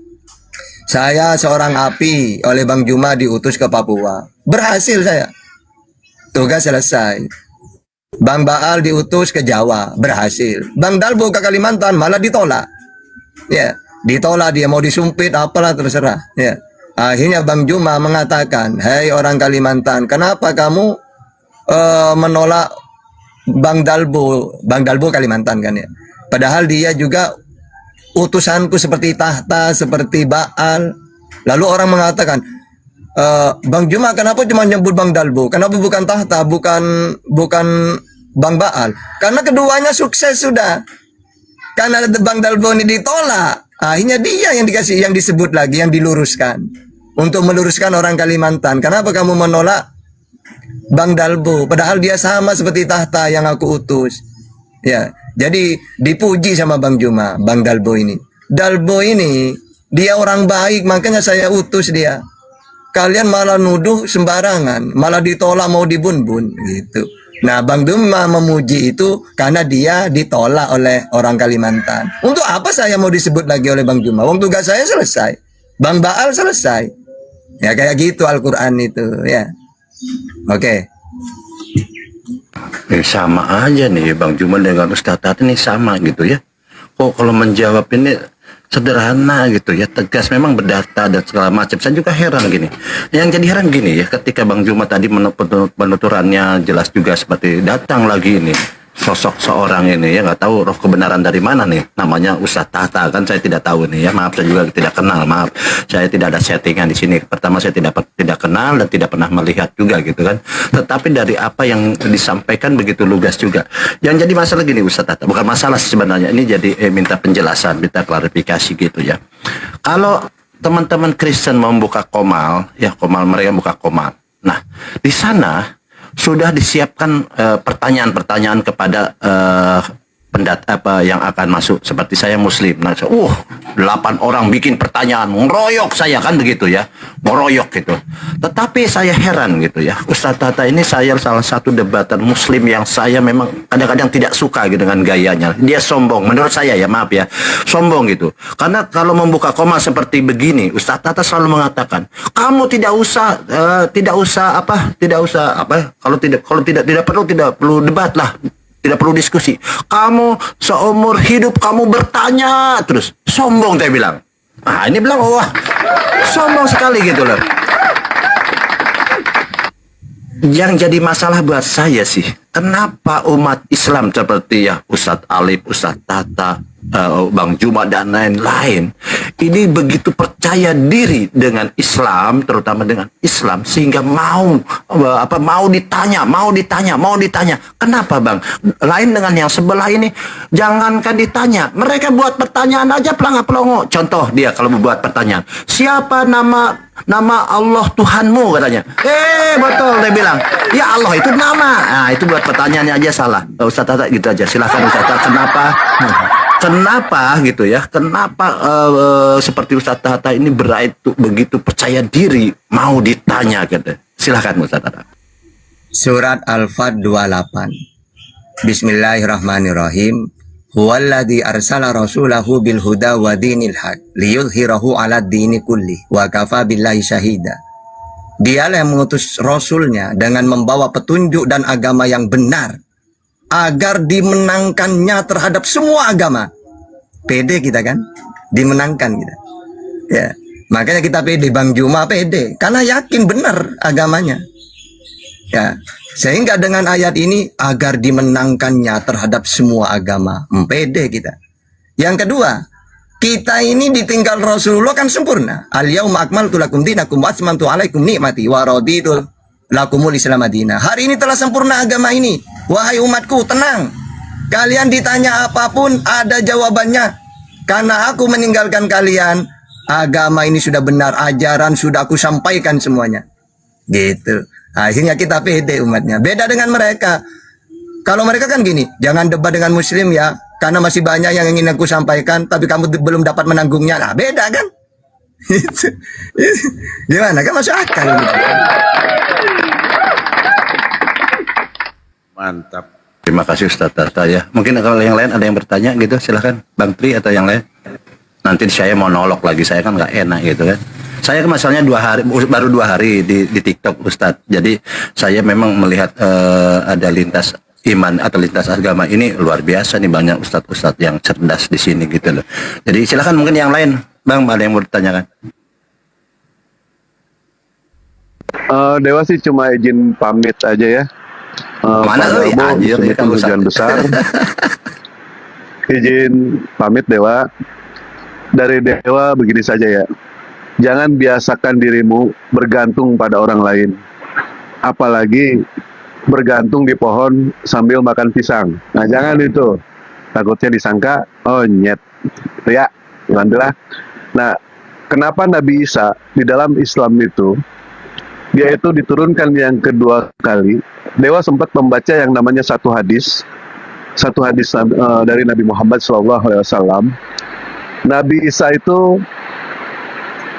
Saya seorang API oleh Bang Juma diutus ke Papua. Berhasil saya. Tugas selesai. Bang Baal diutus ke Jawa. Berhasil. Bang Dalbo ke Kalimantan malah ditolak. Ya, ditolak dia mau disumpit apalah terserah. Ya. Akhirnya Bang Juma mengatakan, "Hei orang Kalimantan, kenapa kamu menolak Bang Dalbo Kalimantan kan ya? Padahal dia juga utusanku seperti Tahta, seperti Baal." Lalu orang mengatakan, "Bang Juma kenapa cuma nyebut Bang Dalbo? Kenapa bukan Tahta, bukan Bang Baal?" Karena keduanya sukses sudah. Karena Bang Dalbo ini ditolak, akhirnya dia yang dikasih, yang disebut lagi, yang diluruskan. Untuk meluruskan orang Kalimantan. Kenapa kamu menolak Bang Dalbo? Padahal dia sama seperti Tahta yang aku utus. Ya, jadi dipuji sama Bang Juma, Bang Dalbo ini. Dalbo ini, dia orang baik, makanya saya utus dia. Kalian malah nuduh sembarangan, malah ditolak mau dibun-bun, gitu. Nah, Bang Juma memuji itu karena dia ditolak oleh orang Kalimantan. Untuk apa saya mau disebut lagi oleh Bang Juma? Wong tugas saya selesai. Bang Baal selesai. Ya kayak gitu Al-Quran itu, ya. Oke. Sama aja nih Bang Juma dengan Ustaz Tata ini sama gitu ya. Kok kalau menjawab ini sederhana gitu ya, tegas, memang berdata dan segala macam. Saya juga heran gini. Yang jadi heran gini ya, ketika Bang Juma tadi penuturannya jelas juga seperti datang lagi ini sosok seorang ini ya, nggak tahu roh kebenaran dari mana nih, namanya Ustaz Tahta, kan saya tidak tahu nih ya, maaf saya juga tidak kenal, maaf saya tidak ada settingan di sini. Pertama saya tidak kenal dan tidak pernah melihat juga gitu kan, tetapi dari apa yang disampaikan begitu lugas juga. Yang jadi masalah gini Ustaz Tahta, bukan masalah sebenarnya, ini jadi minta penjelasan, minta klarifikasi gitu ya. Kalau teman-teman Kristen mau buka komal ya, komal mereka buka komal, nah di sana sudah disiapkan pertanyaan-pertanyaan kepada apa yang akan masuk, seperti saya Muslim. Nah, 8 orang bikin pertanyaan, ngeroyok saya kan begitu ya, ngeroyok gitu. Tetapi saya heran gitu ya, Ustaz Tata ini saya salah satu debatan Muslim yang saya memang kadang-kadang tidak suka gitu dengan gayanya. Dia sombong, menurut saya ya, maaf ya, sombong gitu. Karena kalau membuka koma seperti begini, Ustaz Tata selalu mengatakan, kamu tidak usah kalau tidak perlu debat lah. Tidak perlu diskusi. Kamu seumur hidup kamu bertanya terus. Sombong saya bilang. Ah, ini bilang, wah, sombong sekali gitu loh. Yang jadi masalah buat saya sih, kenapa umat Islam seperti ya Ustadz Alif, Ustadz Tata, Bang Juma dan lain-lain ini begitu percaya diri dengan Islam, terutama dengan Islam, sehingga mau ditanya, kenapa Bang? Lain dengan yang sebelah ini, jangankan ditanya, mereka buat pertanyaan aja pelongo. Contoh dia kalau membuat pertanyaan, siapa nama Allah Tuhanmu katanya. Betul dia bilang. Ya Allah itu nama. Nah, itu buat pertanyaannya aja salah. Ustaz Tata gitu aja. Silakan Ustaz Tata, kenapa gitu ya? Kenapa seperti Ustaz Tata ini begitu percaya diri mau ditanya gitu. Silakan Ustaz Tata. Surat Al-Fat 28. Bismillahirrahmanirrahim. Huwallazi arsala rasulahu bil huda wa dinil haq liyudhhirahu 'ala dini kulli wa kafa billahi syahida. Dialah yang mengutus rasulnya dengan membawa petunjuk dan agama yang benar agar dimenangkannya terhadap semua agama. Pede kita kan? Dimenangkan kita. Ya, makanya kita pede, Bang Juma pede karena yakin benar agamanya. Ya, sehingga dengan ayat ini agar dimenangkannya terhadap semua agama. Pede kita. Yang kedua, kita ini ditinggal Rasulullah kan sempurna. Al-yauma akmaltu lakum dinakum wa atmamtu alaikum ni'mati wa raditu lakumul Islam madina. Hari ini telah sempurna agama ini. Wahai umatku, tenang. Kalian ditanya apapun ada jawabannya. Karena aku meninggalkan kalian, agama ini sudah benar, ajaran sudah aku sampaikan semuanya. Gitu. Akhirnya kita pede umatnya. Beda dengan mereka. Kalau mereka kan gini, jangan debat dengan muslim ya, karena masih banyak yang ingin aku sampaikan, tapi kamu belum dapat menanggungnya. Nah, beda kan? Gimana? Kan masuk akal. Mantap. Terima kasih Ustaz Tata ya. Mungkin kalau yang lain ada yang bertanya gitu, silahkan Bang Tri atau yang lain. Nanti saya monolog lagi, saya kan nggak enak gitu kan. Saya masalahnya baru 2 hari di TikTok Ustadz. Jadi saya memang melihat ada lintas iman atau lintas agama ini luar biasa nih, banyak ustadz-ustadz yang cerdas di sini gitu loh. Jadi silakan mungkin yang lain, Bang, ada yang mau ditanyakan? Dewa sih cuma izin pamit aja ya. Mana lu anjir ya kan hujan besar. Izin pamit Dewa. Dari Dewa begini saja ya. Jangan biasakan dirimu bergantung pada orang lain. Apalagi bergantung di pohon sambil makan pisang. Nah, jangan itu. Takutnya disangka, oh nyet. Ya, alhamdulillah. Nah, kenapa Nabi Isa di dalam Islam itu, dia itu diturunkan yang kedua kali. Dewa sempat membaca yang namanya satu hadis dari Nabi Muhammad SAW. Nabi Isa itu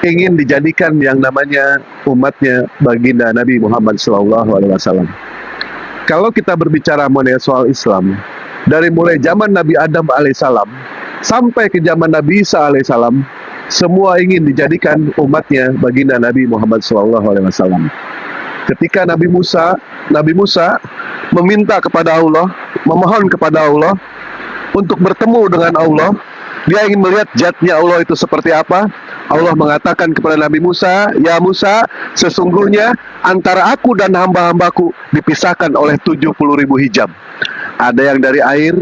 ingin dijadikan yang namanya umatnya baginda Nabi Muhammad SAW. Kalau kita berbicara mengenai soal Islam, dari mulai zaman Nabi Adam alaihissalam sampai ke zaman Nabi Isa alaihissalam, semua ingin dijadikan umatnya baginda Nabi Muhammad SAW. Ketika Nabi Musa meminta kepada Allah, memohon kepada Allah untuk bertemu dengan Allah, dia ingin melihat zatnya Allah itu seperti apa. Allah mengatakan kepada Nabi Musa, ya Musa, sesungguhnya antara aku dan hamba-hambaku dipisahkan oleh 70.000 hijab. Ada yang dari air,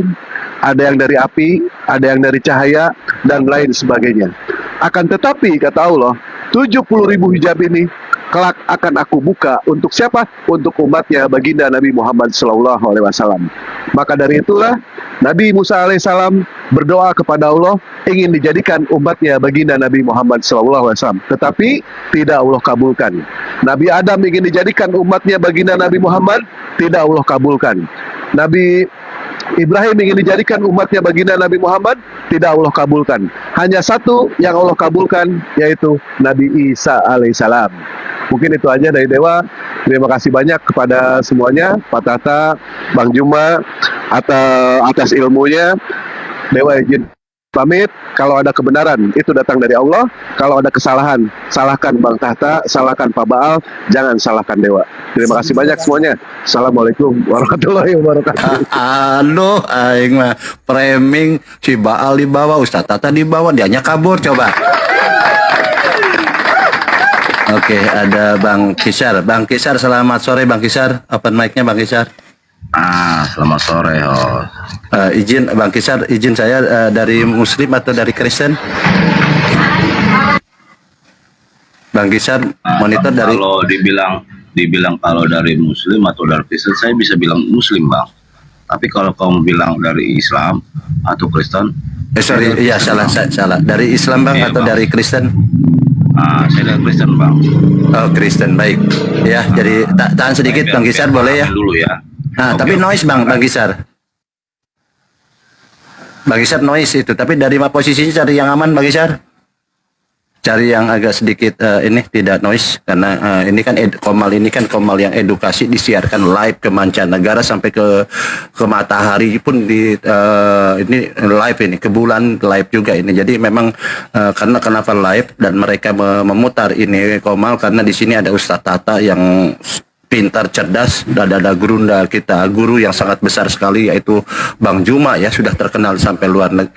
ada yang dari api, ada yang dari cahaya, dan lain sebagainya. Akan tetapi, kata Allah, 70.000 hijab ini kelak akan aku buka untuk siapa? Untuk umatnya baginda Nabi Muhammad SAW. Maka dari itulah Nabi Musa alaihissalam berdoa kepada Allah ingin dijadikan umatnya baginda Nabi Muhammad SAW. Tetapi tidak Allah kabulkan. Nabi Adam ingin dijadikan umatnya baginda Nabi Muhammad, tidak Allah kabulkan. Nabi Ibrahim ingin dijadikan umatnya baginda Nabi Muhammad, tidak Allah kabulkan. Hanya satu yang Allah kabulkan, yaitu Nabi Isa alaihissalam. Mungkin itu aja dari Dewa. Terima kasih banyak kepada semuanya, Pak Tata, Bang Juma, atas ilmunya. Dewa izin pamit. Kalau ada kebenaran itu datang dari Allah. Kalau ada kesalahan, salahkan Bang Tahta, salahkan Pak Baal, jangan salahkan Dewa. Terima kasih banyak semuanya. Assalamualaikum warahmatullahi wabarakatuh. Aduh, aing mah framing si Baal di bawah, Ustaz Tata di bawah, dianya kabur coba. Oke, ada Bang Kisar. Bang Kisar, selamat sore Bang Kisar. Open mic-nya Bang Kisar. Selamat sore, Izin Bang Kisar, izin saya dari Muslim atau dari Kristen? Bang Kisar, monitor dari. Kalau dibilang kalau dari Muslim atau dari Kristen, saya bisa bilang Muslim, Bang. Tapi kalau kamu bilang dari Islam atau Kristen, Sorry, iya salah. Dari Islam Bang Iya, atau Bang. dari Kristen? saya dari Kristen, Bang. Oh, Kristen, baik. Ya, jadi tahan sedikit Bang Kisar boleh ya? Dulu ya. Nah, tapi noise Bang Kisar. Bang Kisar noise itu, tapi dari posisinya cari yang aman Bang Kisar. Cari yang agak sedikit ini tidak noise karena ini kan komal yang edukasi disiarkan live ke mancanegara sampai ke matahari pun ini live ini ke bulan live juga ini. Jadi memang karena kenapa live dan mereka memutar ini komal karena di sini ada Ustadz Tata yang pintar, cerdas, dan ada guru yang sangat besar sekali yaitu Bang Juma ya, sudah terkenal sampai luar negeri.